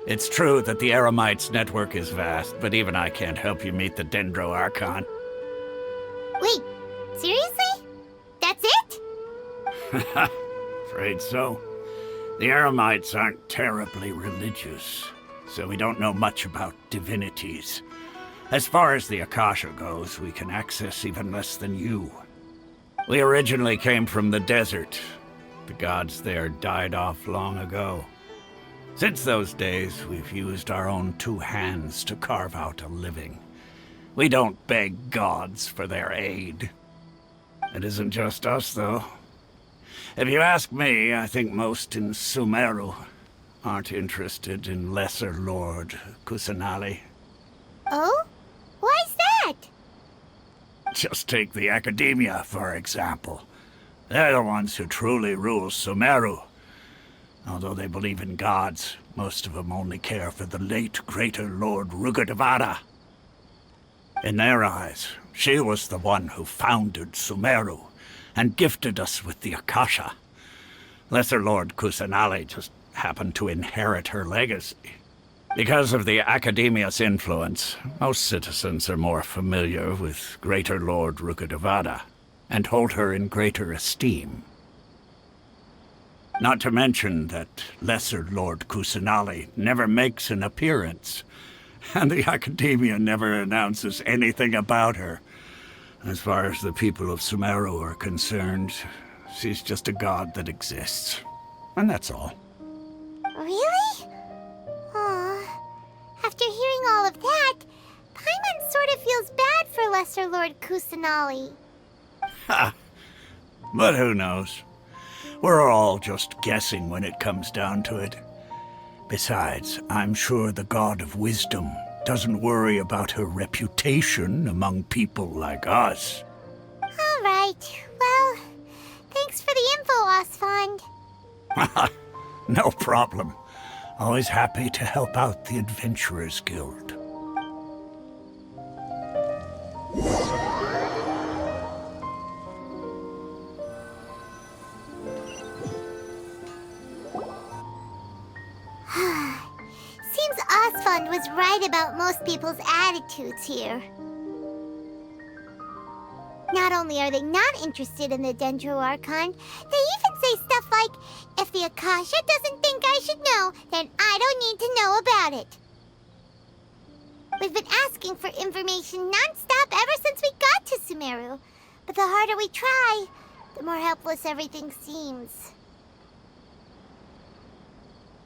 It's true that the Eremites' network is vast, but even I can't help you meet the Dendro Archon. Wait, seriously? That's it? Afraid so. The Eremites aren't terribly religious, so we don't know much about divinities. As far as the Akasha goes, we can access even less than you. We originally came from the desert. The gods there died off long ago. Since those days, we've used our own two hands to carve out a living. We don't beg gods for their aid. It isn't just us, though. If you ask me, I think most in Sumeru aren't interested in Lesser Lord Kusanali. Oh? Why's that? Just take the Academia, for example. They're the ones who truly rule Sumeru. Although they believe in gods, most of them only care for the late Greater Lord Rukkhadevata. In their eyes, she was the one who founded Sumeru and gifted us with the Akasha. Lesser Lord Kusanali just happened to inherit her legacy. Because of the Academia's influence, most citizens are more familiar with Greater Lord Rukkhadevata and hold her in greater esteem. Not to mention that Lesser Lord Kusanali never makes an appearance, and the Academia never announces anything about her. As far as the people of Sumeru are concerned, she's just a god that exists. And that's all. Really? Aw. After hearing all of that, Paimon sort of feels bad for Lesser Lord Kusanali. Ha! But who knows? We're all just guessing when it comes down to it. Besides, I'm sure the God of Wisdom doesn't worry about her reputation among people like us. All right. Well, thanks for the Osfond? No problem. Always happy to help out the Adventurers Guild. Seems Osfond was right about most people's attitudes here. Not only are they not interested in the Dendro Archon, they even say stuff like, if the Akasha doesn't think I should know, then I don't need to know about it. We've been asking for information non-stop ever since we got to Sumeru. But the harder we try, the more helpless everything seems.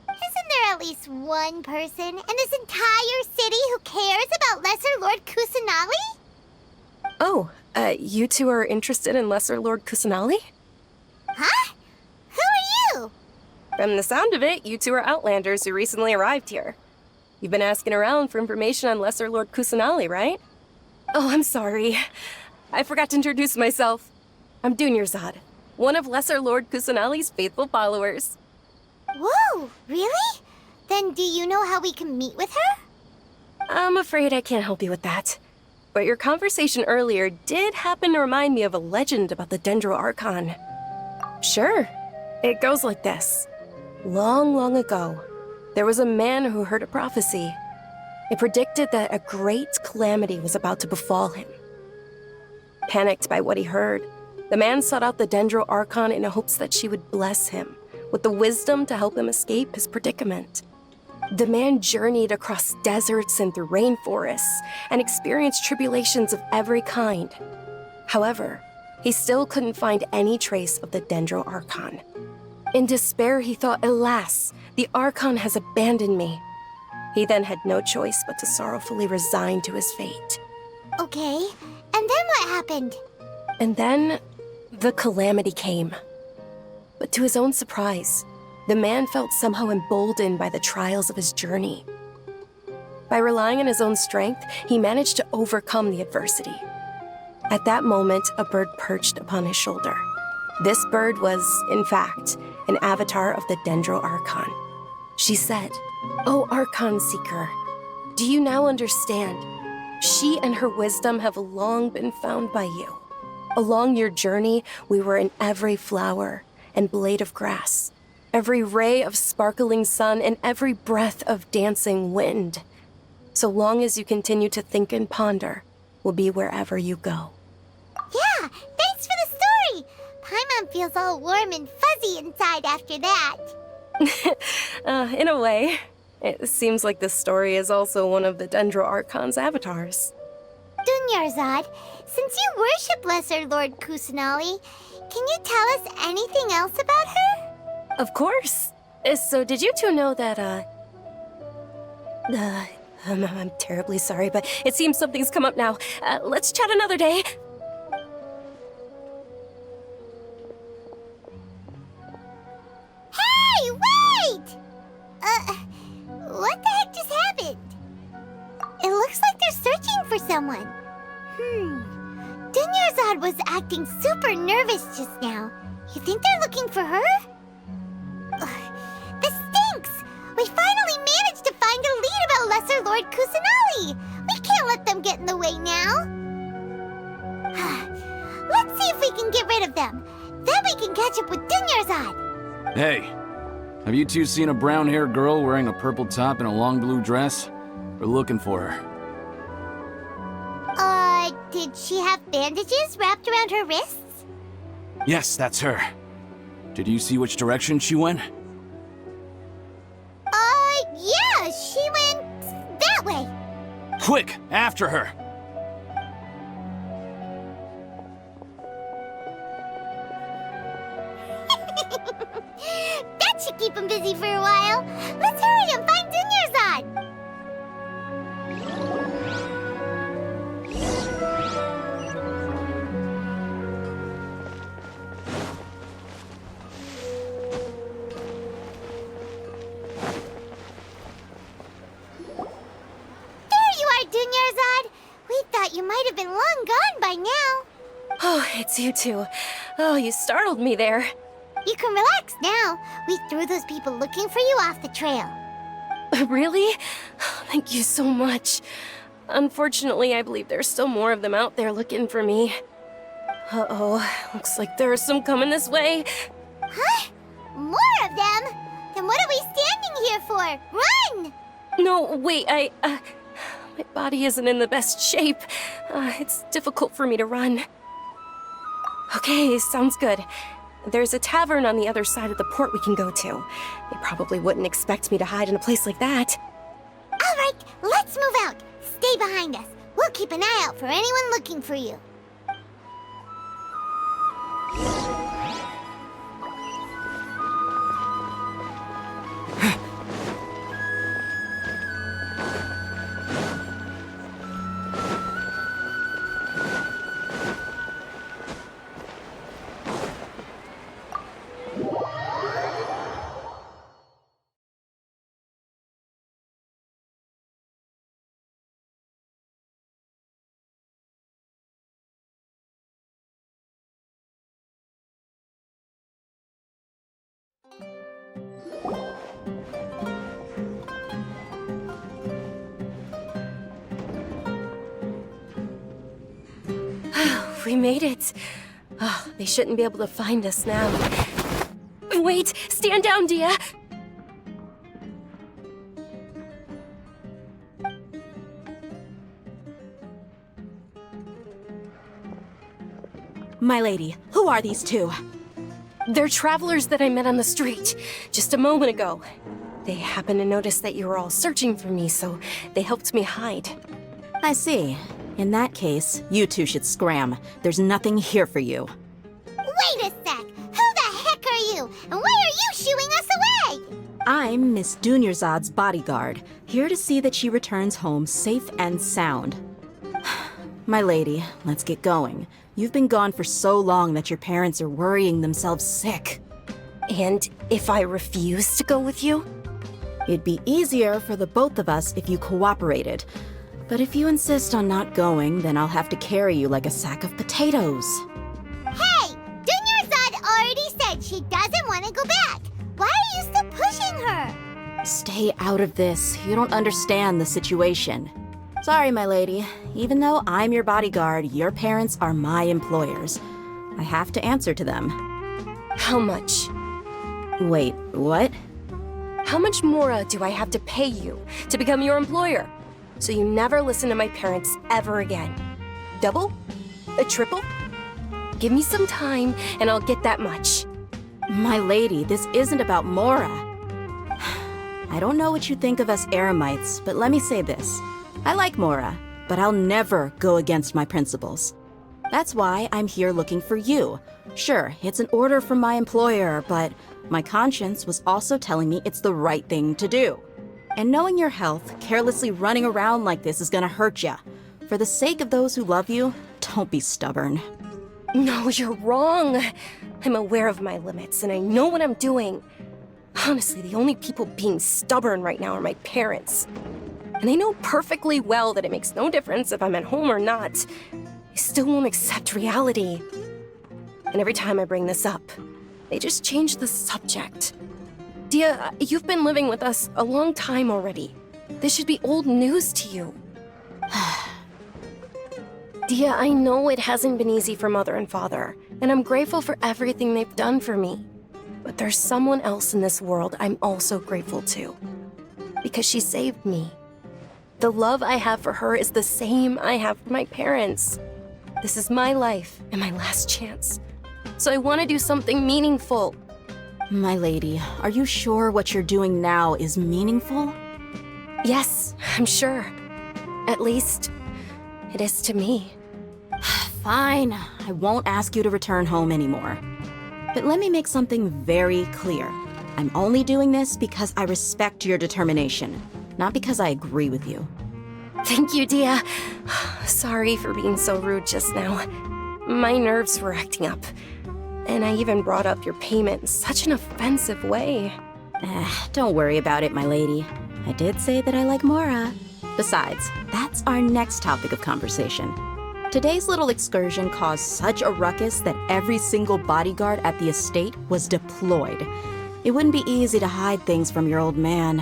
Isn't there at least one person in this entire city who cares about Lesser Lord Kusanali? Oh, you two are interested in Lesser Lord Kusanali? Huh? Who are you? From the sound of it, you two are Outlanders who recently arrived here. You've been asking around for information on Lesser Lord Kusanali, right? Oh, I'm sorry. I forgot to introduce myself. I'm Dunyarzad, one of Lesser Lord Kusanali's faithful followers. Whoa, really? Then do you know how we can meet with her? I'm afraid I can't help you with that. But your conversation earlier did happen to remind me of a legend about the Dendro Archon. Sure. It goes like this. Long, long ago, there was a man who heard a prophecy. It predicted that a great calamity was about to befall him. Panicked by what he heard, the man sought out the Dendro Archon in hopes that she would bless him with the wisdom to help him escape his predicament. The man journeyed across deserts and through rainforests and experienced tribulations of every kind. However, he still couldn't find any trace of the Dendro Archon. In despair, he thought, alas, the Archon has abandoned me. He then had no choice but to sorrowfully resign to his fate. Okay, and then what happened? And then, the calamity came. But to his own surprise, the man felt somehow emboldened by the trials of his journey. By relying on his own strength, he managed to overcome the adversity. At that moment, a bird perched upon his shoulder. This bird was, in fact, an avatar of the Dendro Archon. She said, "O Archon Seeker, do you now understand? She and her wisdom have long been found by you. Along your journey, we were in every flower and blade of grass, every ray of sparkling sun, and every breath of dancing wind. So long as you continue to think and ponder, we'll be wherever you go." Yeah, thanks for the story! Paimon feels all warm and fuzzy inside after that. In a way. It seems like this story is also one of the Dendro Archon's avatars. Dunyarzad, since you worship Lesser Lord Kusanali, can you tell us anything else about her? Of course. So did you two know that, I'm terribly sorry, but it seems something's come up now. Let's chat another day. Hey, wait! What the heck just happened? It looks like they're searching for someone. Dunyarzad was acting super nervous just now. You think they're looking for her? This stinks! We finally managed to find a lead about Lesser Lord Kusanali! We can't let them get in the way now! Let's see if we can get rid of them. Then we can catch up with Dunyarzad! Hey, have you two seen a brown-haired girl wearing a purple top and a long blue dress? We're looking for her. Did she have bandages wrapped around her wrists? Yes, that's her. Did you see which direction she went? Yeah, she went that way. Quick, after her! That should keep him busy for a while. Let's hurry and find Dunyarzad. Dunyarzad, we thought you might have been long gone by now. Oh, it's you two. Oh, you startled me there. You can relax now. We threw those people looking for you off the trail. Really? Thank you so much. Unfortunately, I believe there's still more of them out there looking for me. Uh-oh, looks like there are some coming this way. Huh? More of them? Then what are we standing here for? Run! No, wait, my body isn't in the best shape. It's difficult for me to run. Okay, sounds good. There's a tavern on the other side of the port we can go to. They probably wouldn't expect me to hide in a place like that. All right, let's move out. Stay behind us. We'll keep an eye out for anyone looking for you. We made it. Oh, they shouldn't be able to find us now. Wait! Stand down, Dia! My lady, who are these two? They're travelers that I met on the street just a moment ago. They happened to notice that you were all searching for me, so they helped me hide. I see. In that case, you two should scram. There's nothing here for you. Wait a sec! Who the heck are you? And why are you shooing us away? I'm Miss Dunyarzad's bodyguard, here to see that she returns home safe and sound. My lady, let's get going. You've been gone for so long that your parents are worrying themselves sick. And if I refuse to go with you? It'd be easier for the both of us if you cooperated. But if you insist on not going, then I'll have to carry you like a sack of potatoes. Hey! Dunyarzad already said she doesn't want to go back. Why are you still pushing her? Stay out of this. You don't understand the situation. Sorry, my lady. Even though I'm your bodyguard, your parents are my employers. I have to answer to them. How much? Wait, what? How much more do I have to pay you to become your employer? So you never listen to my parents ever again. Double? A triple? Give me some time and I'll get that much. My lady, this isn't about Mora. I don't know what you think of us Eremites, but let me say this. I like Mora, but I'll never go against my principles. That's why I'm here looking for you. Sure, it's an order from my employer, but my conscience was also telling me it's the right thing to do. And knowing your health, carelessly running around like this is gonna hurt ya. For the sake of those who love you, don't be stubborn. No, you're wrong. I'm aware of my limits and I know what I'm doing. Honestly, the only people being stubborn right now are my parents. And they know perfectly well that it makes no difference if I'm at home or not. They still won't accept reality. And every time I bring this up, they just change the subject. Dia, you've been living with us a long time already. This should be old news to you. Dia, I know it hasn't been easy for Mother and Father, and I'm grateful for everything they've done for me. But there's someone else in this world I'm also grateful to. Because she saved me. The love I have for her is the same I have for my parents. This is my life and my last chance. So I want to do something meaningful. My lady, are you sure what you're doing now is meaningful? Yes, I'm sure. At least, it is to me. Fine, I won't ask you to return home anymore. But let me make something very clear. I'm only doing this because I respect your determination, not because I agree with you. Thank you, Dia. Sorry for being so rude just now. My nerves were acting up. And I even brought up your payment in such an offensive way. Don't worry about it, my lady. I did say that I like Mora. Besides, that's our next topic of conversation. Today's little excursion caused such a ruckus that every single bodyguard at the estate was deployed. It wouldn't be easy to hide things from your old man.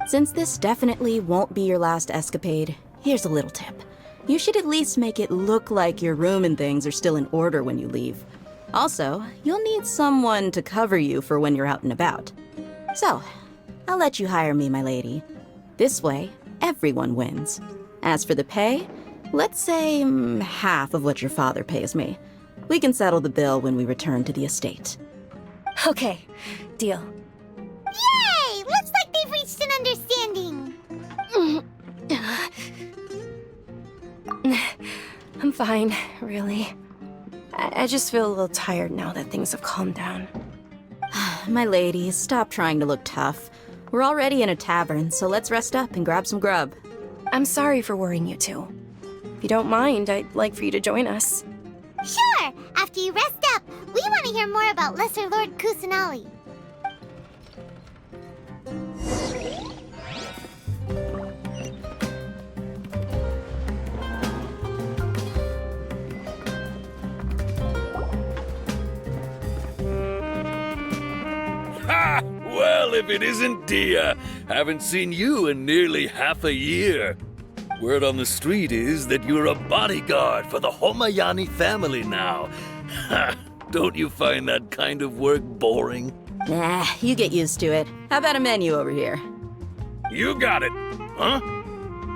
Since this definitely won't be your last escapade, here's a little tip. You should at least make it look like your room and things are still in order when you leave. Also, you'll need someone to cover you for when you're out and about. So, I'll let you hire me, my lady. This way, everyone wins. As for the pay, let's say half of what your father pays me. We can settle the bill when we return to the estate. Okay, deal. Yay! Looks like they've reached an understanding. I'm fine, really. I just feel a little tired now that things have calmed down. My lady, stop trying to look tough. We're already in a tavern, so let's rest up and grab some grub. I'm sorry for worrying you two. If you don't mind, I'd like for you to join us. Sure! After you rest up, we want to hear more about Lesser Lord Kusanali. Ha! Well, if it isn't Dia. Haven't seen you in nearly half a year. Word on the street is that you're a bodyguard for the Homayani family now. Ha! Don't you find that kind of work boring? Nah, you get used to it. How about a menu over here? You got it. Huh?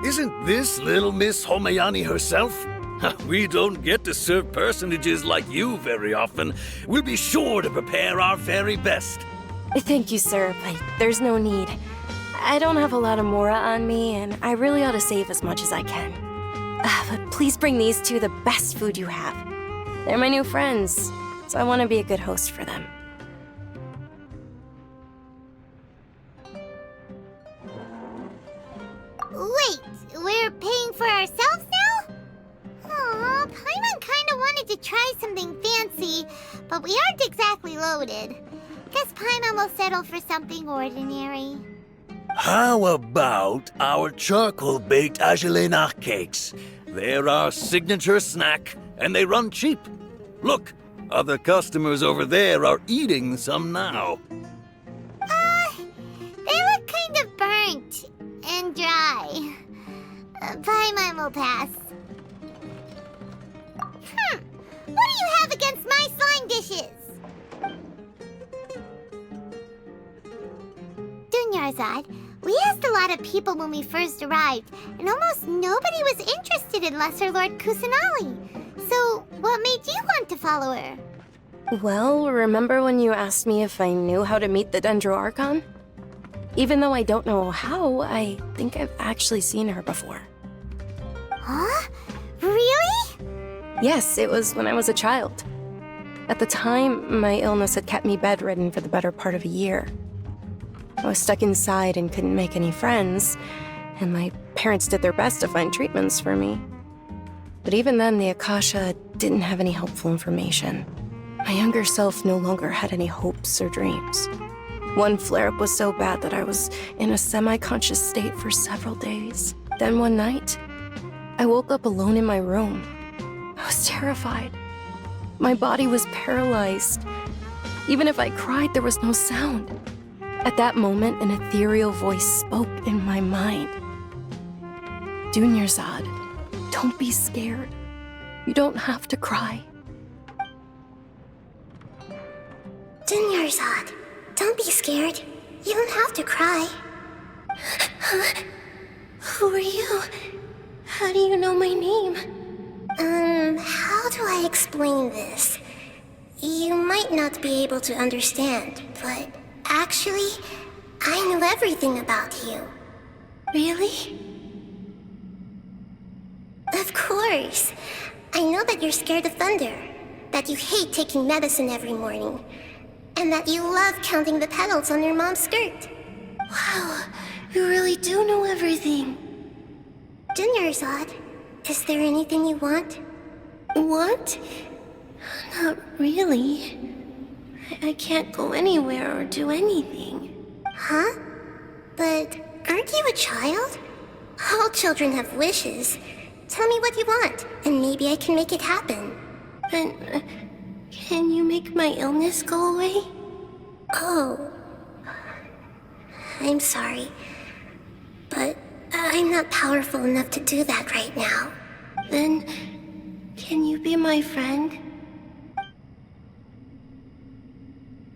Isn't this little Miss Homayani herself? We don't get to serve personages like you very often. We'll be sure to prepare our very best. Thank you, sir, but there's no need. I don't have a lot of mora on me, and I really ought to save as much as I can. But please bring these two the best food you have. They're my new friends, so I want to be a good host for them. Wait, we're paying for ourselves now? Aw, Paimon kinda wanted to try something fancy, but we aren't exactly loaded. Guess Paimon will settle for something ordinary. How about our charcoal-baked agelenach cakes? They're our signature snack, and they run cheap. Look, other customers over there are eating some now. They look kind of burnt and dry. Paimon will pass. What do you have against my slime dishes? Dunyarzad, we asked a lot of people when we first arrived, and almost nobody was interested in Lesser Lord Kusanali. So, what made you want to follow her? Well, remember when you asked me if I knew how to meet the Dendro Archon? Even though I don't know how, I think I've actually seen her before. Huh? Really? Yes, it was when I was a child. At the time, my illness had kept me bedridden for the better part of a year. I was stuck inside and couldn't make any friends, and my parents did their best to find treatments for me. But even then, the Akasha didn't have any helpful information. My younger self no longer had any hopes or dreams. One flare-up was so bad that I was in a semi-conscious state for several days. Then one night, I woke up alone in my room. I was terrified. My body was paralyzed. Even if I cried, there was no sound. At that moment, an ethereal voice spoke in my mind. Dunyarzad, don't be scared. You don't have to cry. Dunyarzad, don't be scared. You don't have to cry. Who are you? How do you know my name? How do I explain this? You might not be able to understand, but actually, I know everything about you. Really? Of course. I know that you're scared of thunder, that you hate taking medicine every morning, and that you love counting the petals on your mom's skirt. Wow, you really do know everything. Dunyarzad, is there anything you want? Want? Not really. I can't go anywhere or do anything. Huh? But aren't you a child? All children have wishes. Tell me what you want, and maybe I can make it happen. But, can you make my illness go away? Oh. I'm sorry. But I'm not powerful enough to do that right now. Then, can you be my friend?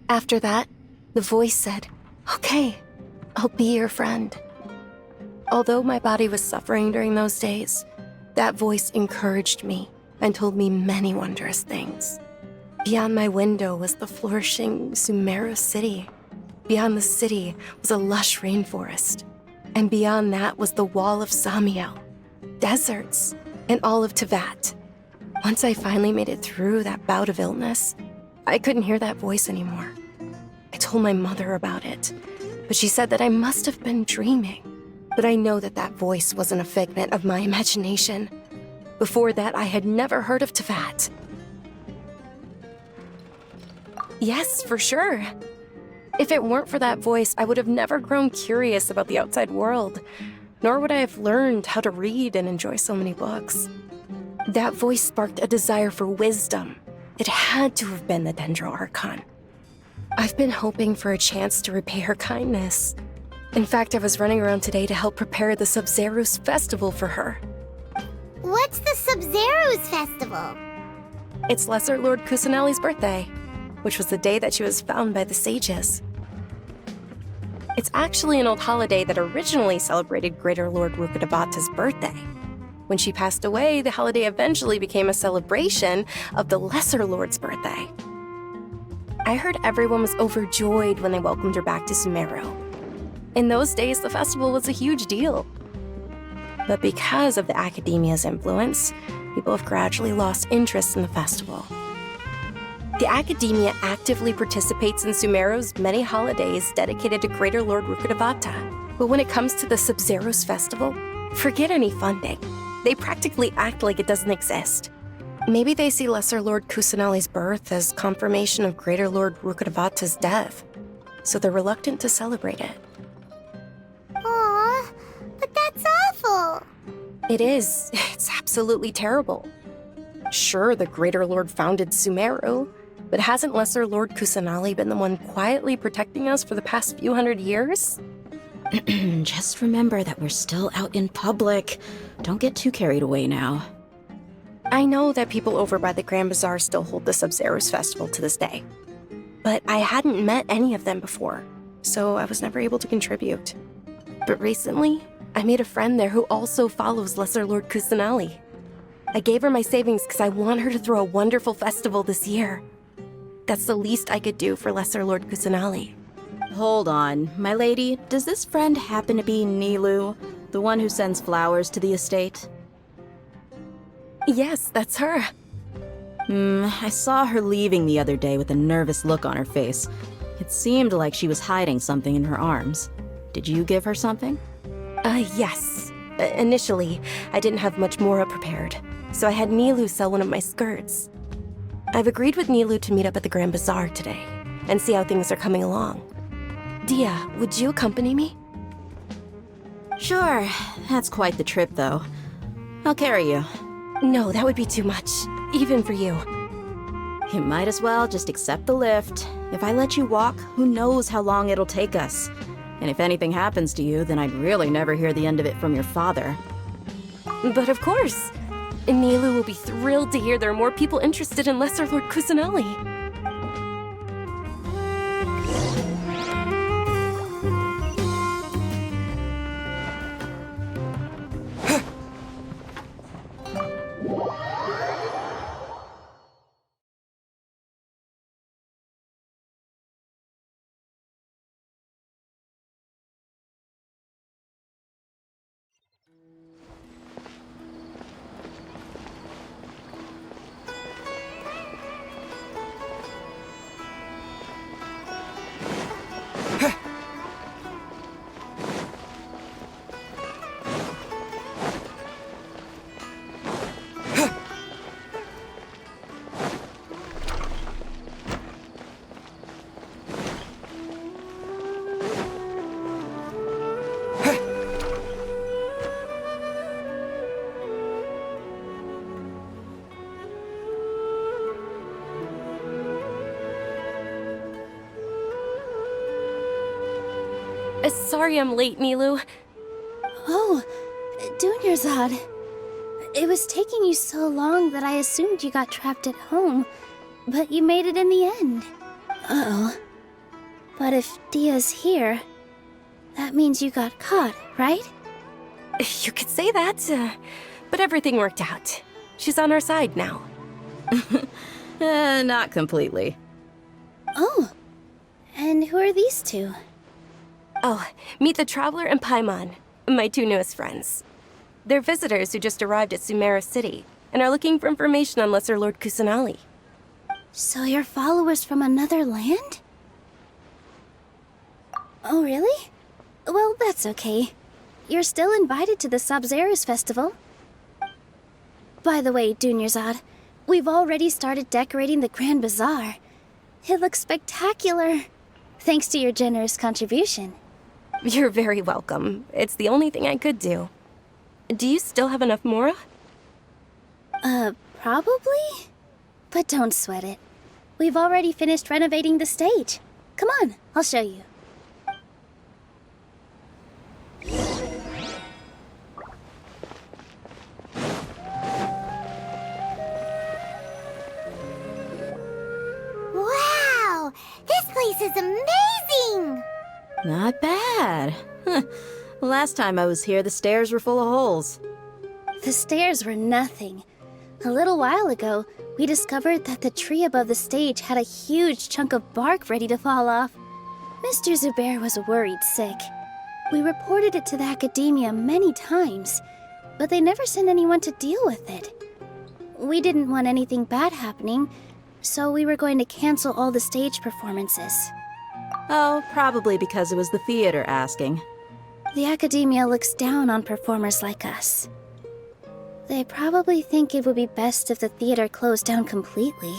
After that, the voice said, "Okay, I'll be your friend." Although my body was suffering during those days, that voice encouraged me and told me many wondrous things. Beyond my window was the flourishing Sumeru city. Beyond the city was a lush rainforest. And beyond that was the wall of Samiel, deserts, and all of Tevat. Once I finally made it through that bout of illness, I couldn't hear that voice anymore. I told my mother about it, but she said that I must have been dreaming. But I know that that voice wasn't a figment of my imagination. Before that, I had never heard of Tevat. Yes, for sure. If it weren't for that voice, I would have never grown curious about the outside world, nor would I have learned how to read and enjoy so many books. That voice sparked a desire for wisdom. It had to have been the Dendro Archon. I've been hoping for a chance to repay her kindness. In fact, I was running around today to help prepare the Sub-Zerus festival for her. What's the Sub-Zerus festival? It's Lesser Lord Kusanali's birthday, which was the day that she was found by the sages. It's actually an old holiday that originally celebrated Greater Lord Rukkhadevata's birthday. When she passed away, the holiday eventually became a celebration of the Lesser Lord's birthday. I heard everyone was overjoyed when they welcomed her back to Sumeru. In those days, the festival was a huge deal. But because of the Academia's influence, people have gradually lost interest in the festival. The Academia actively participates in Sumeru's many holidays dedicated to Greater Lord Rukkhadevata. But when it comes to the Sub-Zerus festival, forget any funding. They practically act like it doesn't exist. Maybe they see Lesser Lord Kusanali's birth as confirmation of Greater Lord Rukkhadevata's death, so they're reluctant to celebrate it. Aww, but that's awful. It is. It's absolutely terrible. Sure, the Greater Lord founded Sumeru, but hasn't Lesser Lord Kusanali been the one quietly protecting us for the past few hundred years? Just remember that we're still out in public. Don't get too carried away now. I know that people over by the Grand Bazaar still hold the Sub-Zerus festival to this day. But I hadn't met any of them before, so I was never able to contribute. But recently, I made a friend there who also follows Lesser Lord Kusanali. I gave her my savings because I want her to throw a wonderful festival this year. That's the least I could do for Lesser Lord Kusanali. Hold on, my lady. Does this friend happen to be Nilu, the one who sends flowers to the estate? Yes, that's her. I saw her leaving the other day with a nervous look on her face. It seemed like she was hiding something in her arms. Did you give her something? Yes. Initially, I didn't have much more prepared, so I had Nilu sell one of my skirts. I've agreed with Nilu to meet up at the Grand Bazaar today and see how things are coming along. Dia, would you accompany me? Sure. That's quite the trip, though. I'll carry you. No, that would be too much, even for you. You might as well just accept the lift. If I let you walk, who knows how long it'll take us. And if anything happens to you, then I'd really never hear the end of it from your father. But of course! Nilu will be thrilled to hear there are more people interested in Lesser Lord Kusanali. Sorry I'm late, Nilu. Oh, Dunyarzad. It was taking you so long that I assumed you got trapped at home, but you made it in the end. Uh-oh. But if Dia's here, that means you got caught, right? You could say that, but everything worked out. She's on our side now. Not completely. Oh, and who are these two? Oh, meet the Traveler and Paimon, my two newest friends. They're visitors who just arrived at Sumeru City and are looking for information on Lesser Lord Kusanali. So you're followers from another land? Oh, really? Well, that's okay. You're still invited to the Sabzeruz Festival. By the way, Dunyarzad, we've already started decorating the Grand Bazaar. It looks spectacular, thanks to your generous contribution. You're very welcome. It's the only thing I could do. Do you still have enough Mora? Probably? But don't sweat it. We've already finished renovating the stage. Come on, I'll show you. Wow! This place is amazing! Not bad. Last time I was here, the stairs were full of holes. The stairs were nothing. A little while ago, we discovered that the tree above the stage had a huge chunk of bark ready to fall off. Mr. Zubair was worried sick. We reported it to the academia many times, but they never sent anyone to deal with it. We didn't want anything bad happening, so we were going to cancel all the stage performances. Oh, probably because it was the theater asking. The academia looks down on performers like us. They probably think it would be best if the theater closed down completely.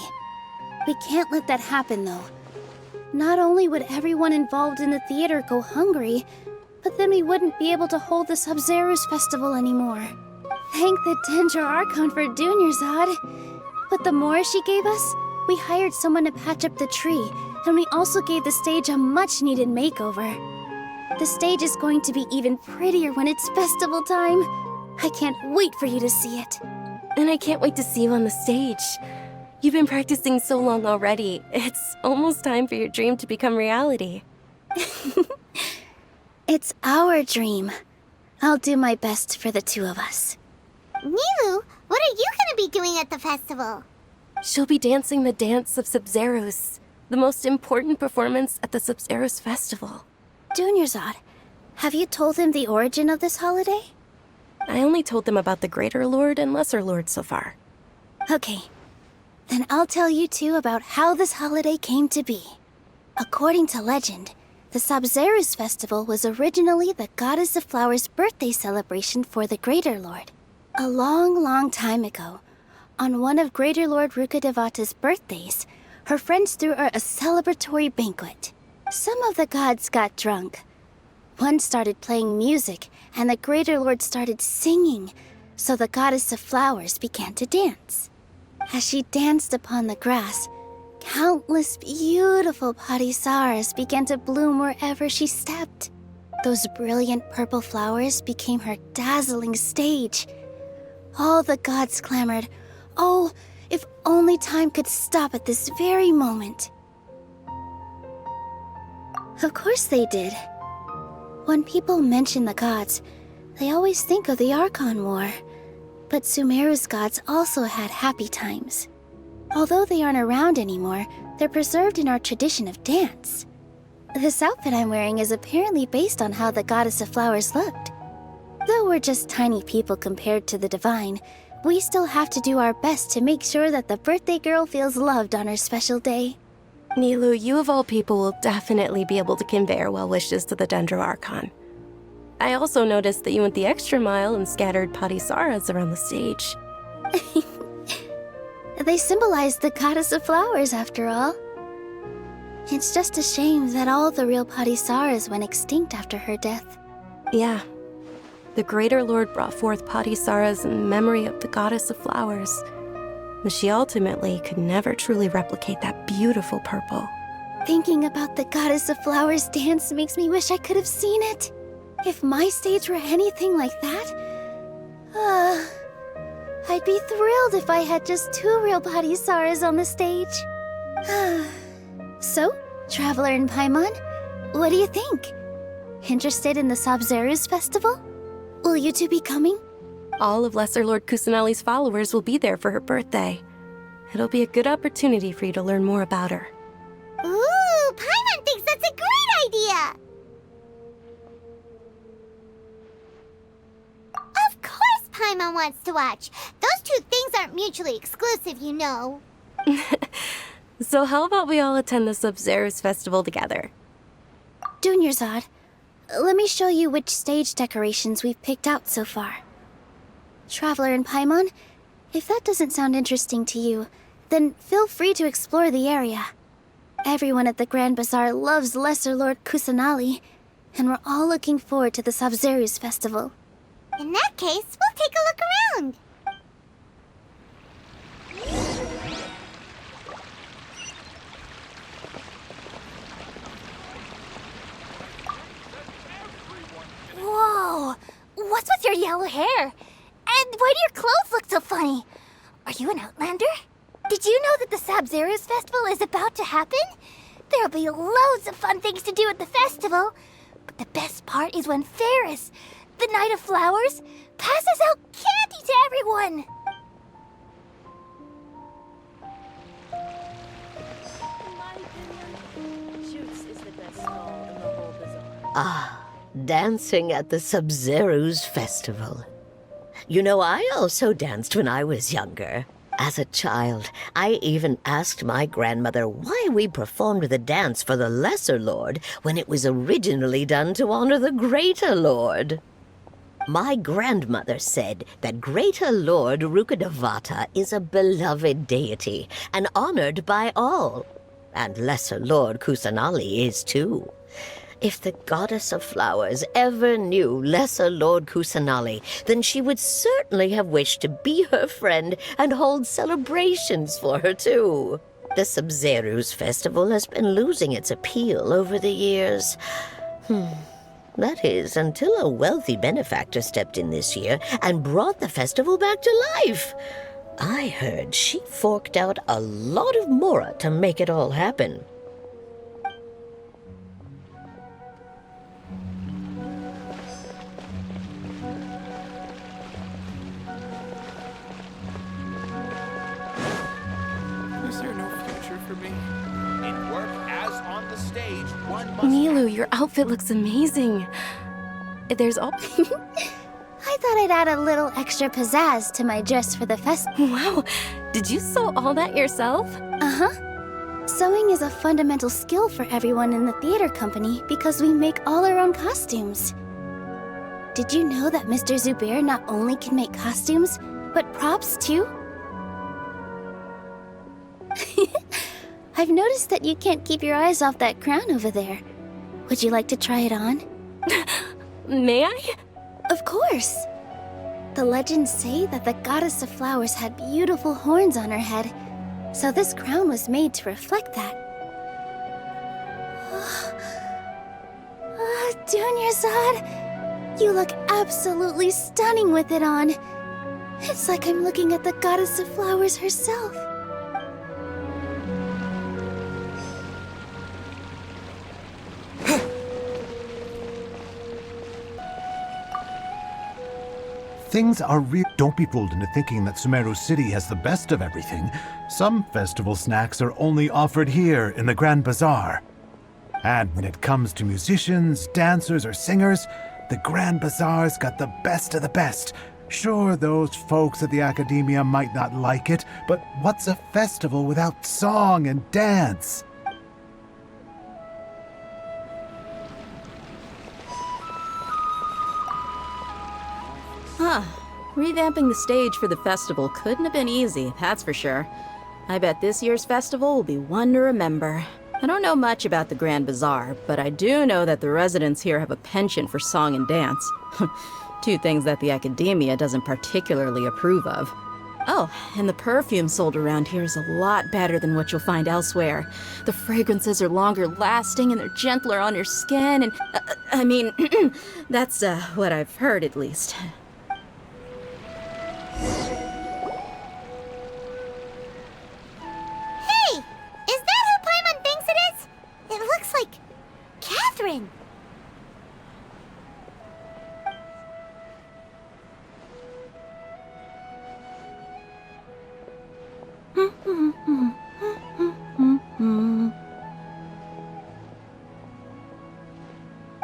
We can't let that happen, though. Not only would everyone involved in the theater go hungry, but then we wouldn't be able to hold the Sabzeruz Festival anymore. Thank the Dendro Archon for Dunyarzad. With the Mora she gave us, we hired someone to patch up the tree, and we also gave the stage a much-needed makeover. The stage is going to be even prettier when it's festival time. I can't wait for you to see it. And I can't wait to see you on the stage. You've been practicing so long already. It's almost time for your dream to become reality. It's our dream. I'll do my best for the two of us. Nilu, what are you gonna be doing at the festival? She'll be dancing the dance of Sabzeruz, the most important performance at the Sabzeruz Festival. Dunyarzad, have you told them the origin of this holiday? I only told them about the Greater Lord and Lesser Lord so far. Okay. Then I'll tell you two about how this holiday came to be. According to legend, the Sabzeruz Festival was originally the Goddess of Flowers' birthday celebration for the Greater Lord. A long, long time ago, on one of Greater Lord Rukkhadevata's birthdays, her friends threw her a celebratory banquet. Some of the gods got drunk. One started playing music, and the Greater Lord started singing, so the Goddess of Flowers began to dance. As she danced upon the grass, countless beautiful parisaras began to bloom wherever she stepped. Those brilliant purple flowers became her dazzling stage. All the gods clamored, "Oh, if only time could stop at this very moment." Of course they did. When people mention the gods, they always think of the Archon War. But Sumeru's gods also had happy times. Although they aren't around anymore, they're preserved in our tradition of dance. This outfit I'm wearing is apparently based on how the Goddess of Flowers looked. Though we're just tiny people compared to the Divine, we still have to do our best to make sure that the birthday girl feels loved on her special day. Nilu, you of all people will definitely be able to convey our well wishes to the Dendro Archon. I also noticed that you went the extra mile and scattered parisaras around the stage. They symbolize the Goddess of Flowers, after all. It's just a shame that all the real parisaras went extinct after her death. Yeah. The Greater Lord brought forth parisaras in memory of the Goddess of Flowers, but she ultimately could never truly replicate that beautiful purple. Thinking about the Goddess of Flowers dance makes me wish I could have seen it. If my stage were anything like that, I'd be thrilled if I had just 2 real body Saras on the stage. So, Traveler and Paimon, what do you think? Interested in the Sabzeruz festival? Will you two be coming? All of Lesser Lord Kusanali's followers will be there for her birthday. It'll be a good opportunity for you to learn more about her. Ooh, Paimon thinks that's a great idea! Of course Paimon wants to watch. Those 2 things aren't mutually exclusive, you know. So how about we all attend the Sabzeruz festival together? Dunyarzad, let me show you which stage decorations we've picked out so far. Traveler and Paimon, if that doesn't sound interesting to you, then feel free to explore the area. Everyone at the Grand Bazaar loves Lesser Lord Kusanali, and we're all looking forward to the Sabzeruz festival. In that case, we'll take a look around. Whoa! What's with your yellow hair? And why do your clothes look so funny? Are you an Outlander? Did you know that the Sabzeruz festival is about to happen? There'll be loads of fun things to do at the festival. But the best part is when Ferris, the Knight of Flowers, passes out candy to everyone. Ah, dancing at the Sabzeruz festival. You know, I also danced when I was younger. As a child, I even asked my grandmother why we performed the dance for the Lesser Lord when it was originally done to honor the Greater Lord. My grandmother said that Greater Lord Rukkhadevata is a beloved deity and honored by all, and Lesser Lord Kusanali is too. If the Goddess of Flowers ever knew Lesser Lord Kusanali, then she would certainly have wished to be her friend and hold celebrations for her, too. The Sabzeruz festival has been losing its appeal over the years. That is, until a wealthy benefactor stepped in this year and brought the festival back to life. I heard she forked out a lot of mora to make it all happen. Nilu, your outfit looks amazing. There's all... I thought I'd add a little extra pizzazz to my dress for the festival. Wow, did you sew all that yourself? Uh-huh. Sewing is a fundamental skill for everyone in the theater company because we make all our own costumes. Did you know that Mr. Zubair not only can make costumes, but props too? I've noticed that you can't keep your eyes off that crown over there. Would you like to try it on? May I? Of course! The legends say that the Goddess of Flowers had beautiful horns on her head, so this crown was made to reflect that. Dunyarzad, you look absolutely stunning with it on. It's like I'm looking at the Goddess of Flowers herself. Things are real. Don't be fooled into thinking that Sumeru City has the best of everything. Some festival snacks are only offered here in the Grand Bazaar. And when it comes to musicians, dancers, or singers, the Grand Bazaar's got the best of the best. Sure, those folks at the Academia might not like it, but what's a festival without song and dance? Revamping the stage for the festival couldn't have been easy, that's for sure. I bet this year's festival will be one to remember. I don't know much about the Grand Bazaar, but I do know that the residents here have a penchant for song and dance. Two things that the Academia doesn't particularly approve of. Oh, and the perfume sold around here is a lot better than what you'll find elsewhere. The fragrances are longer lasting and they're gentler on your skin, and I mean, that's what I've heard at least. Hey! Is that who Paimon thinks it is? It looks like Catherine.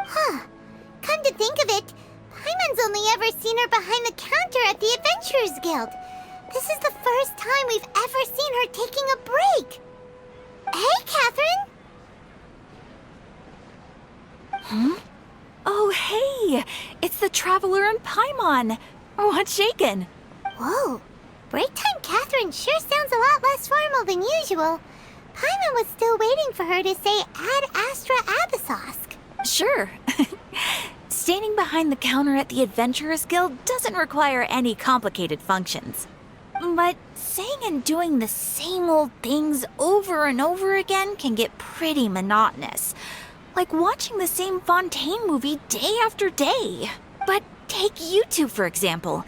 Huh. Come to think of it, Paimon's only ever seen her behind the counter at the Adventurers Guild. This is the first time we've ever seen her taking a break. Hey, Catherine! Huh? Oh, hey! It's the Traveler and Paimon! What's shaken? Whoa. Break time Catherine sure sounds a lot less formal than usual. Paimon was still waiting for her to say Ad Astra Abyssosque. Sure. Standing behind the counter at the Adventurers Guild doesn't require any complicated functions. But saying and doing the same old things over and over again can get pretty monotonous. Like watching the same Fontaine movie day after day. But take you two, for example.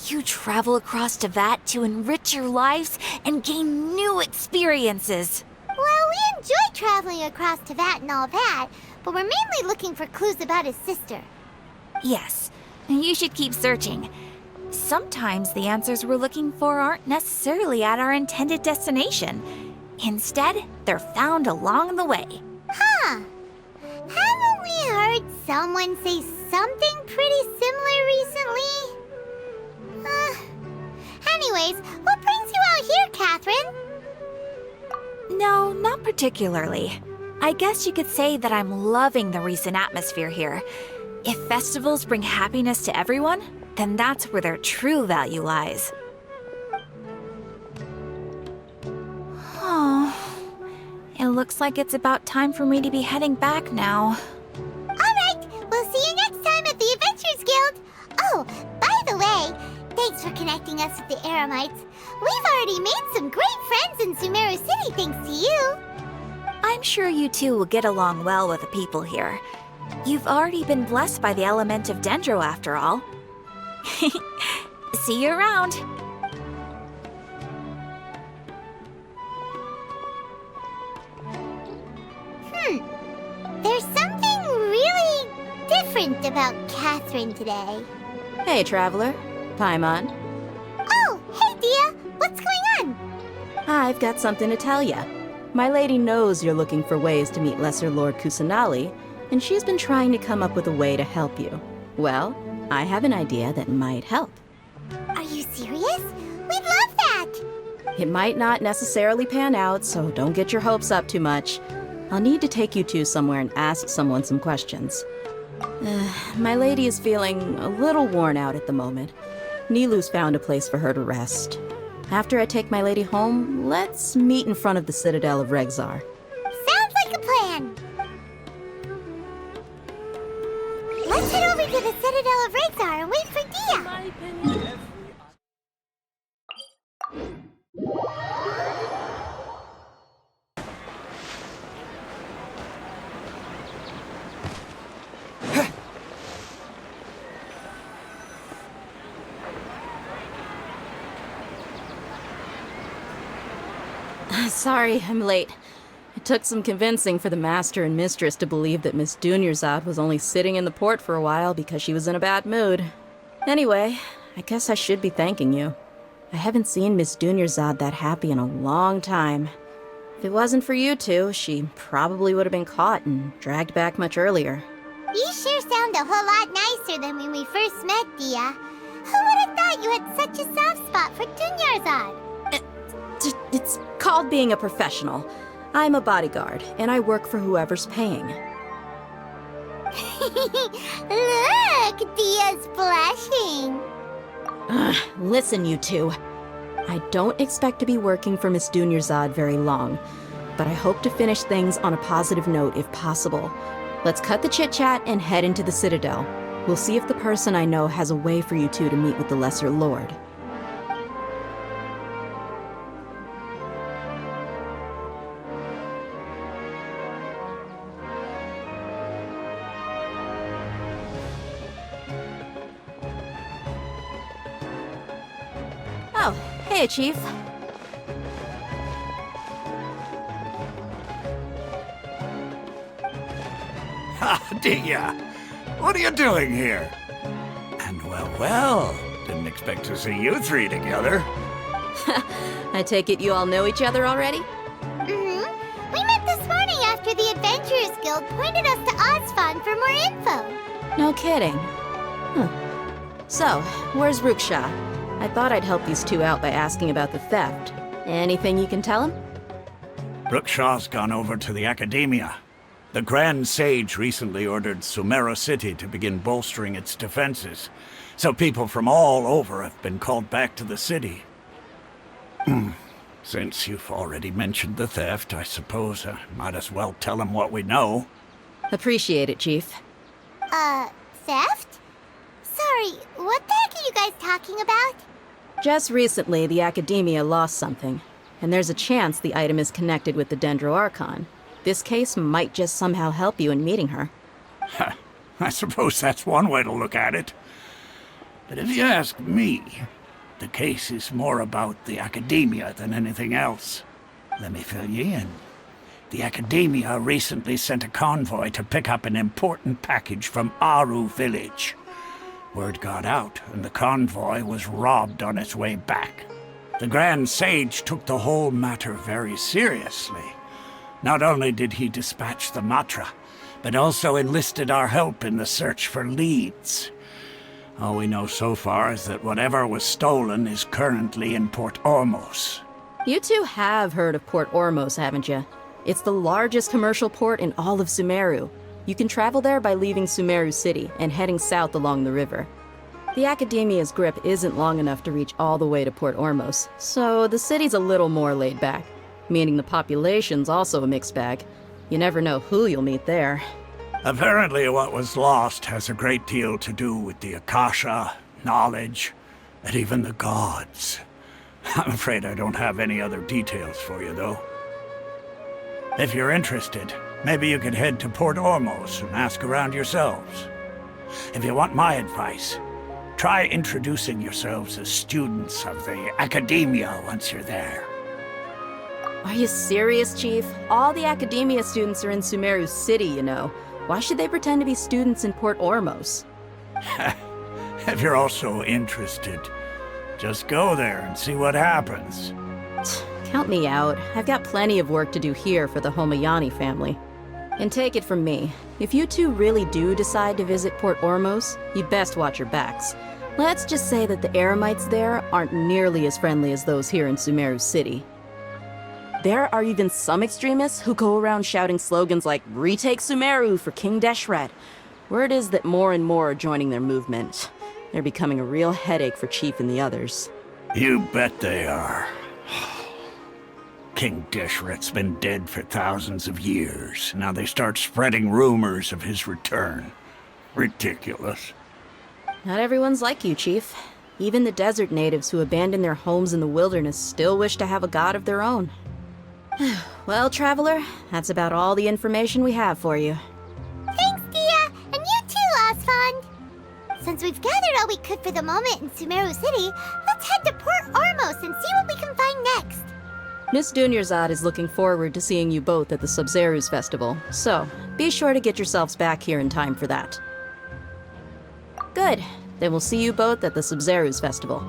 You travel across Teyvat to enrich your lives and gain new experiences. Well, we enjoy traveling across Teyvat and all that, but we're mainly looking for clues about his sister. Yes, you should keep searching. Sometimes the answers we're looking for aren't necessarily at our intended destination. Instead, they're found along the way. Huh. Haven't we heard someone say something pretty similar recently? Anyways, what brings you out here, Catherine? No, not particularly. I guess you could say that I'm loving the recent atmosphere here. If festivals bring happiness to everyone, then that's where their true value lies. Oh, it looks like it's about time for me to be heading back now. Alright, we'll see you next time at the Adventurers Guild. Oh, by the way, thanks for connecting us with the Eremites. We've already made some great friends in Sumeru City thanks to you. I'm sure you two will get along well with the people here. You've already been blessed by the element of Dendro after all. See you around. There's something really different about Catherine today. Hey, Traveler. Paimon. Oh, hey, Dia. What's going on? I've got something to tell ya. My lady knows you're looking for ways to meet Lesser Lord Kusanali, and she's been trying to come up with a way to help you. Well, I have an idea that might help. Are you serious? We'd love that! It might not necessarily pan out, so don't get your hopes up too much. I'll need to take you two somewhere and ask someone some questions. My lady is feeling a little worn out at the moment. Nilu's found a place for her to rest. After I take my lady home, let's meet in front of the Citadel of Regzar. Sounds like a plan! Let's head over to the Citadel of Regzar and wait for Dia! Sorry, I'm late. It took some convincing for the master and mistress to believe that Miss Dunyarzad was only sitting in the port for a while because she was in a bad mood. Anyway, I guess I should be thanking you. I haven't seen Miss Dunyarzad that happy in a long time. If it wasn't for you two, she probably would have been caught and dragged back much earlier. You sure sound a whole lot nicer than when we first met, Dia. Who would have thought you had such a soft spot for Dunyarzad? It's called being a professional. I'm a bodyguard, and I work for whoever's paying. Look, Dia's blushing. Listen, you two. I don't expect to be working for Miss Dunyarzad very long, but I hope to finish things on a positive note if possible. Let's cut the chit-chat and head into the Citadel. We'll see if the person I know has a way for you two to meet with the Lesser Lord. Oh, hey, Chief. Ha, Dia! What are you doing here? And well, didn't expect to see you three together. I take it you all know each other already? Mm-hmm. We met this morning after the Adventurers Guild pointed us to Ozfon for more info. No kidding. So, where's Ruksha? I thought I'd help these two out by asking about the theft. Anything you can tell him? Brookshaw's gone over to the Academia. The Grand Sage recently ordered Sumeru City to begin bolstering its defenses, so people from all over have been called back to the city. Since you've already mentioned the theft, I suppose I might as well tell him what we know. Appreciate it, Chief. Theft? Sorry, what the heck are you guys talking about? Just recently, the Academia lost something, and there's a chance the item is connected with the Dendro Archon. This case might just somehow help you in meeting her. I suppose that's one way to look at it. But if you ask me, the case is more about the Academia than anything else. Let me fill you in. The Academia recently sent a convoy to pick up an important package from Aru village. Word got out, and the convoy was robbed on its way back. The Grand Sage took the whole matter very seriously. Not only did he dispatch the Matra, but also enlisted our help in the search for leads. All we know so far is that whatever was stolen is currently in Port Ormos. You two have heard of Port Ormos, haven't you? It's the largest commercial port in all of Sumeru. You can travel there by leaving Sumeru City and heading south along the river. The Academia's grip isn't long enough to reach all the way to Port Ormos, so the city's a little more laid back, meaning the population's also a mixed bag. You never know who you'll meet there. Apparently what was lost has a great deal to do with the Akasha, knowledge, and even the gods. I'm afraid I don't have any other details for you, though. If you're interested, maybe you could head to Port Ormos and ask around yourselves. If you want my advice, try introducing yourselves as students of the Academia once you're there. Are you serious, Chief? All the Academia students are in Sumeru City, you know. Why should they pretend to be students in Port Ormos? If you're also interested, just go there and see what happens. Count me out. I've got plenty of work to do here for the Homayani family. And take it from me, if you two really do decide to visit Port Ormos, you'd best watch your backs. Let's just say that the Eremites there aren't nearly as friendly as those here in Sumeru City. There are even some extremists who go around shouting slogans like, "Retake Sumeru for King Deshret." Word is that more and more are joining their movement. They're becoming a real headache for Chief and the others. You bet they are. King Deshret's been dead for thousands of years. Now they start spreading rumors of his return. Ridiculous. Not everyone's like you, Chief. Even the desert natives who abandoned their homes in the wilderness still wish to have a god of their own. Well, Traveler, that's about all the information we have for you. Thanks, Dia! And you too, Osfond! Since we've gathered all we could for the moment in Sumeru City, let's head to Port Ormos and see what we can find next. Miss Dunyarzad is looking forward to seeing you both at the Sub-Zerus Festival, so be sure to get yourselves back here in time for that. Good. Then we'll see you both at the Sub-Zerus Festival.